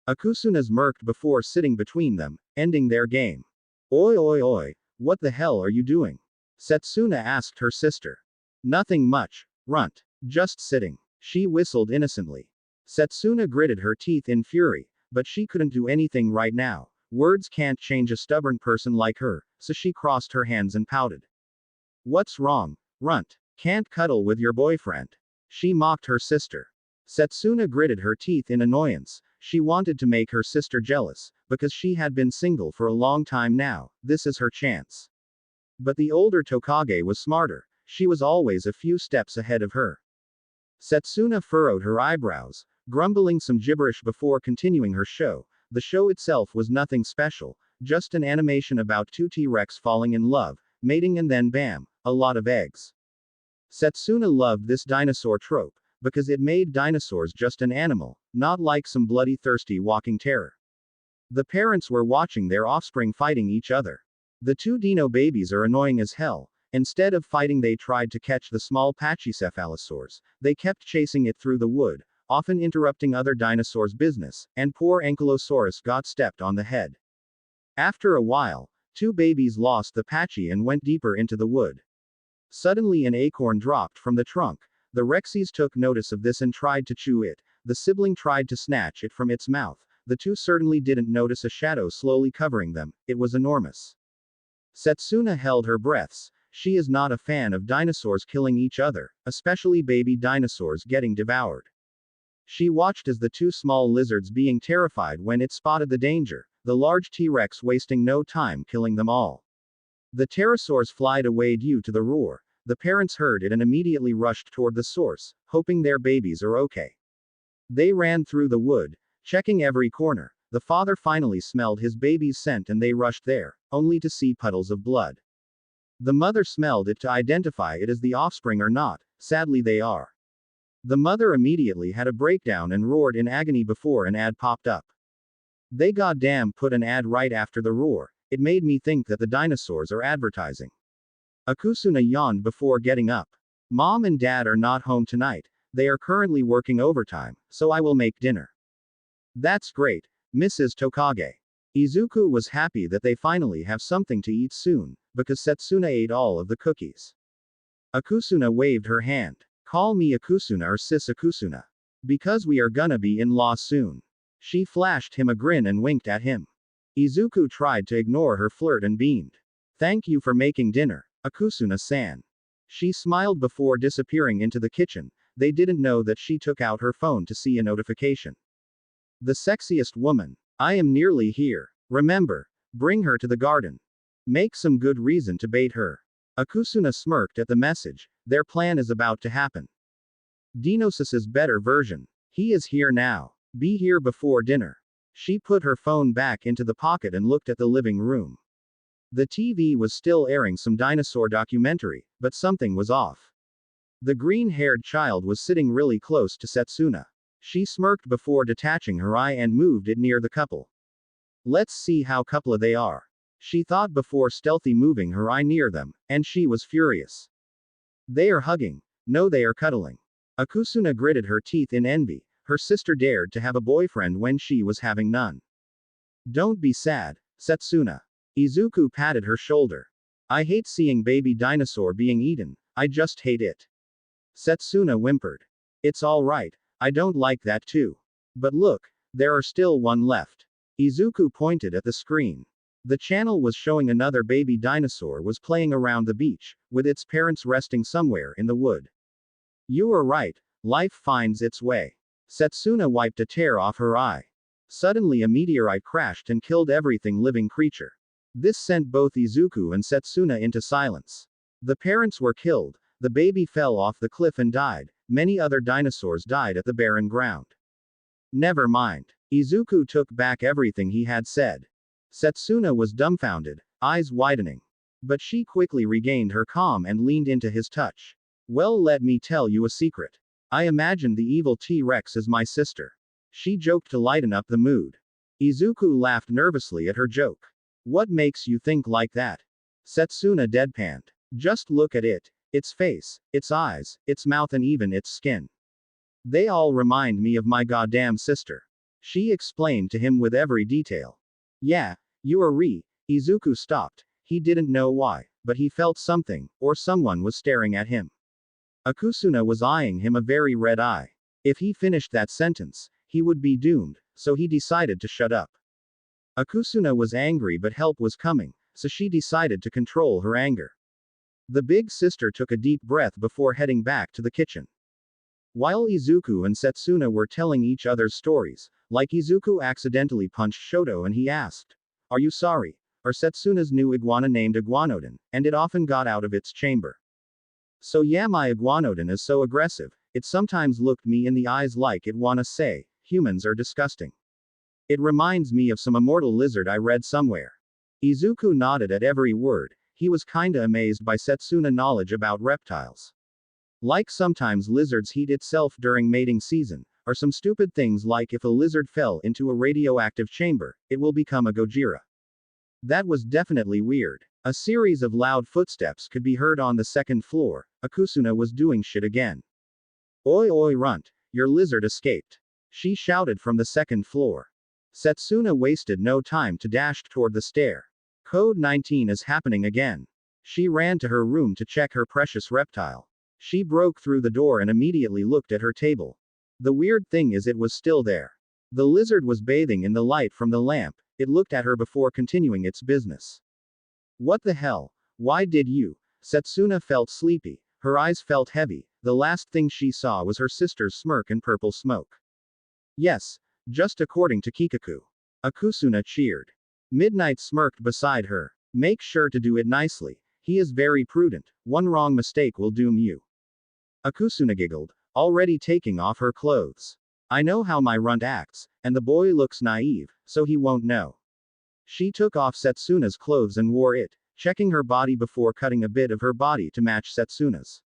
Speaker 2: Akusuna smirked before sitting between them, ending their game. Oi oi oi, what the hell are you doing? Setsuna asked her sister. Nothing much, runt. Just sitting. She whistled innocently. Setsuna gritted her teeth in fury, but she couldn't do anything right now. Words can't change a stubborn person like her, so she crossed her hands and pouted. What's wrong, runt? Can't cuddle with your boyfriend? She mocked her sister. Setsuna gritted her teeth in annoyance. She wanted to make her sister jealous, because she had been single for a long time now, this is her chance. But the older Tokage was smarter, she was always a few steps ahead of her. Setsuna furrowed her eyebrows, grumbling some gibberish before continuing her show. The show itself was nothing special, just an animation about two T-Rex falling in love, mating and then bam, a lot of eggs. Setsuna loved this dinosaur trope, because it made dinosaurs just an animal, not like some bloody thirsty walking terror. The parents were watching their offspring fighting each other. The two dino babies are annoying as hell. Instead of fighting they tried to catch the small pachycephalosaurs, they kept chasing it through the wood, often interrupting other dinosaurs' business, and poor Ankylosaurus got stepped on the head. After a while, two babies lost the Pachy and went deeper into the wood. Suddenly an acorn dropped from the trunk. The Rexies took notice of this and tried to chew it. The sibling tried to snatch it from its mouth. The two certainly didn't notice a shadow slowly covering them, it was enormous. Setsuna held her breaths. She is not a fan of dinosaurs killing each other, especially baby dinosaurs getting devoured. She watched as the two small lizards being terrified when it spotted the danger, the large T-Rex wasting no time killing them all. The pterosaurs flied away due to the roar. The parents heard it and immediately rushed toward the source, hoping their babies are okay. They ran through the wood, checking every corner. The father finally smelled his baby's scent and they rushed there, only to see puddles of blood. The mother smelled it to identify it as the offspring or not. Sadly they are. The mother immediately had a breakdown and roared in agony before an ad popped up. They goddamn put an ad right after the roar. It made me think that the dinosaurs are advertising. Akusuna yawned before getting up. Mom and dad are not home tonight. They are currently working overtime, so I will make dinner. That's great, Mrs. Tokage. Izuku was happy that they finally have something to eat soon, because Setsuna ate all of the cookies. Akusuna waved her hand. Call me Akusuna or Sis Akusuna. Because we are gonna be in law soon. She flashed him a grin and winked at him. Izuku tried to ignore her flirt and beamed. Thank you for making dinner, Akusuna-san. She smiled before disappearing into the kitchen. They didn't know that she took out her phone to see a notification. The sexiest woman. I am nearly here. Remember, bring her to the garden. Make some good reason to bait her. Akusuna smirked at the message. Their plan is about to happen. Dinosis's better version. He is here now. Be here before dinner. She put her phone back into the pocket and looked at the living room. The TV was still airing some dinosaur documentary, but something was off. The green-haired child was sitting really close to Setsuna. She smirked before detaching her eye and moved it near the couple. Let's see how couple they are. She thought before stealthy moving her eye near them, and she was furious. They are hugging. No, they are cuddling. Akusuna gritted her teeth in envy. Her sister dared to have a boyfriend when she was having none. Don't be sad, Setsuna. Izuku patted her shoulder. I hate seeing baby dinosaur being eaten. I just hate it. Setsuna whimpered. It's all right. I don't like that too. But look, there are still one left. Izuku pointed at the screen. The channel was showing another baby dinosaur was playing around the beach, with its parents resting somewhere in the wood. You are right, life finds its way. Setsuna wiped a tear off her eye. Suddenly a meteorite crashed and killed everything living creature. This sent both Izuku and Setsuna into silence. The parents were killed, the baby fell off the cliff and died, many other dinosaurs died at the barren ground. Never mind. Izuku took back everything he had said. Setsuna was dumbfounded, eyes widening. But she quickly regained her calm and leaned into his touch. Well, let me tell you a secret. I imagined the evil T-Rex as my sister. She joked to lighten up the mood. Izuku laughed nervously at her joke. What makes you think like that? Setsuna deadpanned. Just look at it. Its face, its eyes, its mouth and even its skin. They all remind me of my goddamn sister. She explained to him with every detail. Yeah, you are Izuku stopped. He didn't know why, but he felt something, or someone was staring at him. Akusuna was eyeing him a very red eye. If he finished that sentence, he would be doomed, so he decided to shut up. Akusuna was angry but help was coming, so she decided to control her anger. The big sister took a deep breath before heading back to the kitchen. While Izuku and Setsuna were telling each other's stories, like Izuku accidentally punched Shoto and he asked, "Are you sorry?" Or Setsuna's new iguana named Iguanodon, and it often got out of its chamber. So yeah, my Iguanodon is so aggressive, it sometimes looked me in the eyes like it wanna say, humans are disgusting. It reminds me of some immortal lizard I read somewhere. Izuku nodded at every word. He was kinda amazed by Setsuna knowledge about reptiles. Like sometimes lizards heat itself during mating season, or some stupid things like if a lizard fell into a radioactive chamber, it will become a Gojira. That was definitely weird. A series of loud footsteps could be heard on the second floor. Akusuna was doing shit again. Oi oi runt, your lizard escaped. She shouted from the second floor. Setsuna wasted no time to dash toward the stair. Code 19 is happening again. She ran to her room to check her precious reptile. She broke through the door and immediately looked at her table. The weird thing is it was still there. The lizard was bathing in the light from the lamp. It looked at her before continuing its business. What the hell? Why did you? Setsuna felt sleepy. Her eyes felt heavy. The last thing she saw was her sister's smirk and purple smoke. Yes, just according to Kikaku. Akusuna cheered. Midnight smirked beside her. Make sure to do it nicely. He is very prudent. One wrong mistake will doom you. Akusuna giggled, already taking off her clothes. I know how my runt acts, and the boy looks naive, so he won't know. She took off Setsuna's clothes and wore it, checking her body before cutting a bit of her body to match Setsuna's.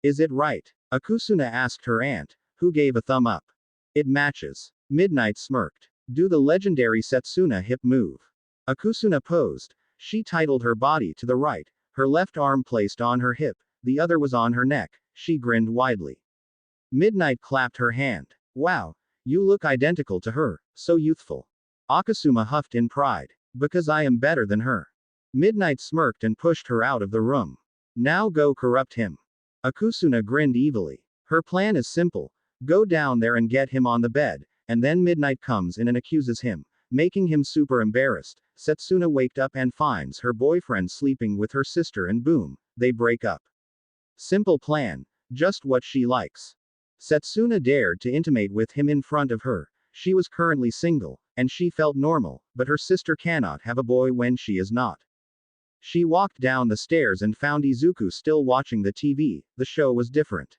Speaker 2: Is it right? Akusuna asked her aunt, who gave a thumb up. It matches. Midnight smirked. Do the legendary Setsuna hip move. Akusuna posed. She titled her body to the right, her left arm placed on her hip, the other was on her neck. She grinned widely. Midnight clapped her hand. Wow, you look identical to her, so youthful. Akasuma huffed in pride. Because I am better than her. Midnight smirked and pushed her out of the room. Now go corrupt him. Akusuna grinned evilly. Her plan is simple. Go down there and get him on the bed, and then Midnight comes in and accuses him, making him super embarrassed. Setsuna waked up and finds her boyfriend sleeping with her sister and boom, they break up. Simple plan. Just what she likes. Setsuna dared to intimate with him in front of her. She was currently single, and she felt normal, but her sister cannot have a boy when she is not. She walked down the stairs and found Izuku still watching the TV. The show was different.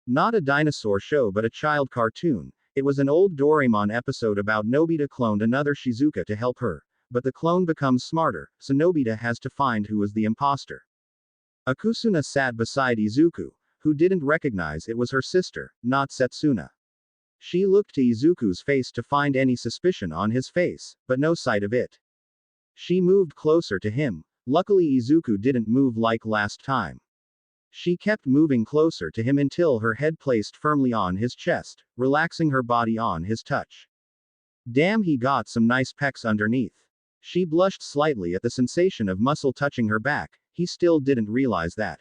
Speaker 2: Not a dinosaur show but a child cartoon. It was an old Doraemon episode about Nobita cloned another Shizuka to help her, but the clone becomes smarter, so Nobita has to find who is the imposter. Akusuna sat beside Izuku, who didn't recognize it was her sister, not Setsuna. She looked to Izuku's face to find any suspicion on his face, but no sight of it. She moved closer to him. Luckily Izuku didn't move like last time. She kept moving closer to him until her head placed firmly on his chest, relaxing her body on his touch. Damn, he got some nice pecs underneath. She blushed slightly at the sensation of muscle touching her back. He still didn't realize that.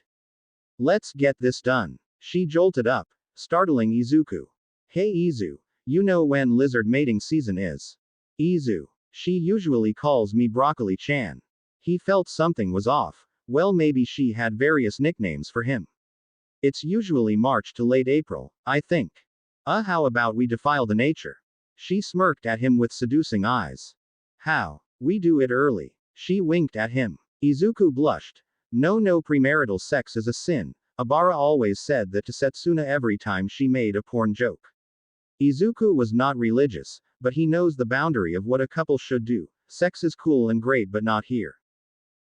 Speaker 2: Let's get this done. She jolted up, startling Izuku. Hey Izu. You know when lizard mating season is? Izu. She usually calls me Broccoli-chan. He felt something was off. Well, maybe she had various nicknames for him. It's usually March to late April, I think. How about we defile the nature? She smirked at him with seducing eyes. How? We do it early. She winked at him. Izuku blushed. No, premarital sex is a sin. Abara always said that to Setsuna every time she made a porn joke. Izuku was not religious, but he knows the boundary of what a couple should do. Sex is cool and great but not here.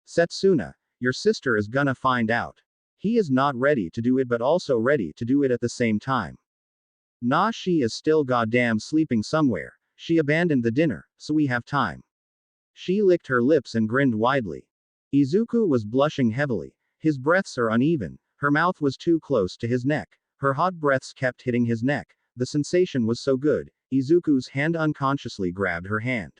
Speaker 2: Setsuna, your sister is gonna find out. He is not ready to do it but also ready to do it at the same time. Nah, she is still goddamn sleeping somewhere. She abandoned the dinner, so we have time. She licked her lips and grinned widely. Izuku was blushing heavily. His breaths are uneven. Her mouth was too close to his neck. Her hot breaths kept hitting his neck. The sensation was so good, Izuku's hand unconsciously grabbed her hand.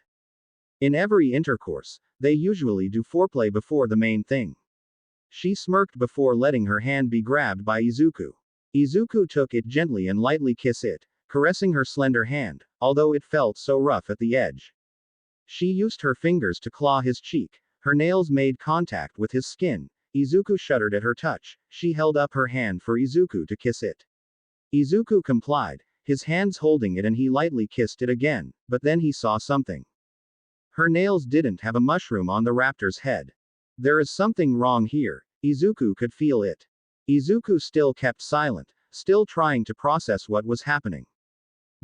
Speaker 2: In every intercourse, they usually do foreplay before the main thing. She smirked before letting her hand be grabbed by Izuku. Izuku took it gently and lightly kissed it, caressing her slender hand, although it felt so rough at the edge. She used her fingers to claw his cheek. Her nails made contact with his skin. Izuku shuddered at her touch. She held up her hand for Izuku to kiss it. Izuku complied, his hands holding it, and he lightly kissed it again, but then he saw something. Her nails didn't have a mushroom on the raptor's head. There is something wrong here. Izuku could feel it. Izuku still kept silent, still trying to process what was happening.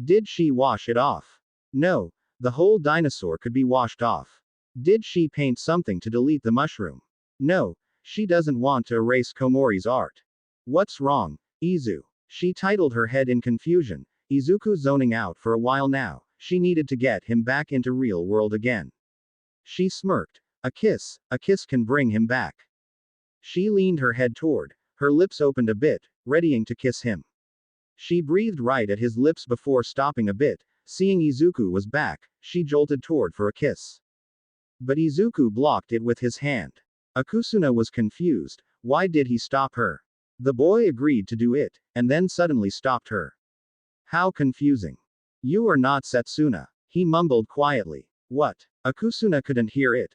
Speaker 2: Did she wash it off? No, the whole dinosaur could be washed off. Did she paint something to delete the mushroom? No, she doesn't want to erase Komori's art. What's wrong, Izu? She titled her head in confusion. Izuku zoning out for a while now. She needed to get him back into real world again. She smirked. A kiss can bring him back. She leaned her head toward, her lips opened a bit, readying to kiss him. She breathed right at his lips before stopping a bit. Seeing Izuku was back, she jolted toward for a kiss. But Izuku blocked it with his hand. Akusuna was confused. Why did he stop her? The boy agreed to do it, and then suddenly stopped her. How confusing. You are not Setsuna. He mumbled quietly. What? Akusuna couldn't hear it,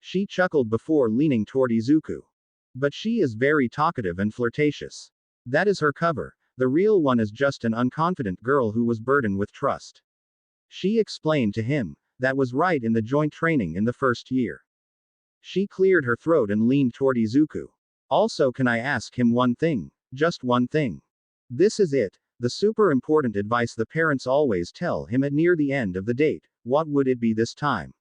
Speaker 2: She chuckled before leaning toward Izuku. But she is very talkative and flirtatious. That is her cover. The real one is just an unconfident girl who was burdened with trust. She explained to him. That was right in the joint training in the first year. She cleared her throat and leaned toward Izuku. Also, can I ask him one thing? Just one thing. This is it, the super important advice the parents always tell him at near the end of the date. What would it be this time?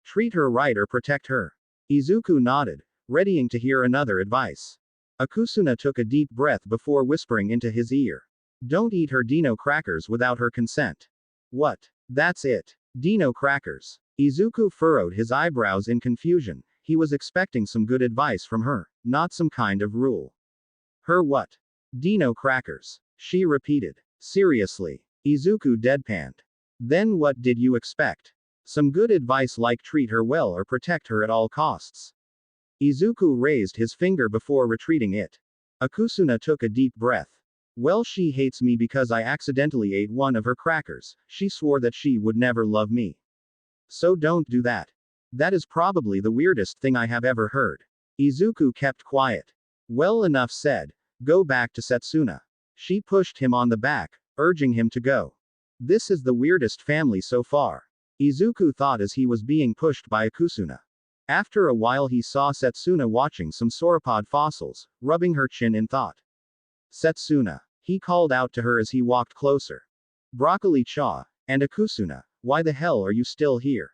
Speaker 2: Treat her right or protect her. Izuku nodded, readying to hear another advice. Akusuna took a deep breath before whispering into his ear. Don't eat her Dino crackers without her consent. What? That's it. Dino crackers. Izuku furrowed his eyebrows in confusion. He was expecting some good advice from her, not some kind of rule. Her what? Dino crackers. She repeated. Seriously. Izuku deadpanned. Then what did you expect? Some good advice like treat her well or protect her at all costs. Izuku raised his finger before retreating it. Akusuna took a deep breath. Well, she hates me because I accidentally ate one of her crackers. She swore that she would never love me. So don't do that. That is probably the weirdest thing I have ever heard. Izuku kept quiet. Well, enough said. Go back to Setsuna. She pushed him on the back, urging him to go. This is the weirdest family so far. Izuku thought as he was being pushed by Akusuna. After a while he saw Setsuna watching some sauropod fossils, rubbing her chin in thought. Setsuna. He called out to her as he walked closer. Broccoli-cha, and Akusuna, why the hell are you still here?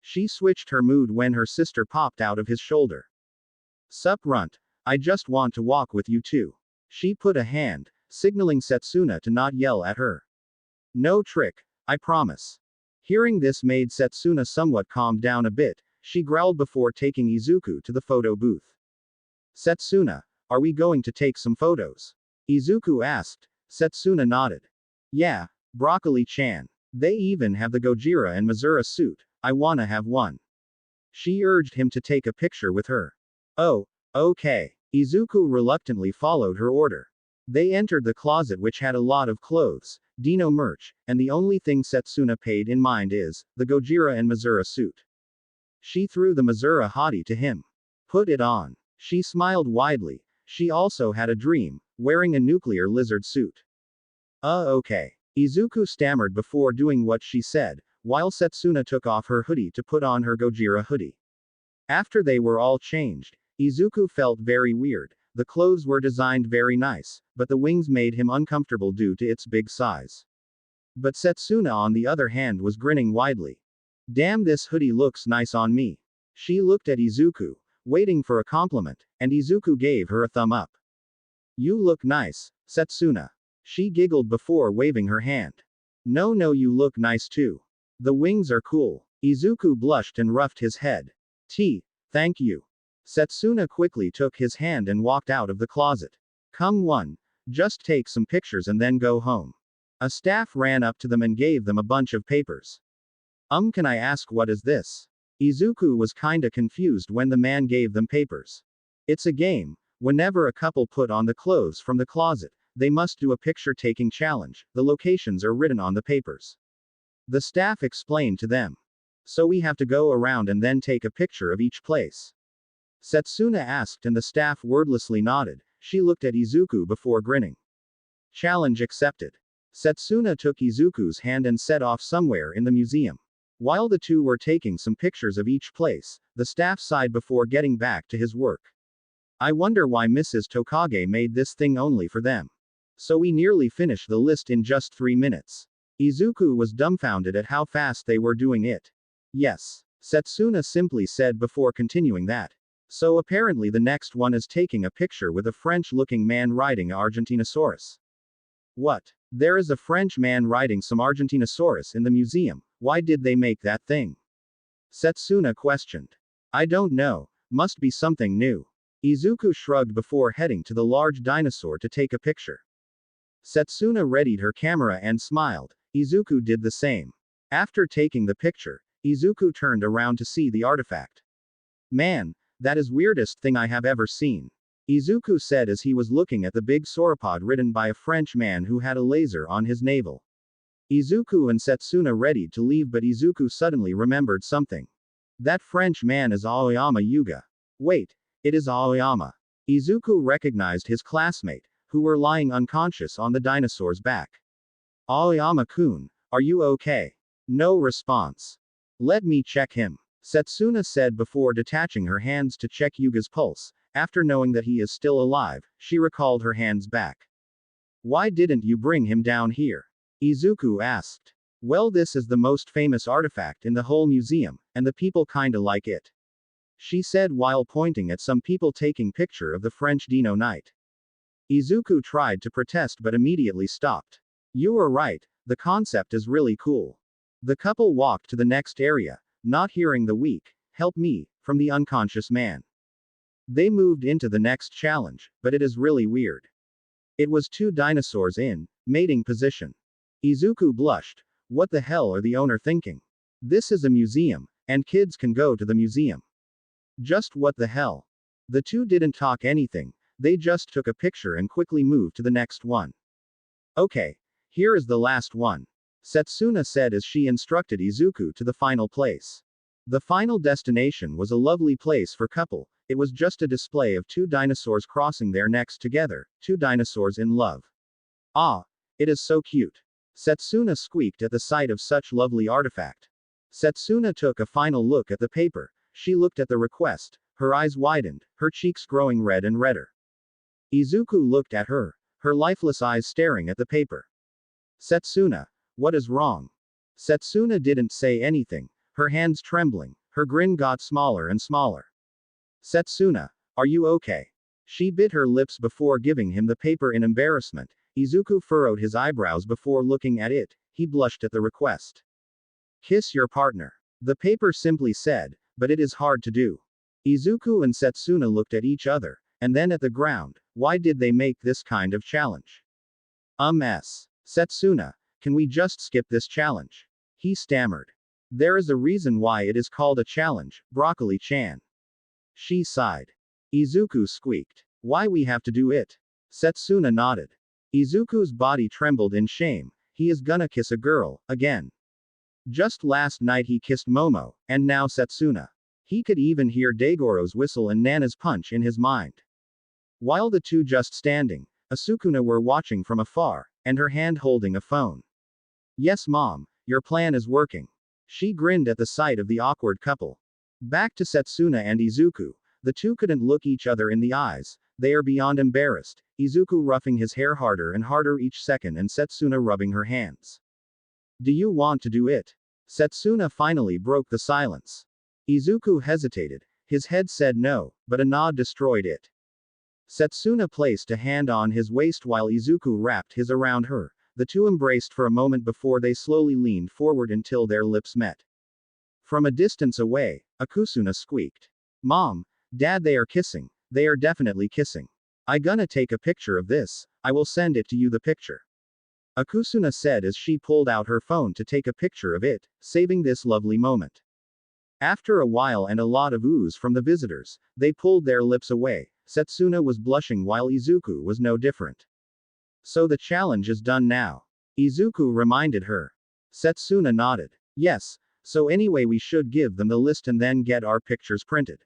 Speaker 2: She switched her mood when her sister popped out of his shoulder. Sup runt, I just want to walk with you too. She put a hand, signaling Setsuna to not yell at her. No trick, I promise. Hearing this made Setsuna somewhat calm down a bit. She growled before taking Izuku to the photo booth. Setsuna, are we going to take some photos? Izuku asked. Setsuna nodded. Yeah, Broccoli-chan. They even have the Gojira and Mazura suit. I wanna have one. She urged him to take a picture with her. Oh, okay. Izuku reluctantly followed her order. They entered the closet which had a lot of clothes, Dino merch, and the only thing Setsuna paid in mind is the Gojira and Mazura suit. She threw the Mazura hottie to him. Put it on. She smiled widely. She also had a dream, wearing a nuclear lizard suit. Okay. Izuku stammered before doing what she said, while Setsuna took off her hoodie to put on her Gojira hoodie. After they were all changed, Izuku felt very weird. The clothes were designed very nice, but the wings made him uncomfortable due to its big size. But Setsuna on the other hand was grinning widely. Damn, this hoodie looks nice on me. She looked at Izuku, waiting for a compliment, and Izuku gave her a thumb up. You look nice, Setsuna. She giggled before waving her hand. No, you look nice too. The wings are cool. Izuku blushed and roughed his head. Thank you. Setsuna quickly took his hand and walked out of the closet. Come on, just take some pictures and then go home. A staff ran up to them and gave them a bunch of papers. Can I ask what is this? Izuku was kinda confused when the man gave them papers. It's a game. Whenever a couple put on the clothes from the closet, they must do a picture-taking challenge. The locations are written on the papers. The staff explained to them. So we have to go around and then take a picture of each place. Setsuna asked and the staff wordlessly nodded. She looked at Izuku before grinning. Challenge accepted. Setsuna took Izuku's hand and set off somewhere in the museum. While the two were taking some pictures of each place, the staff sighed before getting back to his work. I wonder why Mrs. Tokage made this thing only for them. So we nearly finished the list in just 3 minutes. Izuku was dumbfounded at how fast they were doing it. Yes, Setsuna simply said before continuing that. So apparently the next one is taking a picture with a French-looking man riding a Argentinosaurus. What? There is a French man riding some Argentinosaurus in the museum. Why did they make that thing? Setsuna questioned. I don't know. Must be something new. Izuku shrugged before heading to the large dinosaur to take a picture. Setsuna readied her camera and smiled. Izuku did the same. After taking the picture, Izuku turned around to see the artifact. Man, that is weirdest thing I have ever seen. Izuku said as he was looking at the big sauropod ridden by a French man who had a laser on his navel. Izuku and Setsuna readied to leave, but Izuku suddenly remembered something. That French man is Aoyama Yuga. Wait, it is Aoyama. Izuku recognized his classmate, who were lying unconscious on the dinosaur's back. Aoyama-kun, are you okay? No response. Let me check him, Setsuna said before detaching her hands to check Yuga's pulse. After knowing that he is still alive, she recalled her hands back. Why didn't you bring him down here? Izuku asked. Well, this is the most famous artifact in the whole museum, and the people kinda like it, she said while pointing at some people taking picture of the French Dino Knight. Izuku tried to protest but immediately stopped. You are right, the concept is really cool. The couple walked to the next area, not hearing the weak, help me, from the unconscious man. They moved into the next challenge, but it is really weird. It was two dinosaurs in mating position. Izuku blushed. What the hell are the owner thinking? This is a museum, and kids can go to the museum. Just what the hell? The two didn't talk anything, they just took a picture and quickly moved to the next one. Okay, here is the last one, Setsuna said as she instructed Izuku to the final place. The final destination was a lovely place for couple. It was just a display of two dinosaurs crossing their necks together, two dinosaurs in love. Ah, it is so cute. Setsuna squeaked at the sight of such lovely artifact. Setsuna took a final look at the paper. She looked at the request, her eyes widened, her cheeks growing red and redder. Izuku looked at her, her lifeless eyes staring at the paper. Setsuna, what is wrong? Setsuna didn't say anything, her hands trembling, her grin got smaller and smaller. Setsuna, are you okay? She bit her lips before giving him the paper in embarrassment. Izuku furrowed his eyebrows before looking at it, he blushed at the request. Kiss your partner. The paper simply said, but it is hard to do. Izuku and Setsuna looked at each other, and then at the ground. Why did they make this kind of challenge? Setsuna, can we just skip this challenge? He stammered. There is a reason why it is called a challenge, Broccoli-chan. She sighed. Izuku squeaked. Why we have to do it? Setsuna nodded. Izuku's body trembled in shame. He is gonna kiss a girl, again. Just last night he kissed Momo, and now Setsuna. He could even hear Daigoro's whistle and Nana's punch in his mind. While the two just standing, Asukuna were watching from afar, and her hand holding a phone. Yes mom, your plan is working. She grinned at the sight of the awkward couple. Back to Setsuna and Izuku. The two couldn't look each other in the eyes, they are beyond embarrassed, Izuku roughing his hair harder and harder each second and Setsuna rubbing her hands. Do you want to do it? Setsuna finally broke the silence. Izuku hesitated, his head said no, but a nod destroyed it. Setsuna placed a hand on his waist while Izuku wrapped his around her. The two embraced for a moment before they slowly leaned forward until their lips met. From a distance away, Akusuna squeaked. Mom, Dad, they are kissing. They are definitely kissing. I gonna take a picture of this, I will send it to you the picture. Akusuna said as she pulled out her phone to take a picture of it, saving this lovely moment. After a while and a lot of oohs from the visitors, they pulled their lips away. Setsuna was blushing while Izuku was no different. So the challenge is done now? Izuku reminded her. Setsuna nodded. Yes, so anyway we should give them the list and then get our pictures printed.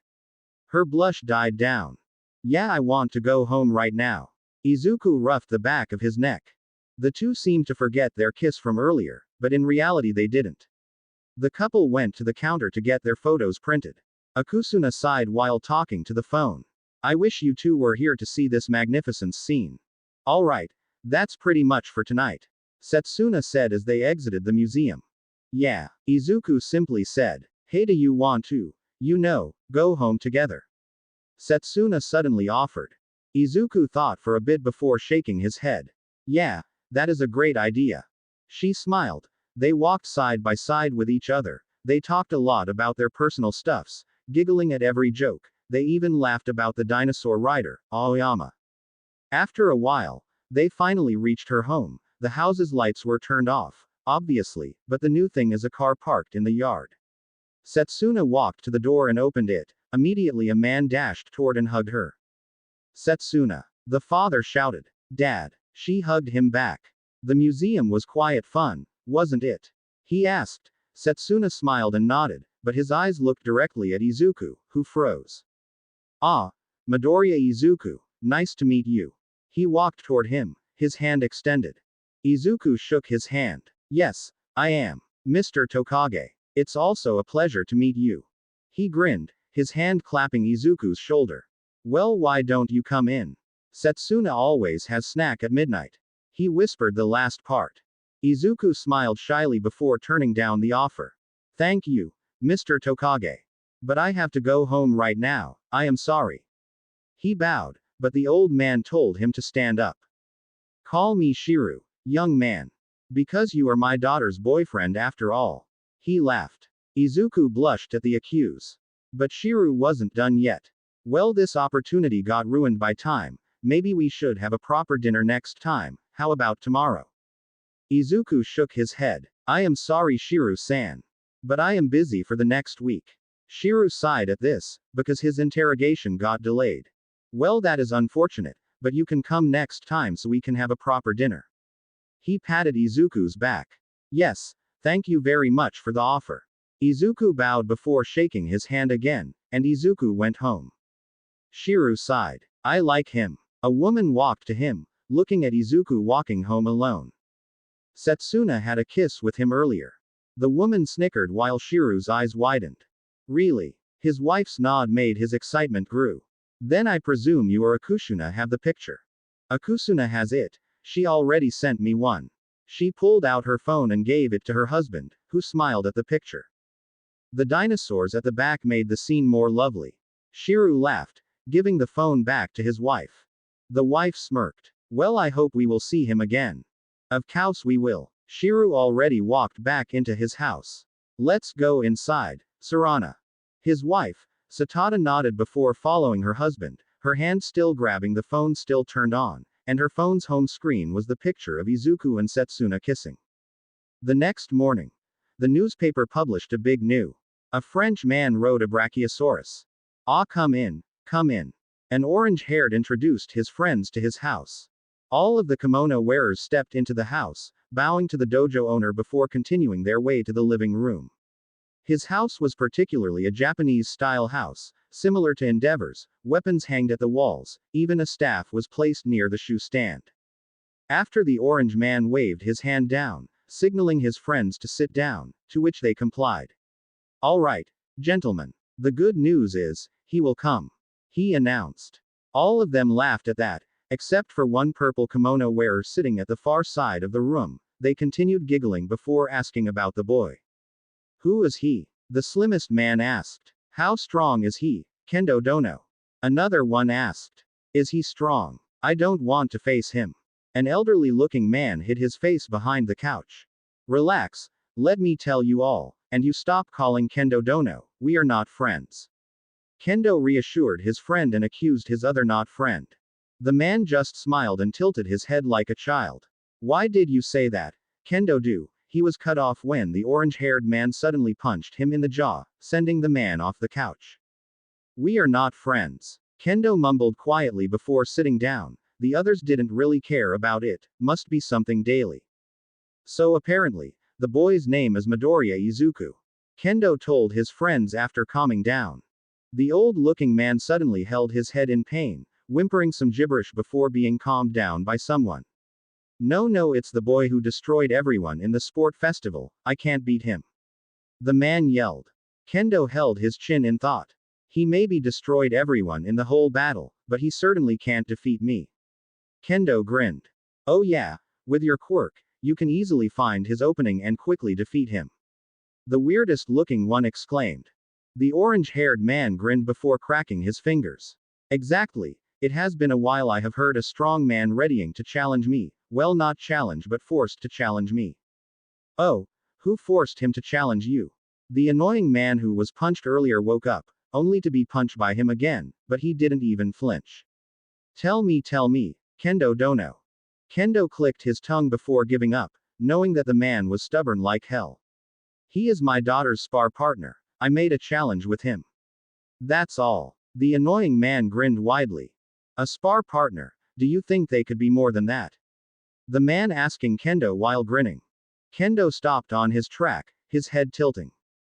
Speaker 2: Her blush died down. Yeah, I want to go home right now. Izuku roughed the back of his neck. The two seemed to forget their kiss from earlier, but in reality they didn't. The couple went to the counter to get their photos printed. Akusuna sighed while talking to the phone. I wish you two were here to see this magnificent scene. Alright, that's pretty much for tonight, Setsuna said as they exited the museum. Yeah, Izuku simply said. Hey, do you want to, go home together? Setsuna suddenly offered. Izuku thought for a bit before shaking his head. Yeah, that is a great idea. She smiled. They walked side by side with each other. They talked a lot about their personal stuffs, giggling at every joke. They even laughed about the dinosaur rider, Aoyama. After a while, they finally reached her home. The house's lights were turned off, obviously, but the new thing is a car parked in the yard. Setsuna walked to the door and opened it. Immediately a man dashed toward and hugged her. Setsuna. The father shouted. Dad. She hugged him back. The museum was quiet fun, wasn't it? He asked. Setsuna smiled and nodded. but his eyes looked directly at Izuku, who froze. Ah, Midoriya Izuku, nice to meet you. He walked toward him, his hand extended. Izuku shook his hand. Yes, I am. Mr. Tokage. It's also a pleasure to meet you. He grinned, his hand clapping Izuku's shoulder. Well, why don't you come in? Setsuna always has snack at midnight. He whispered the last part. Izuku smiled shyly before turning down the offer. Thank you, Mr. Tokage. But I have to go home right now, I am sorry. He bowed, but the old man told him to stand up. Call me Shiru, young man. Because you are my daughter's boyfriend after all. He laughed. Izuku blushed at the accuse. But Shiru wasn't done yet. Well, this opportunity got ruined by time. Maybe we should have a proper dinner next time. How about tomorrow? Izuku shook his head. I am sorry, Shiru-san. But I am busy for the next week. Shiru sighed at this, because his interrogation got delayed. Well, that is unfortunate, but you can come next time so we can have a proper dinner. He patted Izuku's back. Yes, thank you very much for the offer. Izuku bowed before shaking his hand again, and Izuku went home. Shiru sighed. I like him. A woman walked to him, looking at Izuku walking home alone. Setsuna had a kiss with him earlier. The woman snickered while Shiru's eyes widened. Really? His wife's nod made his excitement grew. Then I presume you or Akusuna have the picture. Akusuna has it. She already sent me one. She pulled out her phone and gave it to her husband, who smiled at the picture. The dinosaurs at the back made the scene more lovely. Shiru laughed, giving the phone back to his wife. The wife smirked. Well, I hope we will see him again. Of course we will. Shiru already walked back into his house. Let's go inside, Sarana. His wife, Satada, nodded before following her husband, her hand still grabbing the phone still turned on, and her phone's home screen was the picture of Izuku and Setsuna kissing. The next morning, the newspaper published a big new. A French man rode a brachiosaurus. Ah, come in, come in. An orange-haired introduced his friends to his house. All of the kimono wearers stepped into the house, bowing to the dojo owner before continuing their way to the living room. His house was particularly a Japanese-style house, similar to Endeavor's, weapons hanged at the walls, even a staff was placed near the shoe stand. After the orange man waved his hand down, signaling his friends to sit down, to which they complied. All right, gentlemen. The good news is, he will come. He announced. All of them laughed at that, except for one purple kimono wearer sitting at the far side of the room. They continued giggling before asking about the boy. Who is he? The slimmest man asked. How strong is he? Kendo Dono. Another one asked. Is he strong? I don't want to face him. An elderly-looking man hid his face behind the couch. Relax, let me tell you all, and you stop calling Kendo Dono, we are not friends. Kendo reassured his friend and accused his other not friend. The man just smiled and tilted his head like a child. Why did you say that? Kendo do. He was cut off when the orange-haired man suddenly punched him in the jaw, sending the man off the couch. We are not friends. Kendo mumbled quietly before sitting down. The others didn't really care about it, must be something daily. So apparently, the boy's name is Midoriya Izuku. Kendo told his friends after calming down. The old-looking man suddenly held his head in pain, whimpering some gibberish before being calmed down by someone. No, it's the boy who destroyed everyone in the sport festival, I can't beat him. The man yelled. Kendo held his chin in thought. He maybe destroyed everyone in the whole battle, but he certainly can't defeat me. Kendo grinned. Oh yeah, with your quirk, you can easily find his opening and quickly defeat him. The weirdest looking one exclaimed. The orange-haired man grinned before cracking his fingers. Exactly, it has been a while I have heard a strong man readying to challenge me, well not challenge but forced to challenge me. Oh, who forced him to challenge you? The annoying man who was punched earlier woke up, only to be punched by him again, but he didn't even flinch. Tell me, Kendo Dono. Kendo clicked his tongue before giving up, knowing that the man was stubborn like hell. He is my daughter's spar partner. I made a challenge with him. That's all. The annoying man grinned widely. A spar partner, do you think they could be more than that? The man asking Kendo while grinning. Kendo stopped on his track, his head tilting.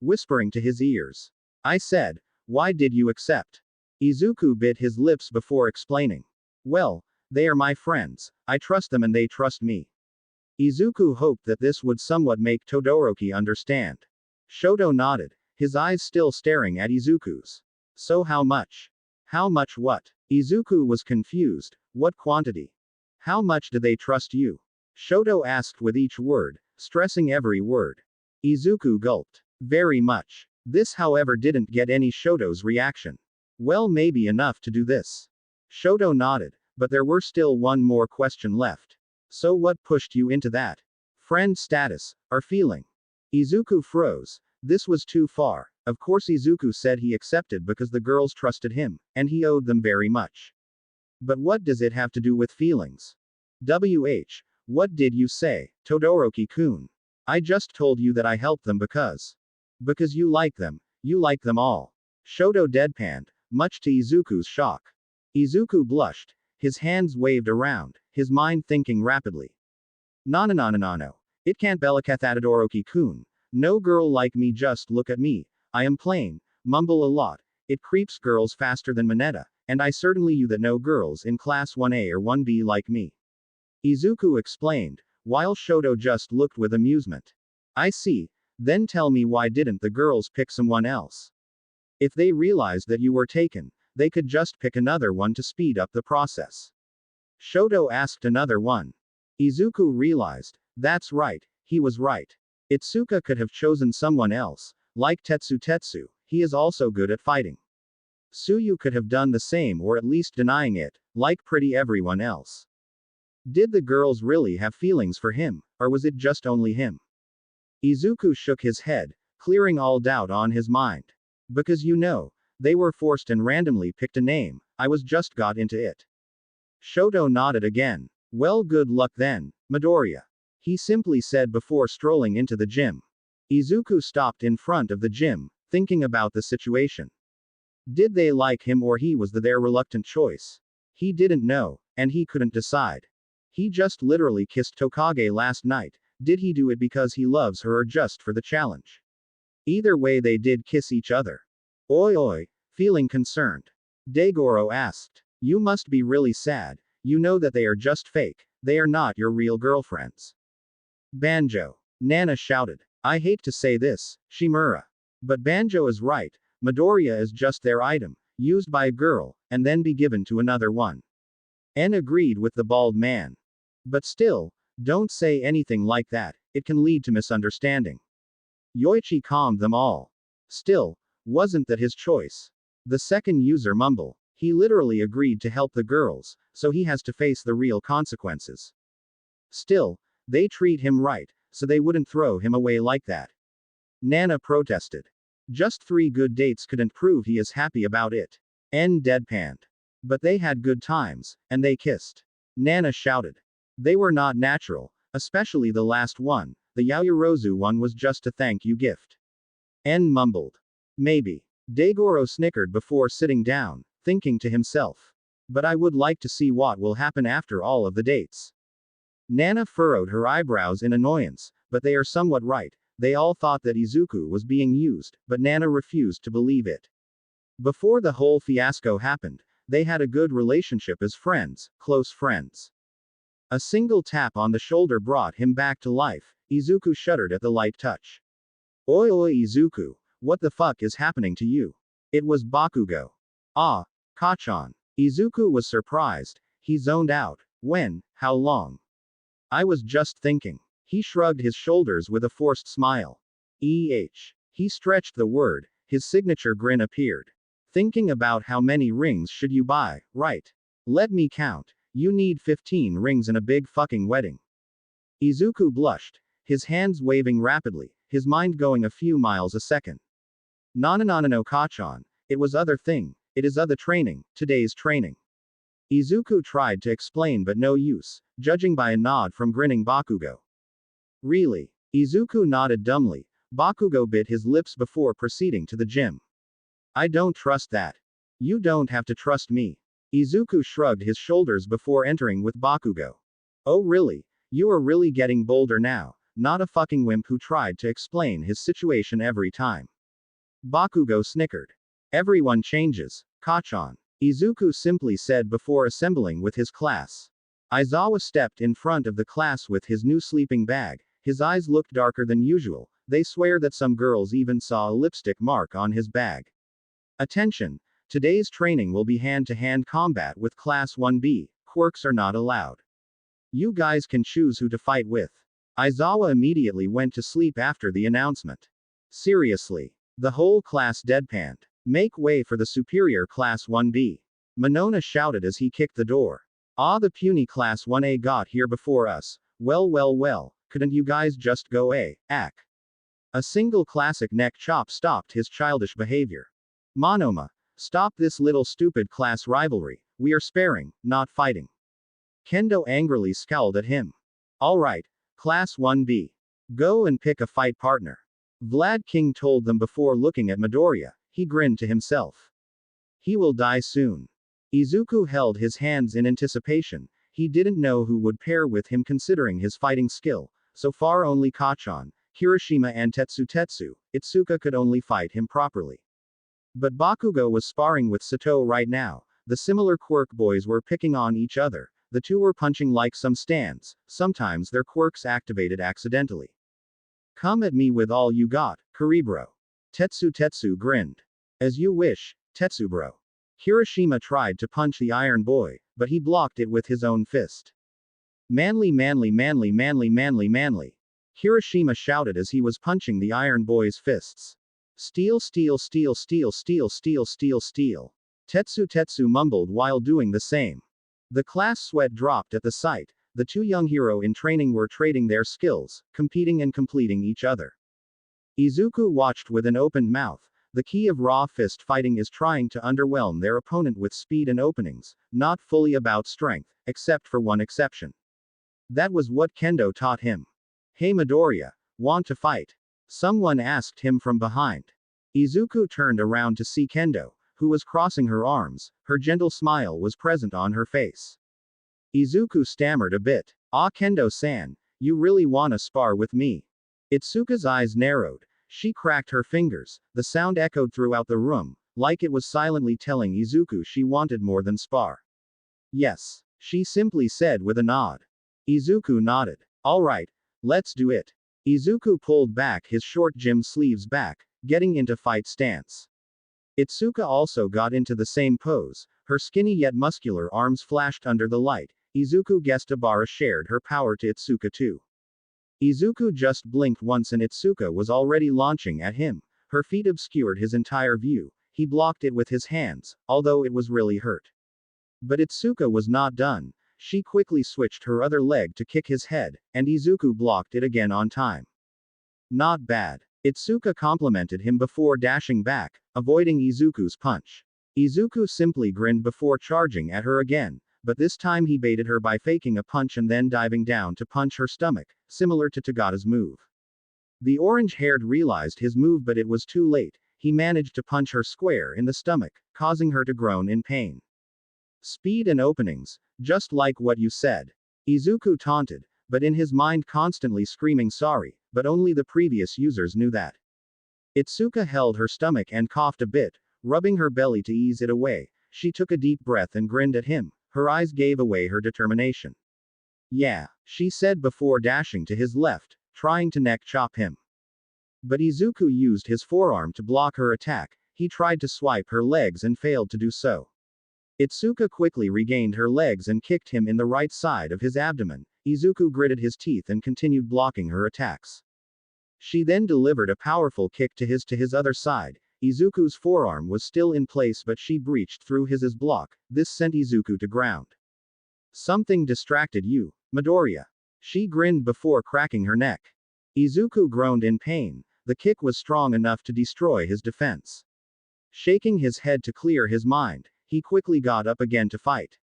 Speaker 2: whispering to his ears. I said, why did you accept? Izuku bit his lips before explaining. Well, they are my friends, I trust them and they trust me. Izuku hoped that this would somewhat make Todoroki understand. Shoto nodded, his eyes still staring at Izuku's. So how much? How much what? Izuku was confused, what quantity? How much do they trust you? Shoto asked with each word, stressing every word. Izuku gulped. Very much. This however didn't get any Shoto's reaction. Well, maybe enough to do this. Shoto nodded, but there were still one more question left. So what pushed you into that? Friend status, or feeling? Izuku froze. This was too far. Of course Izuku said he accepted because the girls trusted him, and he owed them very much. But what does it have to do with feelings? What did you say, Todoroki-kun? I just told you that I helped them because you like them all. Shoto deadpanned, much to Izuku's shock. Izuku blushed, his hands waved around, his mind thinking rapidly. No. It can't Todoroki-kun. No girl like me, just look at me. I am plain, mumble a lot. It creeps girls faster than Mineta, and I certainly you that know girls in class 1A or 1B like me. Izuku explained, while Shoto just looked with amusement. I see, then tell me why didn't the girls pick someone else? If they realized that you were taken, they could just pick another one to speed up the process. Shoto asked another one. Izuku realized, that's right, he was right. Itsuka could have chosen someone else, like Tetsu, he is also good at fighting. Suyu could have done the same or at least denying it, like pretty everyone else. Did the girls really have feelings for him, or was it just only him? Izuku shook his head, clearing all doubt on his mind. Because they were forced and randomly picked a name, I was just got into it. Shoto nodded again. Well, good luck then, Midoriya. He simply said before strolling into the gym. Izuku stopped in front of the gym, thinking about the situation. Did they like him or he was their reluctant choice? He didn't know, and he couldn't decide. He just literally kissed Tokage last night. Did he do it because he loves her or just for the challenge? Either way they did kiss each other. Oi, feeling concerned. Daigoro asked. You must be really sad, you know that they are just fake, they are not your real girlfriends. Banjo. Nana shouted. I hate to say this, Shimura. But Banjo is right, Midoriya is just their item, used by a girl, and then be given to another one. En agreed with the bald man. But still, don't say anything like that, it can lead to misunderstanding. Yoichi calmed them all. Still, wasn't that his choice? The second user mumbled. He literally agreed to help the girls, so he has to face the real consequences. Still, they treat him right, so they wouldn't throw him away like that. Nana protested. Just 3 good dates couldn't prove he is happy about it. En deadpanned. But they had good times, and they kissed. Nana shouted. They were not natural, especially the last one, the Yaoyorozu one was just a thank you gift. En mumbled. Maybe. Daigoro snickered before sitting down, thinking to himself. But I would like to see what will happen after all of the dates. Nana furrowed her eyebrows in annoyance, but they are somewhat right, they all thought that Izuku was being used, but Nana refused to believe it. Before the whole fiasco happened, they had a good relationship as friends, close friends. A single tap on the shoulder brought him back to life. Izuku shuddered at the light touch. Oi Izuku, what the fuck is happening to you? It was Bakugo. Ah, Kachan. Izuku was surprised, he zoned out. When, how long? I was just thinking. He shrugged his shoulders with a forced smile. He stretched the word, his signature grin appeared. Thinking about how many rings should you buy, right? Let me count. You need 15 rings in a big fucking wedding. Izuku blushed, his hands waving rapidly, his mind going a few miles a second. No Kachan, it was other thing, it is other training, today's training. Izuku tried to explain but no use, judging by a nod from grinning Bakugo. Really? Izuku nodded dumbly, Bakugo bit his lips before proceeding to the gym. I don't trust that. You don't have to trust me. Izuku shrugged his shoulders before entering with Bakugo. Oh really? You are really getting bolder now, not a fucking wimp who tried to explain his situation every time. Bakugo snickered. Everyone changes, Kachan. Izuku simply said before assembling with his class. Aizawa stepped in front of the class with his new sleeping bag. His eyes looked darker than usual. They swear that some girls even saw a lipstick mark on his bag. Attention! Today's training will be hand-to-hand combat with Class 1B. Quirks are not allowed. You guys can choose who to fight with. Aizawa immediately went to sleep after the announcement. Seriously. The whole class deadpanned. Make way for the superior Class 1B. Monona shouted as he kicked the door. Ah, the puny Class 1A got here before us. Well, couldn't you guys just go ack? A single classic neck chop stopped his childish behavior. Monoma, stop this little stupid class rivalry. We are sparing, not fighting. Kendo angrily scowled at him. Alright, Class 1B. Go and pick a fight partner. Vlad King told them before looking at Midoriya. He grinned to himself. He will die soon. Izuku held his hands in anticipation. He didn't know who would pair with him considering his fighting skill. So far only Kachan, Kirishima and Tetsu. Itsuka could only fight him properly. But Bakugo was sparring with Sato right now. The similar quirk boys were picking on each other. The two were punching like some stands. Sometimes their quirks activated accidentally. Come at me with all you got, Kuribro. Tetsu grinned. As you wish, Tetsubro. Kirishima tried to punch the Iron Boy, but he blocked it with his own fist. Manly. Kirishima shouted as he was punching the Iron Boy's fists. Steel. Tetsu mumbled while doing the same. The class sweat dropped at the sight. The two young hero in training were trading their skills, competing and completing each other. Izuku watched with an opened mouth. The key of raw fist fighting is trying to underwhelm their opponent with speed and openings, not fully about strength, except for one exception. That was what Kendo taught him. Hey Midoriya, want to fight? Someone asked him from behind. Izuku turned around to see Kendo, who was crossing her arms. Her gentle smile was present on her face. Izuku stammered a bit. Ah, Kendo-san, you really wanna spar with me? Itsuka's eyes narrowed. She cracked her fingers. The sound echoed throughout the room, like it was silently telling Izuku she wanted more than spar. Yes, she simply said with a nod. Izuku nodded. Alright, let's do it. Izuku pulled back his short gym sleeves back, getting into fight stance. Itsuka also got into the same pose. Her skinny yet muscular arms flashed under the light. Izuku guessed Abara shared her power to Itsuka too. Izuku just blinked once and Itsuka was already launching at him. Her feet obscured his entire view. He blocked it with his hands, although it was really hurt. But Itsuka was not done. She quickly switched her other leg to kick his head, and Izuku blocked it again on time. Not bad. Itsuka complimented him before dashing back, avoiding Izuku's punch. Izuku simply grinned before charging at her again, but this time he baited her by faking a punch and then diving down to punch her stomach, similar to Tagata's move. The orange-haired realized his move but it was too late. He managed to punch her square in the stomach, causing her to groan in pain. Speed and openings, just like what you said. Izuku taunted, but in his mind constantly screaming sorry, but only the previous users knew that. Itsuka held her stomach and coughed a bit, rubbing her belly to ease it away. She took a deep breath and grinned at him. Her eyes gave away her determination. Yeah, she said before dashing to his left, trying to neck chop him. But Izuku used his forearm to block her attack. He tried to swipe her legs and failed to do so. Itsuka quickly regained her legs and kicked him in the right side of his abdomen. Izuku gritted his teeth and continued blocking her attacks. She then delivered a powerful kick to his other side. Izuku's forearm was still in place but she breached through his block. This sent Izuku to ground. Something distracted you, Midoriya. She grinned before cracking her neck. Izuku groaned in pain. The kick was strong enough to destroy his defense. Shaking his head to clear his mind, he quickly got up again to fight.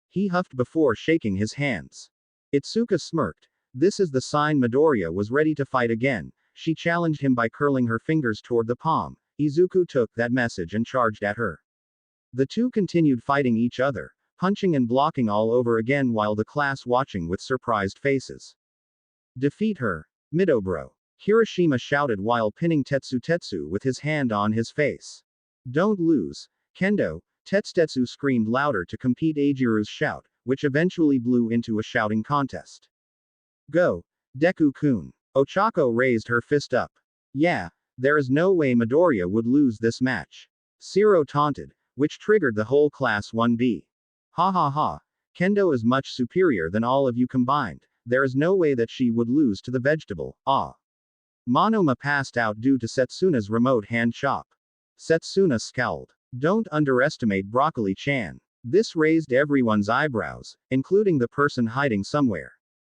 Speaker 2: He huffed before shaking his hands. Itsuka smirked. This is the sign Midoriya was ready to fight again. She challenged him by curling her fingers toward the palm. Izuku took that message and charged at her. The two continued fighting each other, punching and blocking all over again while the class watching with surprised faces. Defeat her. Midobro. Hiroshima shouted while pinning Tetsu with his hand on his face. Don't lose. Kendo. Tetsu screamed louder to compete Eijiru's shout, which eventually blew into a shouting contest. Go. Deku-kun. Ochako raised her fist up. Yeah, there is no way Midoriya would lose this match. Shiro taunted, which triggered the whole Class 1B. Ha ha ha. Kendo is much superior than all of you combined. There is no way that she would lose to the vegetable. Ah. Monoma passed out due to Setsuna's remote hand chop. Setsuna scowled. Don't underestimate Broccoli-chan. This raised everyone's eyebrows, including the person hiding somewhere.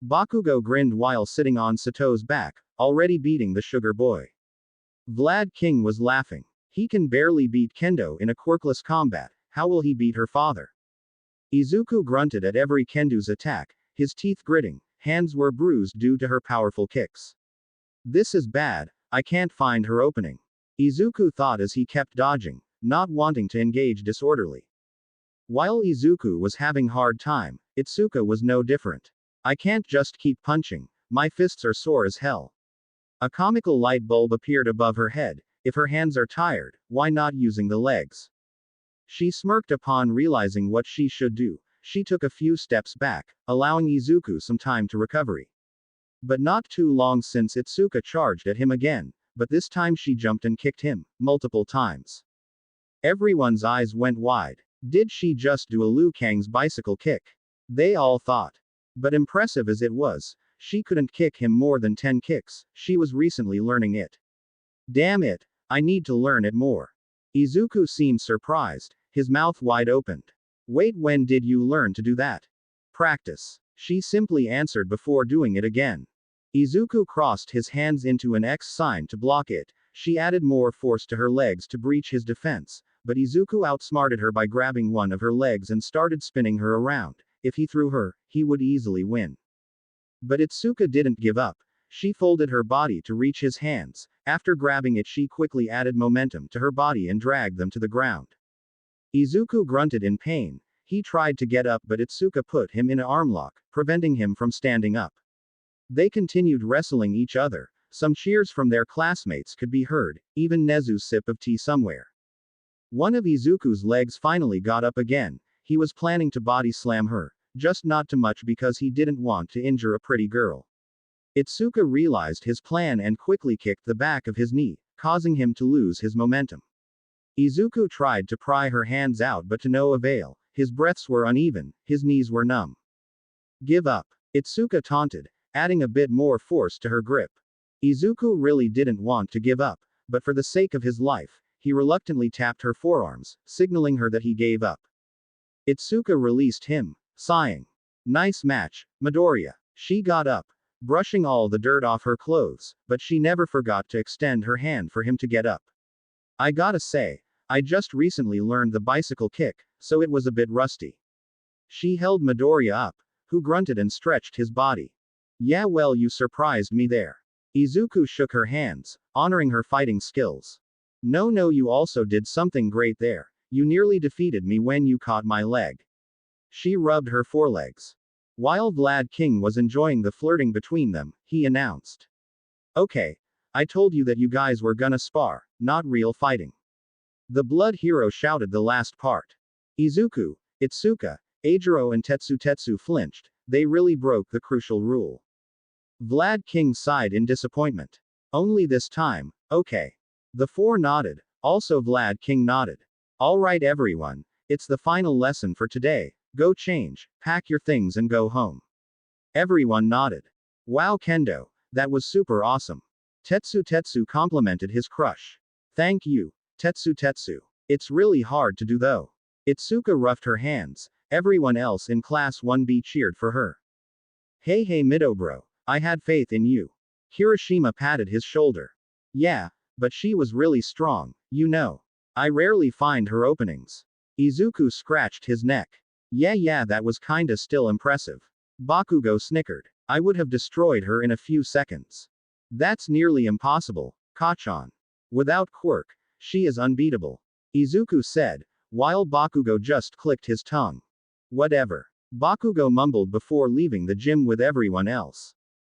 Speaker 2: Bakugo grinned while sitting on Sato's back, already beating the sugar boy. Vlad King was laughing. He can barely beat Kendo in a quirkless combat, how will he beat her father? Izuku grunted at every Kendo's attack, his teeth gritting, hands were bruised due to her powerful kicks. This is bad, I can't find her opening. Izuku thought as he kept dodging, not wanting to engage disorderly. While Izuku was having hard time, Itsuka was no different. I can't just keep punching, my fists are sore as hell. A comical light bulb appeared above her head, if her hands are tired, why not using the legs? She smirked upon realizing what she should do, she took a few steps back, allowing Izuku some time to recovery. But not too long since Itsuka charged at him again, but this time she jumped and kicked him, multiple times. Everyone's eyes went wide. Did she just do a Liu Kang's bicycle kick? They all thought. But impressive as it was, she couldn't kick him more than 10 kicks, she was recently learning it. Damn it, I need to learn it more. Izuku seemed surprised, his mouth wide opened. Wait, when did you learn to do that? Practice. She simply answered before doing it again. Izuku crossed his hands into an X sign to block it, she added more force to her legs to breach his defense, but Izuku outsmarted her by grabbing one of her legs and started spinning her around. If he threw her, he would easily win. But Itsuka didn't give up. She folded her body to reach his hands. After grabbing it, she quickly added momentum to her body and dragged them to the ground. Izuku grunted in pain. He tried to get up, but Itsuka put him in an armlock, preventing him from standing up. They continued wrestling each other. Some cheers from their classmates could be heard, even Nezu's sip of tea somewhere. One of Izuku's legs finally got up again. He was planning to body slam her, just not too much because he didn't want to injure a pretty girl. Itsuka realized his plan and quickly kicked the back of his knee, causing him to lose his momentum. Izuku tried to pry her hands out but to no avail, his breaths were uneven, his knees were numb. Give up. Itsuka taunted, adding a bit more force to her grip. Izuku really didn't want to give up, but for the sake of his life, he reluctantly tapped her forearms, signaling her that he gave up. Itsuka released him, sighing. Nice match, Midoriya. She got up, brushing all the dirt off her clothes, but she never forgot to extend her hand for him to get up. I gotta say, I just recently learned the bicycle kick, so it was a bit rusty. She held Midoriya up, who grunted and stretched his body. Yeah, well, you surprised me there. Izuku shook her hands, honoring her fighting skills. No, you also did something great there. You nearly defeated me when you caught my leg. She rubbed her forelegs. While Vlad King was enjoying the flirting between them, he announced. Okay. I told you that you guys were gonna spar, not real fighting. The blood hero shouted the last part. Izuku, Itsuka, Eijiro and Tetsu flinched, they really broke the crucial rule. Vlad King sighed in disappointment. Only this time, okay. The four nodded, also Vlad King nodded. Alright everyone, it's the final lesson for today, go change, pack your things and go home. Everyone nodded. Wow Kendo, that was super awesome. Tetsu complimented his crush. Thank you, Tetsu. It's really hard to do though. Itsuka roughed her hands, everyone else in Class 1B cheered for her. Hey Midobro, I had faith in you. Hiroshima patted his shoulder. Yeah, but she was really strong, you know. I rarely find her openings. Izuku scratched his neck. Yeah, that was kinda still impressive. Bakugo snickered. I would have destroyed her in a few seconds. That's nearly impossible, Kachan. Without quirk, she is unbeatable. Izuku said, while Bakugo just clicked his tongue. Whatever. Bakugo mumbled before leaving the gym with everyone else.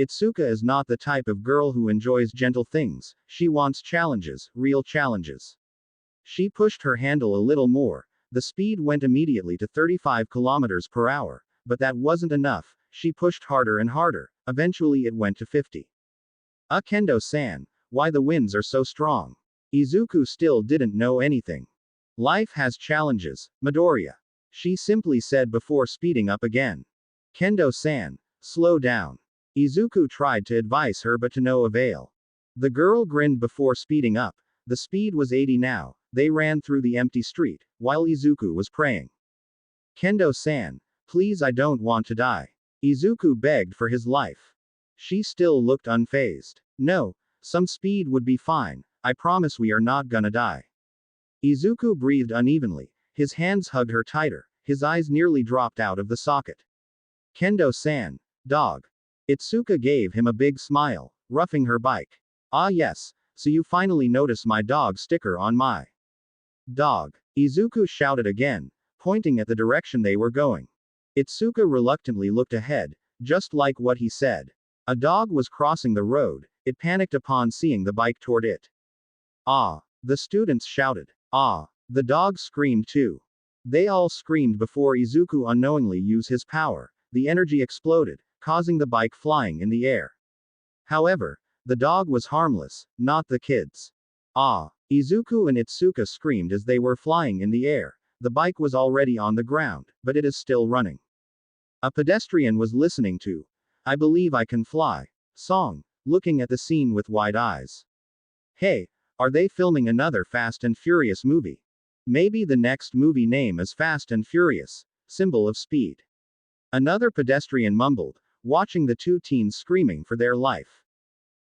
Speaker 2: Itsuka is not the type of girl who enjoys gentle things, she wants challenges, real challenges. She pushed her handle a little more. The speed went immediately to 35 kilometers per hour, but that wasn't enough. She pushed harder and harder. Eventually it went to 50. Kendo-san, why the winds are so strong? Izuku still didn't know anything. Life has challenges, Midoriya. She simply said before speeding up again. Kendo-san, slow down. Izuku tried to advise her but to no avail. The girl grinned before speeding up. The speed was 80 now. They ran through the empty street, while Izuku was praying. Kendo-san, please, I don't want to die. Izuku begged for his life. She still looked unfazed. No, some speed would be fine, I promise we are not gonna die. Izuku breathed unevenly. His hands hugged her tighter. His eyes nearly dropped out of the socket. Kendo-san, dog. Itsuka gave him a big smile, roughing her bike. Ah yes, so you finally notice my dog sticker on my dog. Izuku shouted again, pointing at the direction they were going. Itsuka reluctantly looked ahead, just like what he said. A dog was crossing the road. It panicked upon seeing the bike toward it. Ah! The students shouted. Ah! The dog screamed too. They all screamed before Izuku unknowingly used his power. The energy exploded, causing the bike flying in the air. However, the dog was harmless, not the kids. Ah! Izuku and Itsuka screamed as they were flying in the air. The bike was already on the ground, but it is still running. A pedestrian was listening to I Believe I Can Fly song, looking at the scene with wide eyes. Hey, are they filming another Fast and Furious movie? Maybe the next movie name is Fast and Furious, symbol of speed. Another pedestrian mumbled, watching the two teens screaming for their life.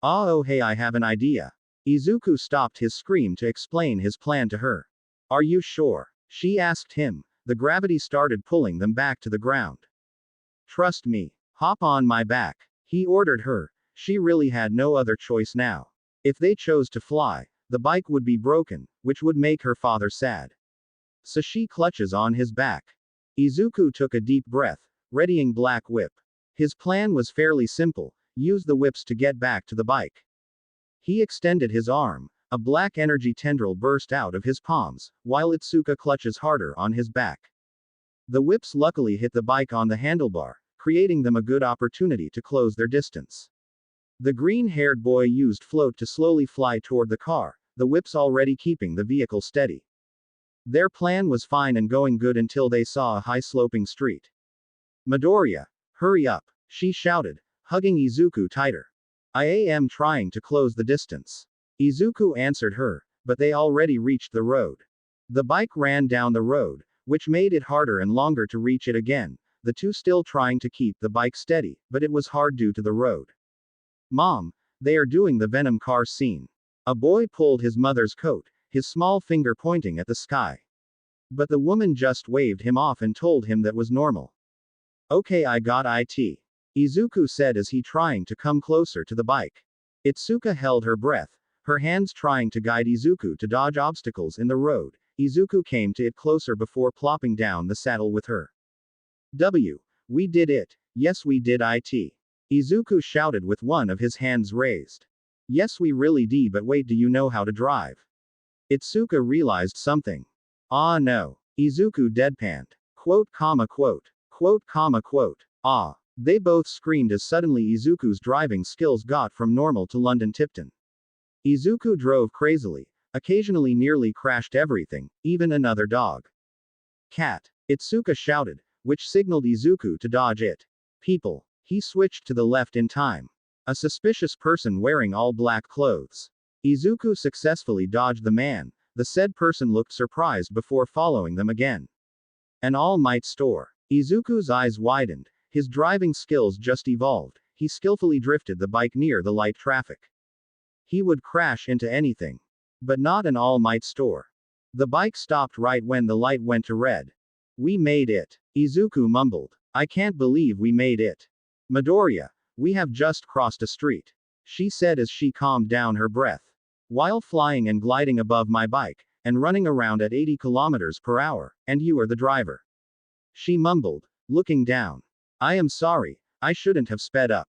Speaker 2: Oh hey, I have an idea. Izuku stopped his scream to explain his plan to her. Are you sure? She asked him. The gravity started pulling them back to the ground. Trust me. Hop on my back. He ordered her. She really had no other choice now. If they chose to fly, the bike would be broken, which would make her father sad. So she clutches on his back. Izuku took a deep breath, readying Black Whip. His plan was fairly simple, use the whips to get back to the bike. He extended his arm. A black energy tendril burst out of his palms, while Itsuka clutches harder on his back. The whips luckily hit the bike on the handlebar, creating them a good opportunity to close their distance. The green-haired boy used float to slowly fly toward the car, the whips already keeping the vehicle steady. Their plan was fine and going good until they saw a high-sloping street. Midoriya, hurry up, she shouted, hugging Izuku tighter. I am trying to close the distance. Izuku answered her, but they already reached the road. The bike ran down the road, which made it harder and longer to reach it again, the two still trying to keep the bike steady, but it was hard due to the road. Mom, they are doing the Venom car scene. A boy pulled his mother's coat, his small finger pointing at the sky. But the woman just waved him off and told him that was normal. Okay, I got it. Izuku said as he trying to come closer to the bike. Itsuka held her breath, her hands trying to guide Izuku to dodge obstacles in the road. Izuku came to it closer before plopping down the saddle with her. We did it. Yes, we did it. Izuku shouted with one of his hands raised. Yes, we really did, but wait, do you know how to drive? Itsuka realized something. Ah no. Izuku deadpanned. Quote, comma, quote. Quote, comma, quote. Ah. They both screamed as suddenly Izuku's driving skills got from normal to London Tipton. Izuku drove crazily, occasionally nearly crashed everything, even another dog. Cat. Itsuka shouted, which signaled Izuku to dodge it. People. He switched to the left in time. A suspicious person wearing all black clothes. Izuku successfully dodged the man. The said person looked surprised before following them again. An all-might store. Izuku's eyes widened. His driving skills just evolved. He skillfully drifted the bike near the light traffic. He would crash into anything. But not an all-might store. The bike stopped right when the light went to red. We made it. Izuku mumbled. I can't believe we made it. Midoriya, we have just crossed a street. She said as she calmed down her breath. While flying and gliding above my bike, and running around at 80 kilometers per hour, and you are the driver. She mumbled, looking down. I am sorry, I shouldn't have sped up.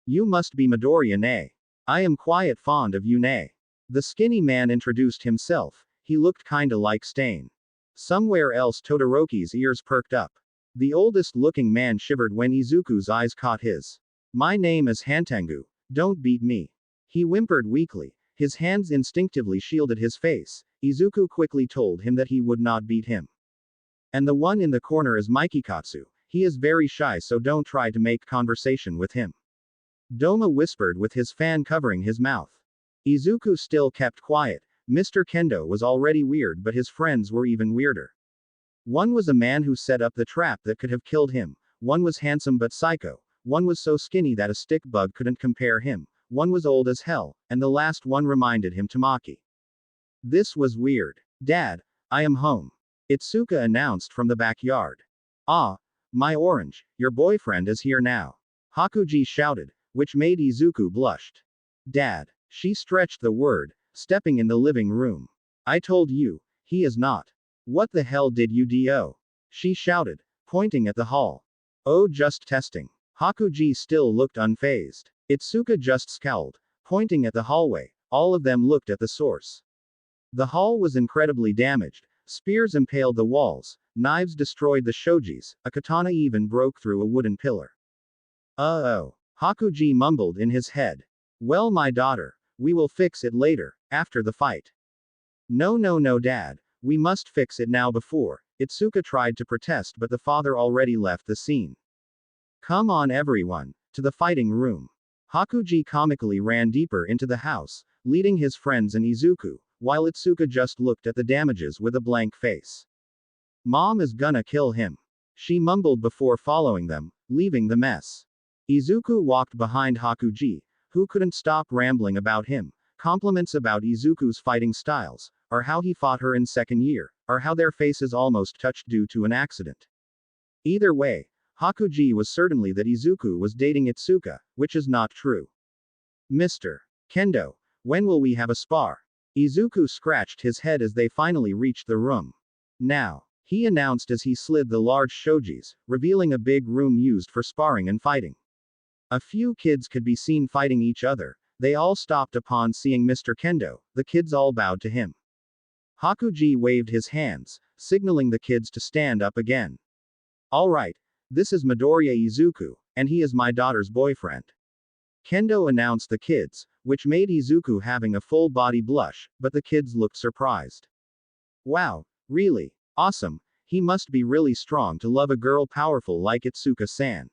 Speaker 2: You must be Midoriya ne. I am quite fond of you ne. The skinny man introduced himself, he looked kinda like Stain. Somewhere else Todoroki's ears perked up. The oldest looking man shivered when Izuku's eyes caught his. My name is Hantangu, don't beat me. He whimpered weakly, his hands instinctively shielded his face. Izuku quickly told him that he would not beat him. And the one in the corner is Mikikatsu, he is very shy so don't try to make conversation with him. Doma whispered with his fan covering his mouth. Izuku still kept quiet. Mr. Kendo was already weird but his friends were even weirder. One was a man who set up the trap that could have killed him, one was handsome but psycho, one was so skinny that a stick bug couldn't compare him, one was old as hell, and the last one reminded him Tamaki. This was weird. Dad, I am home. Itsuka announced from the backyard. Ah, my orange, your boyfriend is here now. Hakuji shouted, which made Izuku blushed. Dad, she stretched the word, stepping in the living room. I told you, he is not. What the hell did you do? She shouted, pointing at the hall. Oh, just testing. Hakuji still looked unfazed. Itsuka just scowled, pointing at the hallway. All of them looked at the source. The hall was incredibly damaged. Spears impaled the walls, knives destroyed the shojis, a katana even broke through a wooden pillar. Oh. Hakuji mumbled in his head. Well, my daughter, we will fix it later, after the fight. No, dad, we must fix it now before. Itsuka tried to protest but the father already left the scene. Come on everyone, to the fighting room. Hakuji comically ran deeper into the house, leading his friends and Izuku, while Itsuka just looked at the damages with a blank face. Mom is gonna kill him. She mumbled before following them, leaving the mess. Izuku walked behind Hakuji, who couldn't stop rambling about him, compliments about Izuku's fighting styles, or how he fought her in second year, or how their faces almost touched due to an accident. Either way, Hakuji was certainly that Izuku was dating Itsuka, which is not true. Mr. Kendo, when will we have a spar? Izuku scratched his head as they finally reached the room. Now, he announced as he slid the large shojis, revealing a big room used for sparring and fighting. A few kids could be seen fighting each other. They all stopped upon seeing Mr. Kendo, the kids all bowed to him. Hakuji waved his hands, signaling the kids to stand up again. Alright, this is Midoriya Izuku, and he is my daughter's boyfriend. Kendo announced the kids, which made Izuku having a full body blush, but the kids looked surprised. Wow, really? Awesome, he must be really strong to love a girl powerful like Itsuka-san.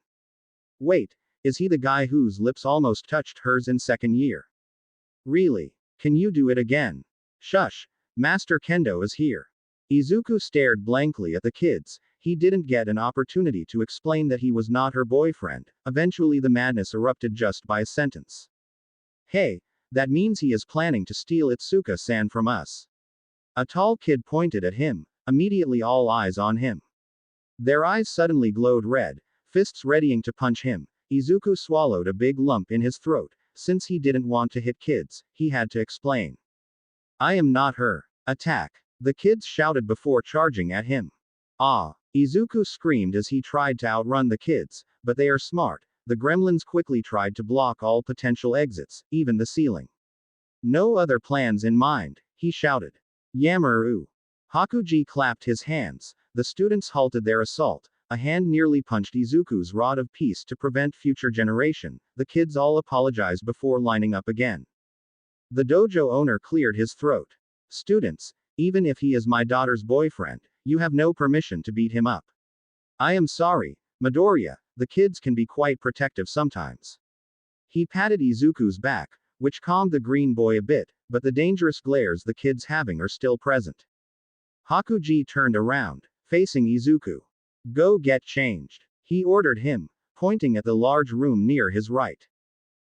Speaker 2: Wait, is he the guy whose lips almost touched hers in second year? Really? Can you do it again? Shush, Master Kendo is here. Izuku stared blankly at the kids. He didn't get an opportunity to explain that he was not her boyfriend. Eventually the madness erupted just by a sentence. Hey, that means he is planning to steal Itsuka-san from us. A tall kid pointed at him, immediately all eyes on him. Their eyes suddenly glowed red, fists readying to punch him. Izuku swallowed a big lump in his throat. Since he didn't want to hit kids, he had to explain. I am not her. Attack. The kids shouted before charging at him. Ah! Izuku screamed as he tried to outrun the kids, but they are smart. The gremlins quickly tried to block all potential exits, even the ceiling. No other plans in mind, he shouted. Yamaru. Hakuji clapped his hands. The students halted their assault. A hand nearly punched Izuku's rod of peace to prevent future generation. The kids all apologized before lining up again. The dojo owner cleared his throat. Students, even if he is my daughter's boyfriend, you have no permission to beat him up. I am sorry, Midoriya, the kids can be quite protective sometimes. He patted Izuku's back, which calmed the green boy a bit, but the dangerous glares the kids having are still present. Hakuji turned around, facing Izuku. Go get changed. He ordered him, pointing at the large room near his right.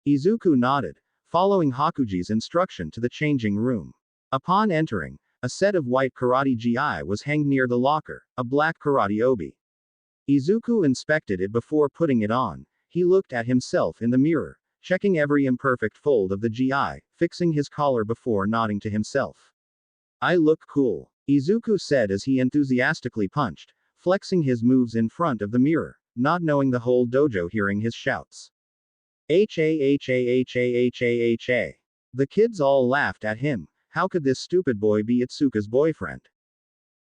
Speaker 2: Izuku nodded, following Hakuji's instruction to the changing room. Upon entering, a set of white karate gi was hanged near the locker, a black karate obi. Izuku inspected it before putting it on. He looked at himself in the mirror, checking every imperfect fold of the gi, fixing his collar before nodding to himself. I look cool, Izuku said as he enthusiastically punched, flexing his moves in front of the mirror, not knowing the whole dojo hearing his shouts. HAHAHAHAHA. The kids all laughed at him. How could this stupid boy be Itsuka's boyfriend?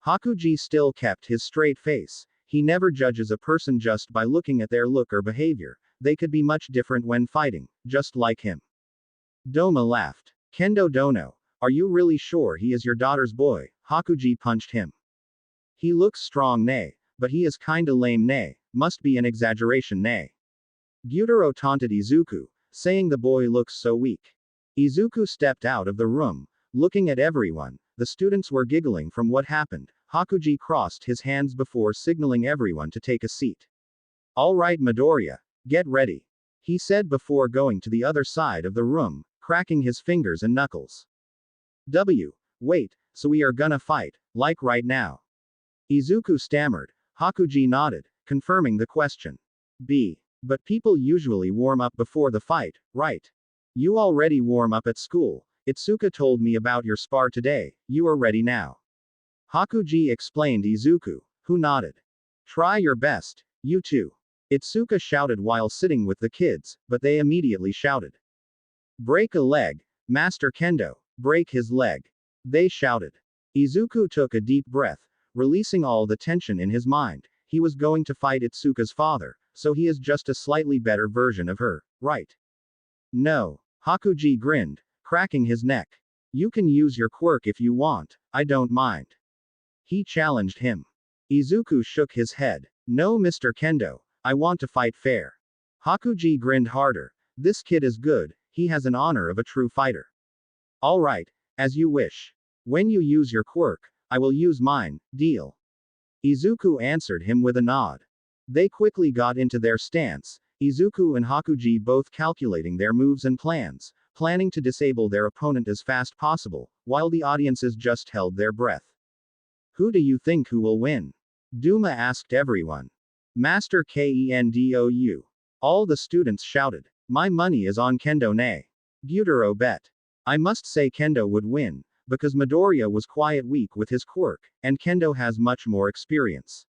Speaker 2: Hakuji still kept his straight face. He never judges a person just by looking at their look or behavior. They could be much different when fighting, just like him. Doma laughed. Kendo Dono, are you really sure he is your daughter's boy? Hakuji punched him. He looks strong nay, but he is kinda lame nay, must be an exaggeration nay. Gyutaro taunted Izuku, saying the boy looks so weak. Izuku stepped out of the room, looking at everyone. The students were giggling from what happened. Hakuji crossed his hands before signaling everyone to take a seat. Alright Midoriya, get ready, he said before going to the other side of the room, cracking his fingers and knuckles. Wait, so we are gonna fight, like right now? Izuku stammered. Hakuji nodded, confirming the question. But people usually warm up before the fight, right? You already warm up at school. Itsuka told me about your spar today, you are ready now. Hakuji explained Izuku, who nodded. Try your best, you too. Itsuka shouted while sitting with the kids, but they immediately shouted. Break a leg, Master Kendo, break his leg. They shouted. Izuku took a deep breath, releasing all the tension in his mind. He was going to fight Itsuka's father, so he is just a slightly better version of her, right? No. Hakuji grinned, cracking his neck. You can use your quirk if you want, I don't mind. He challenged him. Izuku shook his head. No Mr. Kendo, I want to fight fair. Hakuji grinned harder. This kid is good, he has an honor of a true fighter. Alright, as you wish. When you use your quirk, I will use mine, deal. Izuku answered him with a nod. They quickly got into their stance, Izuku and Hakuji both calculating their moves and plans, planning to disable their opponent as fast possible, while the audiences just held their breath. Who do you think who will win? Duma asked everyone. Master Kendo. All the students shouted. My money is on Kendo nay. Gyutaro bet. I must say Kendo would win, because Midoriya was quite weak with his quirk, and Kendo has much more experience.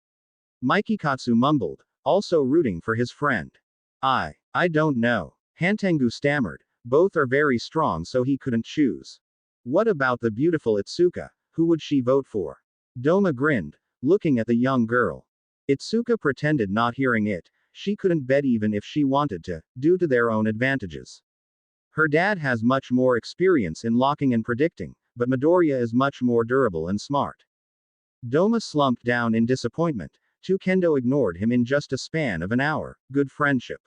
Speaker 2: Mikikatsu mumbled, also rooting for his friend. I don't know. Hantengu stammered, both are very strong so he couldn't choose. What about the beautiful Itsuka, who would she vote for? Doma grinned, looking at the young girl. Itsuka pretended not hearing it, she couldn't bet even if she wanted to, due to their own advantages. Her dad has much more experience in locking and predicting, but Midoriya is much more durable and smart. Doma slumped down in disappointment. Kendo ignored him in just a span of an hour. Good friendship.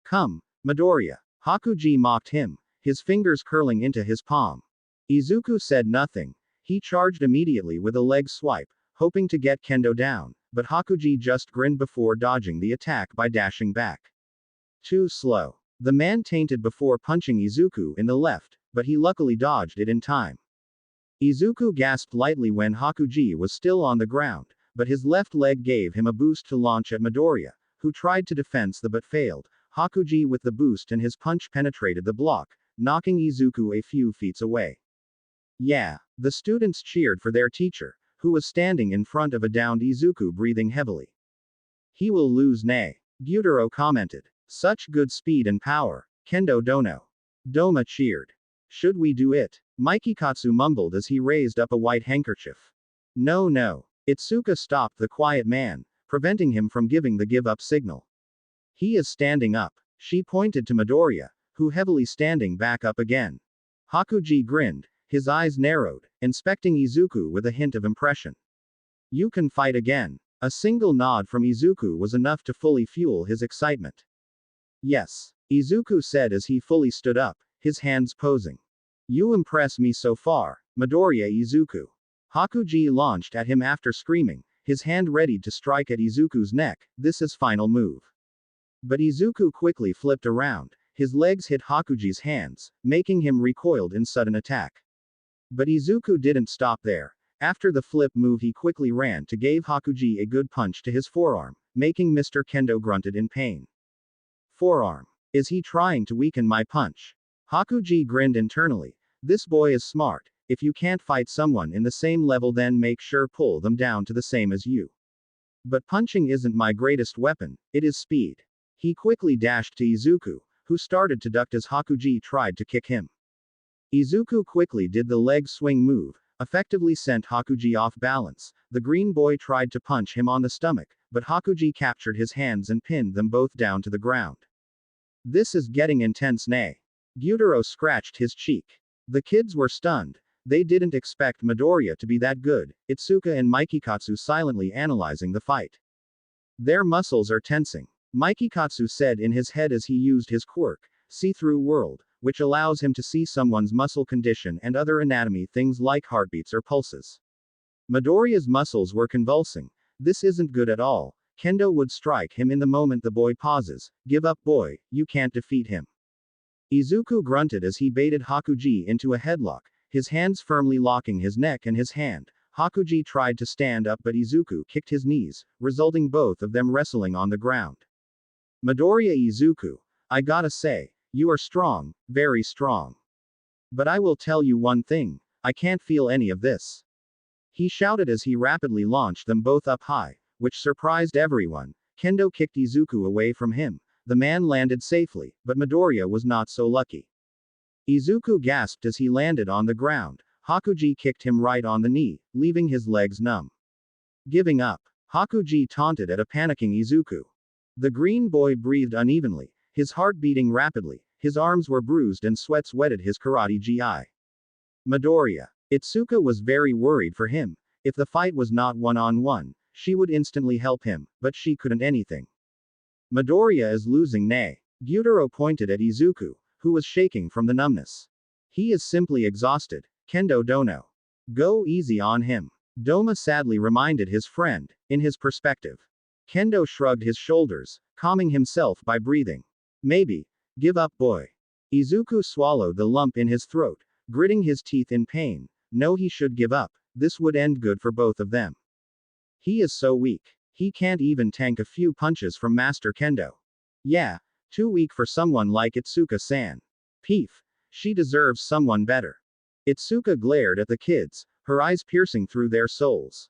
Speaker 2: Come, Midoriya. Hakuji mocked him, his fingers curling into his palm. Izuku said nothing. He charged immediately with a leg swipe, hoping to get Kendo down, but Hakuji just grinned before dodging the attack by dashing back. Too slow. The man tainted before punching Izuku in the left, but he luckily dodged it in time. Izuku gasped lightly when Hakuji was still on the ground, but his left leg gave him a boost to launch at Midoriya, who tried to defense the but failed. Hakuji with the boost and his punch penetrated the block, knocking Izuku a few feet away. Yeah, the students cheered for their teacher, who was standing in front of a downed Izuku breathing heavily. He will lose nay. Gyutaro commented. Such good speed and power. Kendo Dono. Doma cheered. Should we do it? Mikikatsu mumbled as he raised up a white handkerchief. No. Itsuka stopped the quiet man, preventing him from giving the give-up signal. He is standing up. She pointed to Midoriya, who heavily standing back up again. Hakuji grinned, his eyes narrowed, inspecting Izuku with a hint of impression. You can fight again. A single nod from Izuku was enough to fully fuel his excitement. Yes, Izuku said as he fully stood up, his hands posing. You impress me so far, Midoriya Izuku. Hakuji launched at him after screaming, his hand ready to strike at Izuku's neck. This is final move. But Izuku quickly flipped around, his legs hit Hakuji's hands, making him recoiled in sudden attack. But Izuku didn't stop there. After the flip move he quickly ran to give Hakuji a good punch to his forearm, making Mr. Kendo grunted in pain. Forearm. Is he trying to weaken my punch? Hakuji grinned internally. This boy is smart. If you can't fight someone in the same level then make sure pull them down to the same as you. But punching isn't my greatest weapon, it is speed. He quickly dashed to Izuku, who started to duck as Hakuji tried to kick him. Izuku quickly did the leg swing move, effectively sent Hakuji off balance. The green boy tried to punch him on the stomach, but Hakuji captured his hands and pinned them both down to the ground. This is getting intense, nay. Gyutaro scratched his cheek. The kids were stunned. They didn't expect Midoriya to be that good. Itsuka and Mikikatsu silently analyzing the fight. Their muscles are tensing. Mikikatsu said in his head as he used his quirk, See-Through World, which allows him to see someone's muscle condition and other anatomy things like heartbeats or pulses. Midoriya's muscles were convulsing. This isn't good at all. Kendo would strike him in the moment the boy pauses. Give up, boy, you can't defeat him. Izuku grunted as he baited Hakuji into a headlock, his hands firmly locking his neck and his hand. Hakuji tried to stand up but Izuku kicked his knees, resulting both of them wrestling on the ground. Midoriya Izuku, I gotta say, you are strong, very strong. But I will tell you one thing, I can't feel any of this. He shouted as he rapidly launched them both up high, which surprised everyone. Kendo kicked Izuku away from him. The man landed safely, but Midoriya was not so lucky. Izuku gasped as he landed on the ground. Hakuji kicked him right on the knee, leaving his legs numb. Giving up. Hakuji taunted at a panicking Izuku. The green boy breathed unevenly, his heart beating rapidly, his arms were bruised and sweats wetted his karate gi. Midoriya. Itsuka was very worried for him. If the fight was not one-on-one, she would instantly help him, but she couldn't anything. Midoriya is losing, nay. Gyutaro pointed at Izuku, who was shaking from the numbness. He is simply exhausted. Kendo Dono. Go easy on him. Doma sadly reminded his friend, in his perspective. Kendo shrugged his shoulders, calming himself by breathing. Maybe. Give up, boy. Izuku swallowed the lump in his throat, gritting his teeth in pain. No, he should give up. This would end good for both of them. He is so weak. He can't even tank a few punches from Master Kendo. Yeah, too weak for someone like Itsuka-san. Peef. She deserves someone better. Itsuka glared at the kids, her eyes piercing through their souls.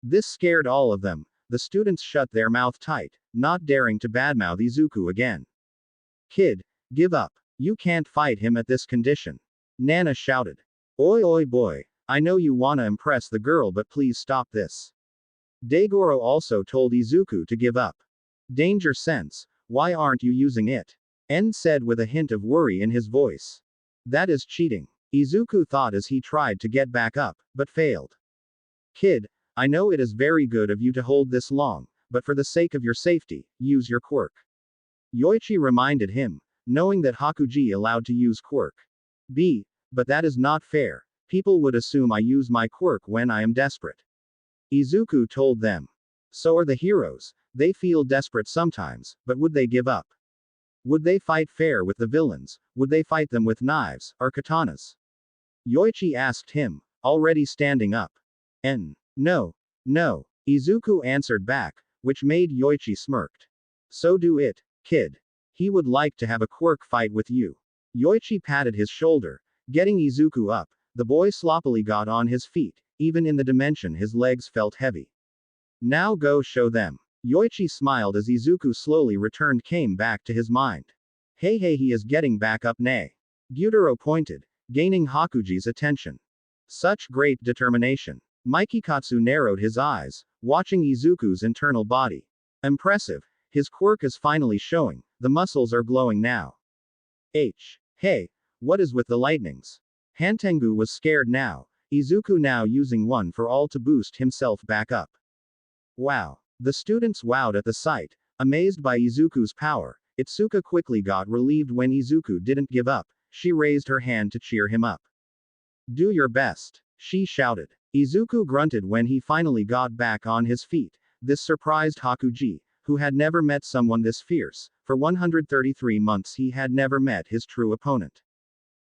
Speaker 2: This scared all of them. The students shut their mouth tight, not daring to badmouth Izuku again. Kid, give up. You can't fight him at this condition. Nana shouted. Oi oi boy, I know you wanna impress the girl but please stop this. Daigoro also told Izuku to give up. Danger sense, why aren't you using it? En said with a hint of worry in his voice. That is cheating. Izuku thought as he tried to get back up, but failed. Kid, I know it is very good of you to hold this long, but for the sake of your safety, use your quirk. Yoichi reminded him, knowing that Hakuji allowed to use quirk. But that is not fair. People would assume I use my quirk when I am desperate. Izuku told them. So are the heroes. They feel desperate sometimes, but would they give up? Would they fight fair with the villains? Would they fight them with knives, or katanas? Yoichi asked him, already standing up. No. Izuku answered back, which made Yoichi smirked. So do it, kid. He would like to have a quirk fight with you. Yoichi patted his shoulder, getting Izuku up. The boy sloppily got on his feet, even in the dimension his legs felt heavy. Now go show them. Yoichi smiled as Izuku slowly returned came back to his mind. Hey he is getting back up nay. Gyutaro pointed, gaining Hakuji's attention. Such great determination. Mikikatsu narrowed his eyes, watching Izuku's internal body. Impressive. His quirk is finally showing, the muscles are glowing now. Hey, what is with the lightnings? Hantengu was scared now, Izuku now using one for all to boost himself back up. Wow. The students wowed at the sight, amazed by Izuku's power. Itsuka quickly got relieved when Izuku didn't give up, she raised her hand to cheer him up. Do your best, she shouted. Izuku grunted when he finally got back on his feet. This surprised Hakuji, who had never met someone this fierce. For 133 months he had never met his true opponent.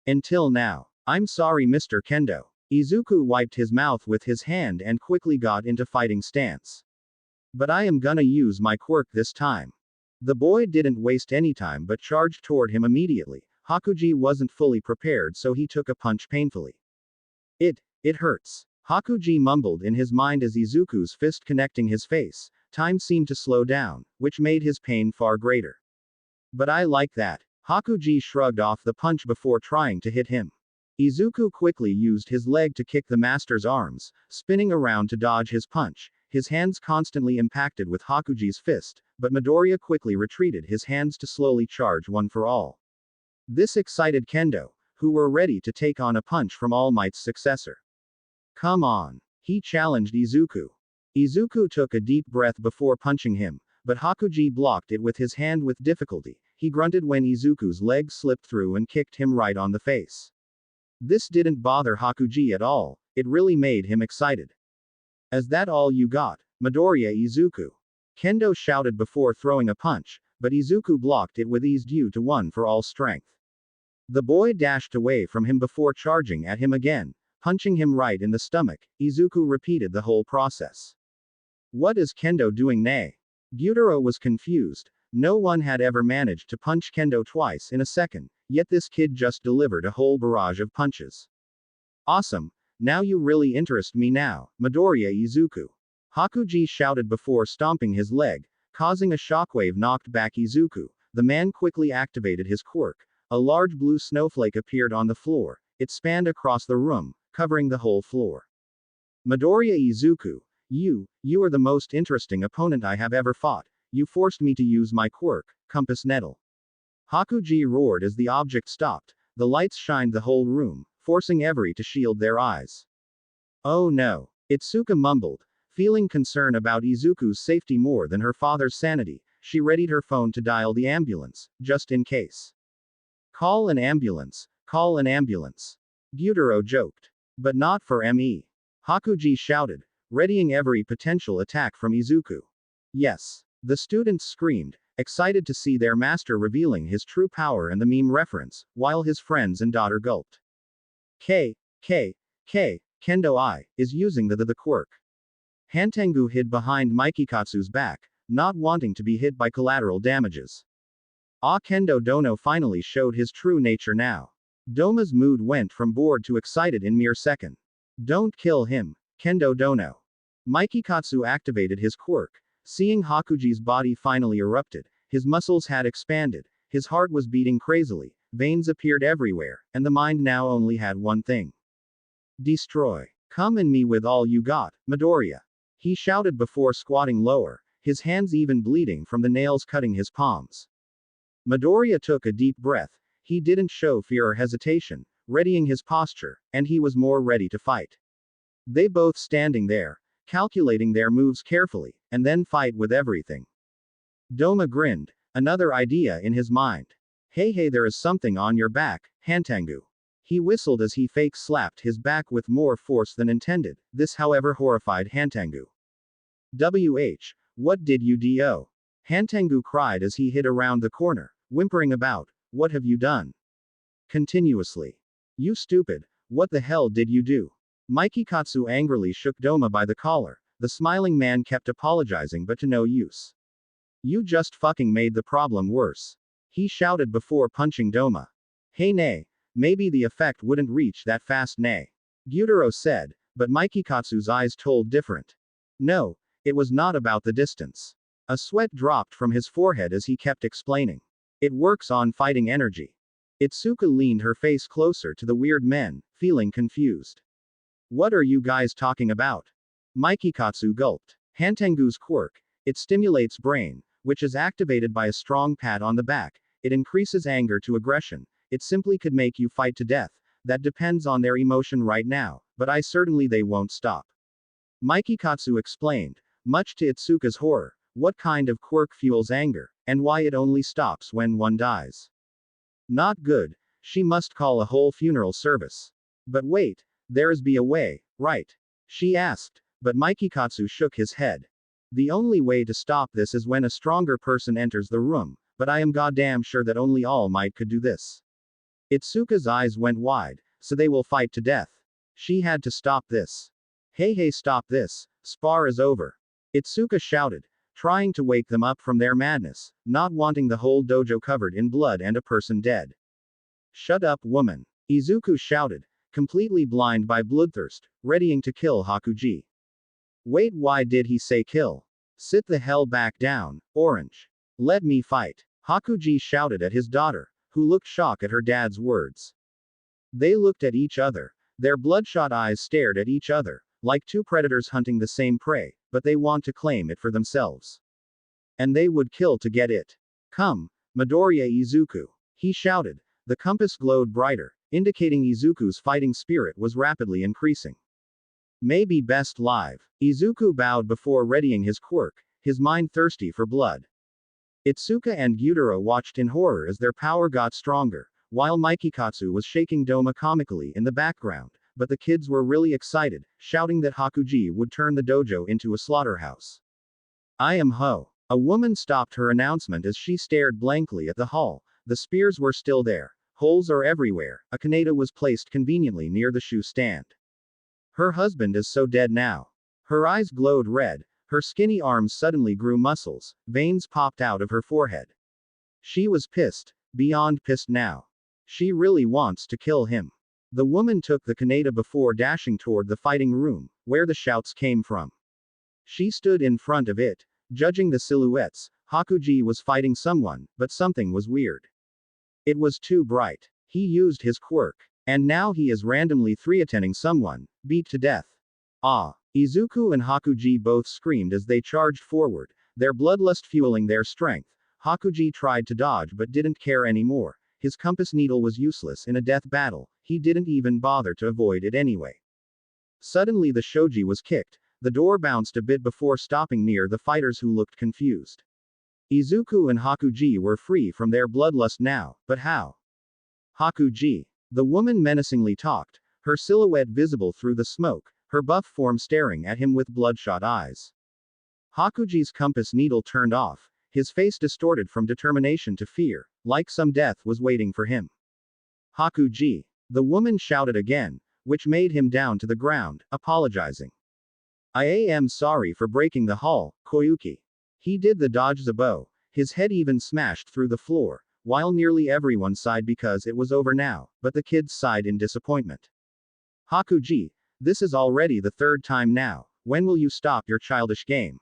Speaker 2: Until now. I'm sorry Mr. Kendo. Izuku wiped his mouth with his hand and quickly got into fighting stance. But I am gonna use my quirk this time. The boy didn't waste any time but charged toward him immediately. Hakuji wasn't fully prepared so he took a punch painfully. It hurts. Hakuji mumbled in his mind as Izuku's fist connecting his face. Time seemed to slow down, which made his pain far greater. But I like that. Hakuji shrugged off the punch before trying to hit him. Izuku quickly used his leg to kick the master's arms, spinning around to dodge his punch, his hands constantly impacted with Hakuji's fist, but Midoriya quickly retreated his hands to slowly charge one for all. This excited Kendo, who were ready to take on a punch from All Might's successor. Come on, he challenged Izuku. Izuku took a deep breath before punching him, but Hakuji blocked it with his hand with difficulty. He grunted when Izuku's leg slipped through and kicked him right on the face. This didn't bother Hakuji at all, it really made him excited. Is that all you got, Midoriya Izuku? Kendo shouted before throwing a punch, but Izuku blocked it with ease due to one for all strength. The boy dashed away from him before charging at him again, punching him right in the stomach. Izuku repeated the whole process. What is Kendo doing nay? Gyutaro was confused. No one had ever managed to punch Kendo twice in a second, yet this kid just delivered a whole barrage of punches. Awesome, now you really interest me now, Midoriya Izuku. Hakuji shouted before stomping his leg, causing a shockwave knocked back Izuku. The man quickly activated his quirk. A large blue snowflake appeared on the floor. It spanned across the room, covering the whole floor. Midoriya Izuku, you are the most interesting opponent I have ever fought. You forced me to use my quirk, Compass Nettle. Hakuji roared as the object stopped. The lights shined the whole room, forcing every to shield their eyes. Oh no, Itsuka mumbled. Feeling concern about Izuku's safety more than her father's sanity, she readied her phone to dial the ambulance, just in case. Call an ambulance, call an ambulance. Gyutaro joked. But not for me. Hakuji shouted, readying every potential attack from Izuku. Yes. The students screamed, excited to see their master revealing his true power and the meme reference, while his friends and daughter gulped. Kendo is using the quirk. Hantengu hid behind Mikikatsu's back, not wanting to be hit by collateral damages. Kendo Dono finally showed his true nature now. Doma's mood went from bored to excited in mere second. Don't kill him, Kendo Dono. Mikikatsu activated his quirk. Seeing Hakuji's body finally erupted, his muscles had expanded, his heart was beating crazily, veins appeared everywhere, and the mind now only had one thing. Destroy. Come in me with all you got, Midoriya. He shouted before squatting lower, his hands even bleeding from the nails cutting his palms. Midoriya took a deep breath. He didn't show fear or hesitation, readying his posture, and he was more ready to fight. They both standing there, calculating their moves carefully, and then fight with everything. Doma grinned, another idea in his mind. Hey, there is something on your back, Hantengu. He whistled as he fake slapped his back with more force than intended. This however horrified Hantengu. What did you do? Hantengu cried as he hid around the corner, whimpering about, what have you done? Continuously. You stupid, what the hell did you do? Mikikatsu angrily shook Doma by the collar. The smiling man kept apologizing but to no use. You just fucking made the problem worse. He shouted before punching Doma. Hey nay, maybe the effect wouldn't reach that fast nay. Gyutaro said, but Mikikatsu's eyes told different. No, it was not about the distance. A sweat dropped from his forehead as he kept explaining. It works on fighting energy. Itsuka leaned her face closer to the weird men, feeling confused. What are you guys talking about? Mikikatsu gulped. Hantengu's quirk. It stimulates brain, which is activated by a strong pat on the back. It increases anger to aggression. It simply could make you fight to death. That depends on their emotion right now, but I certainly they won't stop. Mikikatsu explained, much to Itsuka's horror, what kind of quirk fuels anger, and why it only stops when one dies. Not good. She must call a whole funeral service. But wait. There's be a way, right? She asked, but Mikikatsu shook his head. The only way to stop this is when a stronger person enters the room, but I am goddamn sure that only All Might could do this. Itsuka's eyes went wide, so they will fight to death. She had to stop this. Hey, stop this, spar is over. Itsuka shouted, trying to wake them up from their madness, not wanting the whole dojo covered in blood and a person dead. Shut up, woman. Izuku shouted, completely blind by bloodthirst, readying to kill Hakuji. Wait, why did he say kill? Sit the hell back down, Orange. Let me fight. Hakuji shouted at his daughter, who looked shocked at her dad's words. They looked at each other. Their bloodshot eyes stared at each other, like two predators hunting the same prey, but they want to claim it for themselves. And they would kill to get it. Come, Midoriya Izuku. He shouted. The compass glowed brighter, indicating Izuku's fighting spirit was rapidly increasing. Maybe best live. Izuku bowed before readying his quirk, his mind thirsty for blood. Itsuka and Gyutaro watched in horror as their power got stronger, while Mikikatsu was shaking Doma comically in the background, but the kids were really excited, shouting that Hakuji would turn the dojo into a slaughterhouse. I am Ho. A woman stopped her announcement as she stared blankly at the hall. The spears were still there. Holes are everywhere. A kanata was placed conveniently near the shoe stand. Her husband is so dead now. Her eyes glowed red. Her skinny arms suddenly grew muscles. Veins popped out of her forehead. She was pissed. Beyond pissed now. She really wants to kill him. The woman took the kanata before dashing toward the fighting room, where the shouts came from. She stood in front of it. Judging the silhouettes, Hakuji was fighting someone, but something was weird. It was too bright. He used his quirk. And now he is randomly threatening someone, beat to death. Ah! Izuku and Hakuji both screamed as they charged forward, their bloodlust fueling their strength. Hakuji tried to dodge but didn't care anymore. His compass needle was useless in a death battle, he didn't even bother to avoid it anyway. Suddenly the shoji was kicked. The door bounced a bit before stopping near the fighters who looked confused. Izuku and Hakuji were free from their bloodlust now, but how? Hakuji. The woman menacingly talked, her silhouette visible through the smoke, her buff form staring at him with bloodshot eyes. Hakuji's compass needle turned off, his face distorted from determination to fear, like some death was waiting for him. Hakuji. The woman shouted again, which made him down to the ground, apologizing. I am sorry for breaking the hull, Koyuki. He did the dodge Zabo, his head even smashed through the floor, while nearly everyone sighed because it was over now, but the kids sighed in disappointment. Hakuji, this is already the third time now, when will you stop your childish game?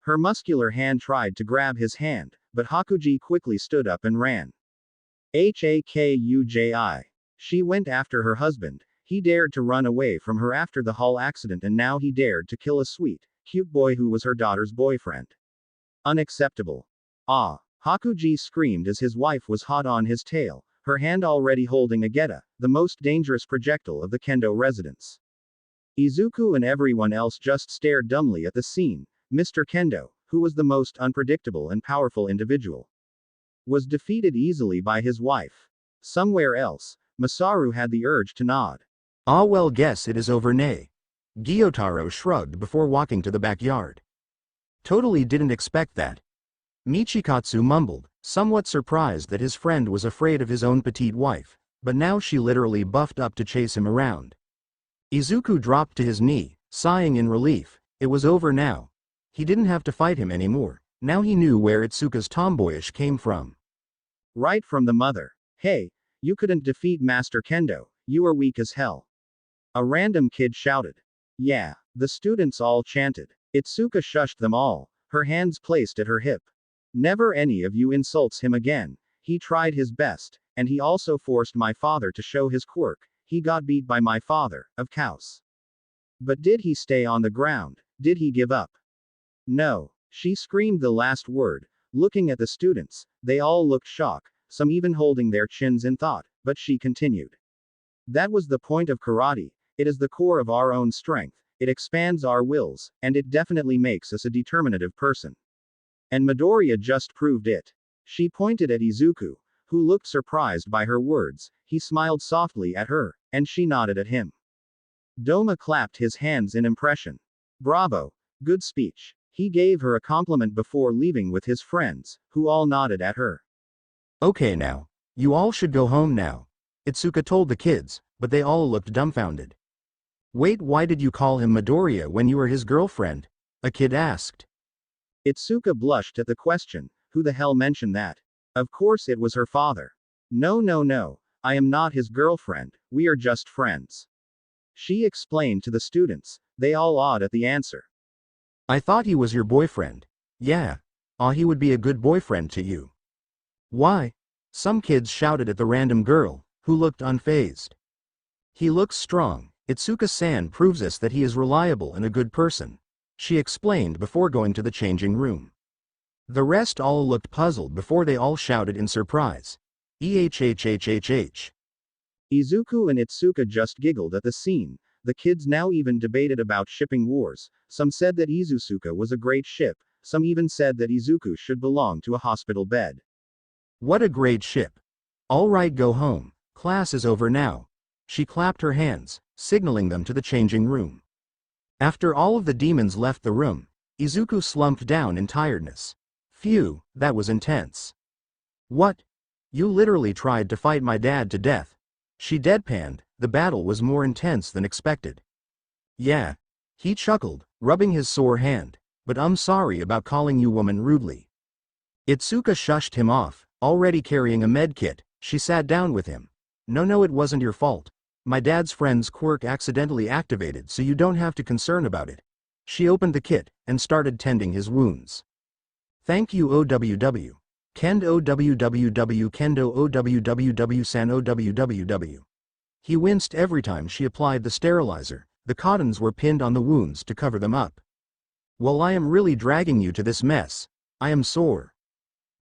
Speaker 2: Her muscular hand tried to grab his hand, but Hakuji quickly stood up and ran. Hakuji. She went after her husband. He dared to run away from her after the hull accident and now he dared to kill a sweet, cute boy who was her daughter's boyfriend. Unacceptable. Ah! Hakuji screamed as his wife was hot on his tail, her hand already holding a geta, the most dangerous projectile of the kendo residence. Izuku and everyone else just stared dumbly at the scene. Mr. Kendo, who was the most unpredictable and powerful individual, was defeated easily by his wife. Somewhere else, Masaru had the urge to nod.
Speaker 1: Ah well, guess it is over nay. Gyotaro shrugged before walking to the backyard. Totally didn't expect that. Michikatsu mumbled, somewhat surprised that his friend was afraid of his own petite wife, but now she literally buffed up to chase him around. Izuku dropped to his knee, sighing in relief. It was over now. He didn't have to fight him anymore. Now he knew where Itsuka's tomboyish came from.
Speaker 2: Right from the mother. Hey, you couldn't defeat Master Kendo, you are weak as hell. A random kid shouted. Yeah, the students all chanted. Itsuka shushed them all, her hands placed at her hip. Never any of you insults him again. He tried his best, and he also forced my father to show his quirk. He got beat by my father, of course. But did he stay on the ground? Did he give up? No. She screamed the last word, looking at the students. They all looked shocked, some even holding their chins in thought, but she continued. That was the point of karate. It is the core of our own strength. It expands our wills, and it definitely makes us a determinative person. And Midoriya just proved it. She pointed at Izuku, who looked surprised by her words. He smiled softly at her, and she nodded at him. Doma clapped his hands in impression. Bravo. Good speech. He gave her a compliment before leaving with his friends, who all nodded at her.
Speaker 1: Okay now. You all should go home now. Itsuka told the kids, but they all looked dumbfounded. Wait, why did you call him Midoriya when you were his girlfriend? A kid asked.
Speaker 2: Itsuka blushed at the question. Who the hell mentioned that? Of course it was her father. No, I am not his girlfriend, we are just friends. She explained to the students. They all awed at the answer.
Speaker 1: I thought he was your boyfriend. Yeah. He would be a good boyfriend to you. Why? Some kids shouted at the random girl, who looked unfazed. He looks strong. Itsuka-san proves us that he is reliable and a good person, she explained before going to the changing room. The rest all looked puzzled before they all shouted in surprise. EHHHHH.
Speaker 2: Izuku and Itsuka just giggled at the scene. The kids now even debated about shipping wars. Some said that Izusuka was a great ship, some even said that Izuku should belong to a hospital bed.
Speaker 1: What a great ship. All right, go home. Class is over now. She clapped her hands, signaling them to the changing room. After all of the demons left the room, Izuku slumped down in tiredness. Phew, that was intense. What? You literally tried to fight my dad to death. She deadpanned. The battle was more intense than expected. Yeah. He chuckled, rubbing his sore hand. But I'm sorry about calling you woman rudely. Itsuka shushed him off, already carrying a med kit. She sat down with him. No, it wasn't your fault. My dad's friend's quirk accidentally activated, so you don't have to concern about it. She opened the kit and started tending his wounds. Thank you OWW. Kend OWWW Kendo OWWW San OWWW. He winced every time she applied the sterilizer. The cottons were pinned on the wounds to cover them up. Well, I am really dragging you to this mess. I am sore.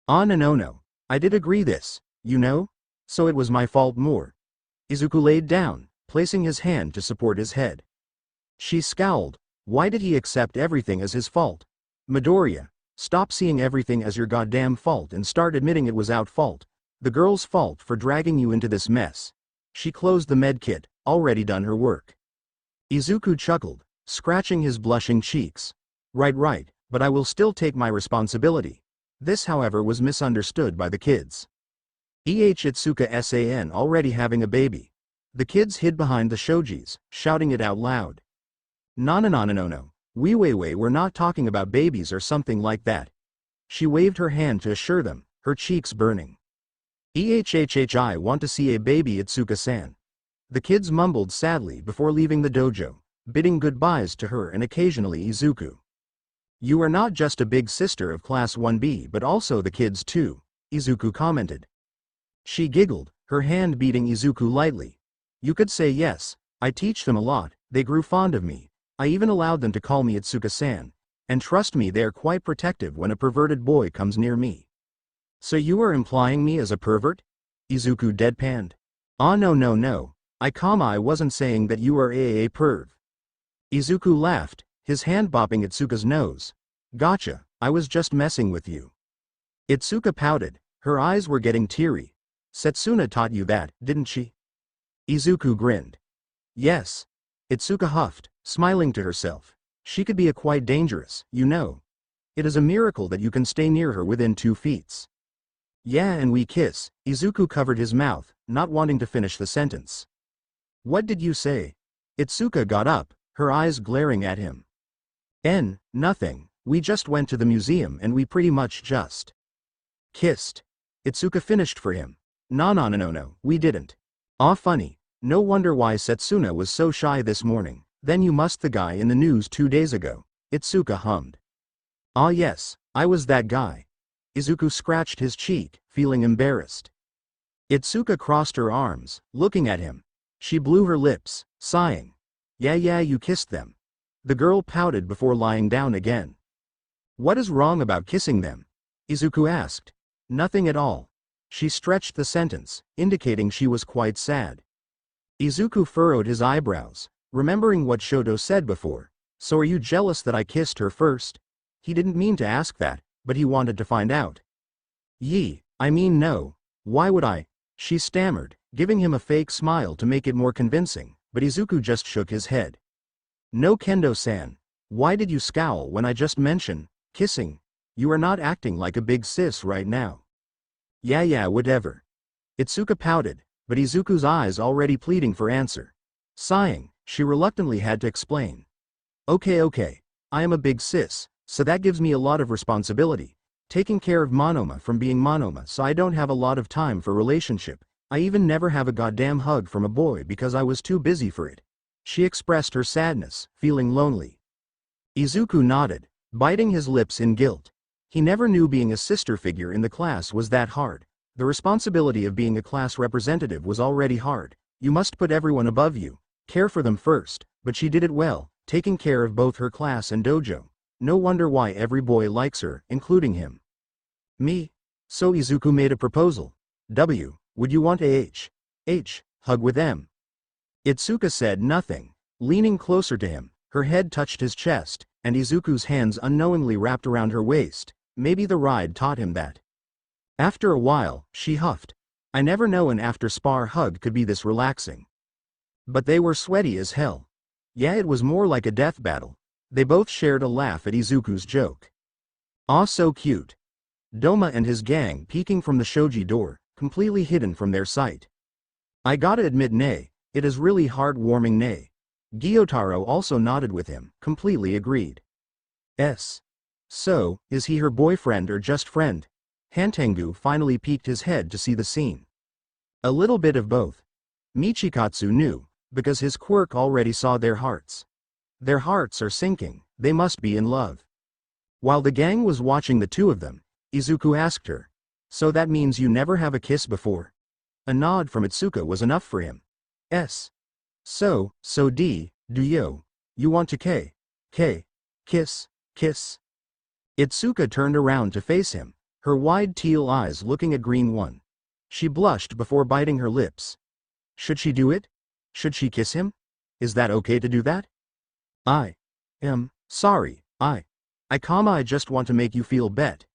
Speaker 1: Ah no. I did agree this, you know? So it was my fault more. Izuku laid down, placing his hand to support his head. She scowled. Why did he accept everything as his fault? Midoriya, stop seeing everything as your goddamn fault and start admitting it was our fault. The girl's fault for dragging you into this mess. She closed the med kit, already done her work. Izuku chuckled, scratching his blushing cheeks. Right, but I will still take my responsibility. This, however, was misunderstood by the kids. Itsuka-san already having a baby. The kids hid behind the shojis, shouting it out loud. No. We're not talking about babies or something like that. She waved her hand to assure them, her cheeks burning. I want to see a baby Itsuka-san. The kids mumbled sadly before leaving the dojo, bidding goodbyes to her and occasionally Izuku. You are not just a big sister of Class 1B but also the kids too, Izuku commented. She giggled, her hand beating Izuku lightly. You could say yes, I teach them a lot, they grew fond of me. I even allowed them to call me Itsuka-san. And trust me, they are quite protective when a perverted boy comes near me. So you are implying me as a pervert? Izuku deadpanned. Ah no. I wasn't saying that you are a perv. Izuku laughed, his hand bopping Itsuka's nose. Gotcha, I was just messing with you. Itsuka pouted, her eyes were getting teary. Setsuna taught you that, didn't she? Izuku grinned. Yes. Itsuka huffed, smiling to herself. She could be quite dangerous, you know. It is a miracle that you can stay near her within 2 feet. Yeah, and we kiss. Izuku covered his mouth, not wanting to finish the sentence. What did you say? Itsuka got up, her eyes glaring at him. Nothing. We just went to the museum and we pretty much just kissed. Itsuka finished for him. No, we didn't. Ah, funny. No wonder why Setsuna was so shy this morning. Then you must the guy in the news 2 days ago. Itsuka hummed. Ah yes, I was that guy. Izuku scratched his cheek, feeling embarrassed. Itsuka crossed her arms, looking at him. She blew her lips, sighing. Yeah, you kissed them. The girl pouted before lying down again. What is wrong about kissing them? Izuku asked. Nothing at all. She stretched the sentence, indicating she was quite sad. Izuku furrowed his eyebrows, remembering what Shoto said before. So are you jealous that I kissed her first? He didn't mean to ask that, but he wanted to find out. I mean no. Why would I? She stammered, giving him a fake smile to make it more convincing, but Izuku just shook his head. No, Kendo-san. Why did you scowl when I just mentioned kissing? You are not acting like a big sis right now. Yeah, whatever. Itsuka pouted, but Izuku's eyes already pleading for answer. Sighing, she reluctantly had to explain. Okay. I am a big sis, so that gives me a lot of responsibility. Taking care of Monoma from being Monoma, so I don't have a lot of time for relationship. I even never have a goddamn hug from a boy because I was too busy for it. She expressed her sadness, feeling lonely. Izuku nodded, biting his lips in guilt. He never knew being a sister figure in the class was that hard. The responsibility of being a class representative was already hard. You must put everyone above you, care for them first, but she did it well, taking care of both her class and dojo. No wonder why every boy likes her, including him. Me? So Izuku made a proposal. W, would you want hug with M? Itsuka said nothing. Leaning closer to him, her head touched his chest, and Izuku's hands unknowingly wrapped around her waist. Maybe the ride taught him that. After a while, she huffed. I never know an after-spar hug could be this relaxing. But they were sweaty as hell. Yeah, it was more like a death battle. They both shared a laugh at Izuku's joke. Aw, so cute. Doma and his gang peeking from the shoji door, completely hidden from their sight. I gotta admit, nay, it is really heartwarming, nay. Gyotaro also nodded with him, completely agreed. So, is he her boyfriend or just friend? Hantengu finally peeked his head to see the scene. A little bit of both. Michikatsu knew, because his quirk already saw their hearts. Their hearts are sinking, they must be in love. While the gang was watching the two of them, Izuku asked her, so that means you never have a kiss before? A nod from Itsuka was enough for him. So do you want to kiss? Itsuka turned around to face him, her wide teal eyes looking at green one. She blushed before biting her lips. Should she do it? Should she kiss him? Is that okay to do that? I am sorry, I just want to make you feel bet.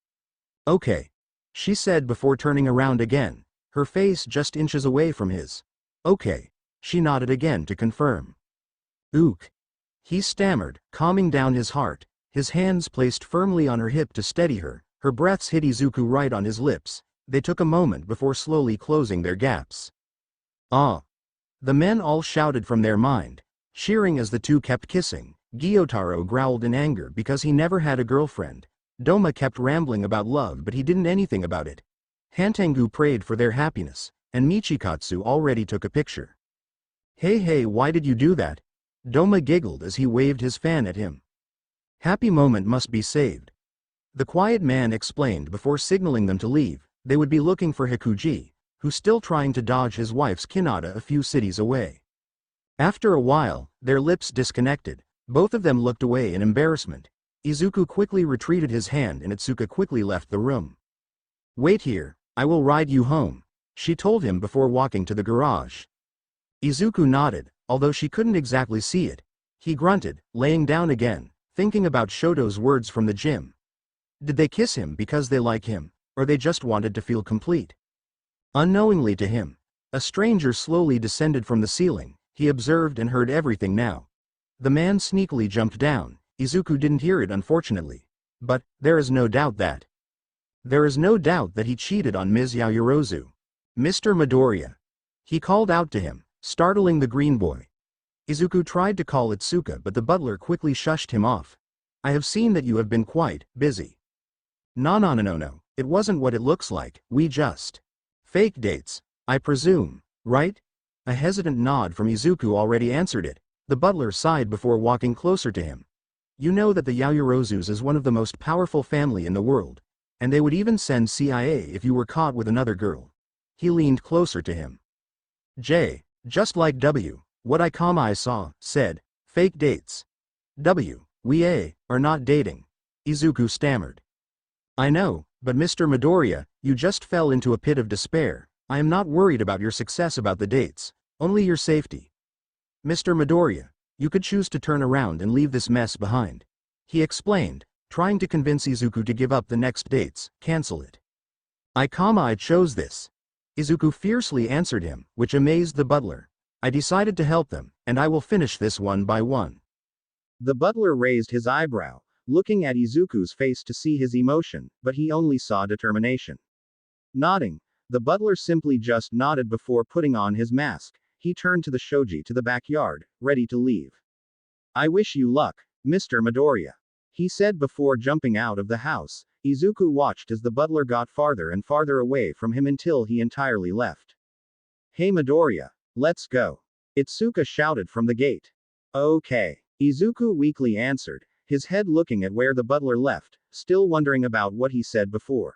Speaker 1: Okay, she said before turning around again, her face just inches away from his. Okay, she nodded again to confirm. Ook. He stammered, calming down his heart, his hands placed firmly on her hip to steady her. Her breaths hit Izuku right on his lips. They took a moment before slowly closing their gaps. Ah! The men all shouted from their mind, cheering as the two kept kissing. Gyotaro growled in anger because he never had a girlfriend. Doma kept rambling about love, but he didn't anything about it. Hantengu prayed for their happiness, and Michikatsu already took a picture. Hey, why did you do that? Doma giggled as he waved his fan at him. Happy moment must be saved. The quiet man explained before signaling them to leave. They would be looking for Hikuji, who's still trying to dodge his wife's Kinata a few cities away. After a while, their lips disconnected. Both of them looked away in embarrassment. Izuku quickly retreated his hand and Itsuka quickly left the room. Wait here, I will ride you home, she told him before walking to the garage. Izuku nodded, although she couldn't exactly see it. He grunted, laying down again, thinking about Shoto's words from the gym. Did they kiss him because they like him, or they just wanted to feel complete? Unknowingly to him, a stranger slowly descended from the ceiling. He observed and heard everything now. The man sneakily jumped down. Izuku didn't hear it, unfortunately. But there is no doubt that he cheated on Ms. Yaoyorozu. Mr. Midoriya. He called out to him, startling the green boy. Izuku tried to call Itsuka, but the butler quickly shushed him off. I have seen that you have been quite busy. No, it wasn't what it looks like. We just fake dates, I presume, right? A hesitant nod from Izuku already answered it. The butler sighed before walking closer to him. You know that the Yaoyorozus is one of the most powerful family in the world, and they would even send CIA if you were caught with another girl. He leaned closer to him. Just like W, what I saw, said, fake dates. W, we are not dating. Izuku stammered. I know, but Mr. Midoriya, you just fell into a pit of despair. I am not worried about your success about the dates, only your safety. Mr. Midoriya, you could choose to turn around and leave this mess behind. He explained, trying to convince Izuku to give up the next dates, cancel it. I chose this. Izuku fiercely answered him, which amazed the butler. I decided to help them, and I will finish this one by one. The butler raised his eyebrow, looking at Izuku's face to see his emotion, but he only saw determination. Nodding, the butler simply just nodded before putting on his mask. He turned to the shoji to the backyard, ready to leave. I wish you luck, Mr. Midoriya, he said before jumping out of the house. Izuku watched as the butler got farther and farther away from him until he entirely left. Hey Midoriya, let's go, Itsuka shouted from the gate. Okay, Izuku weakly answered, his head looking at where the butler left, still wondering about what he said before.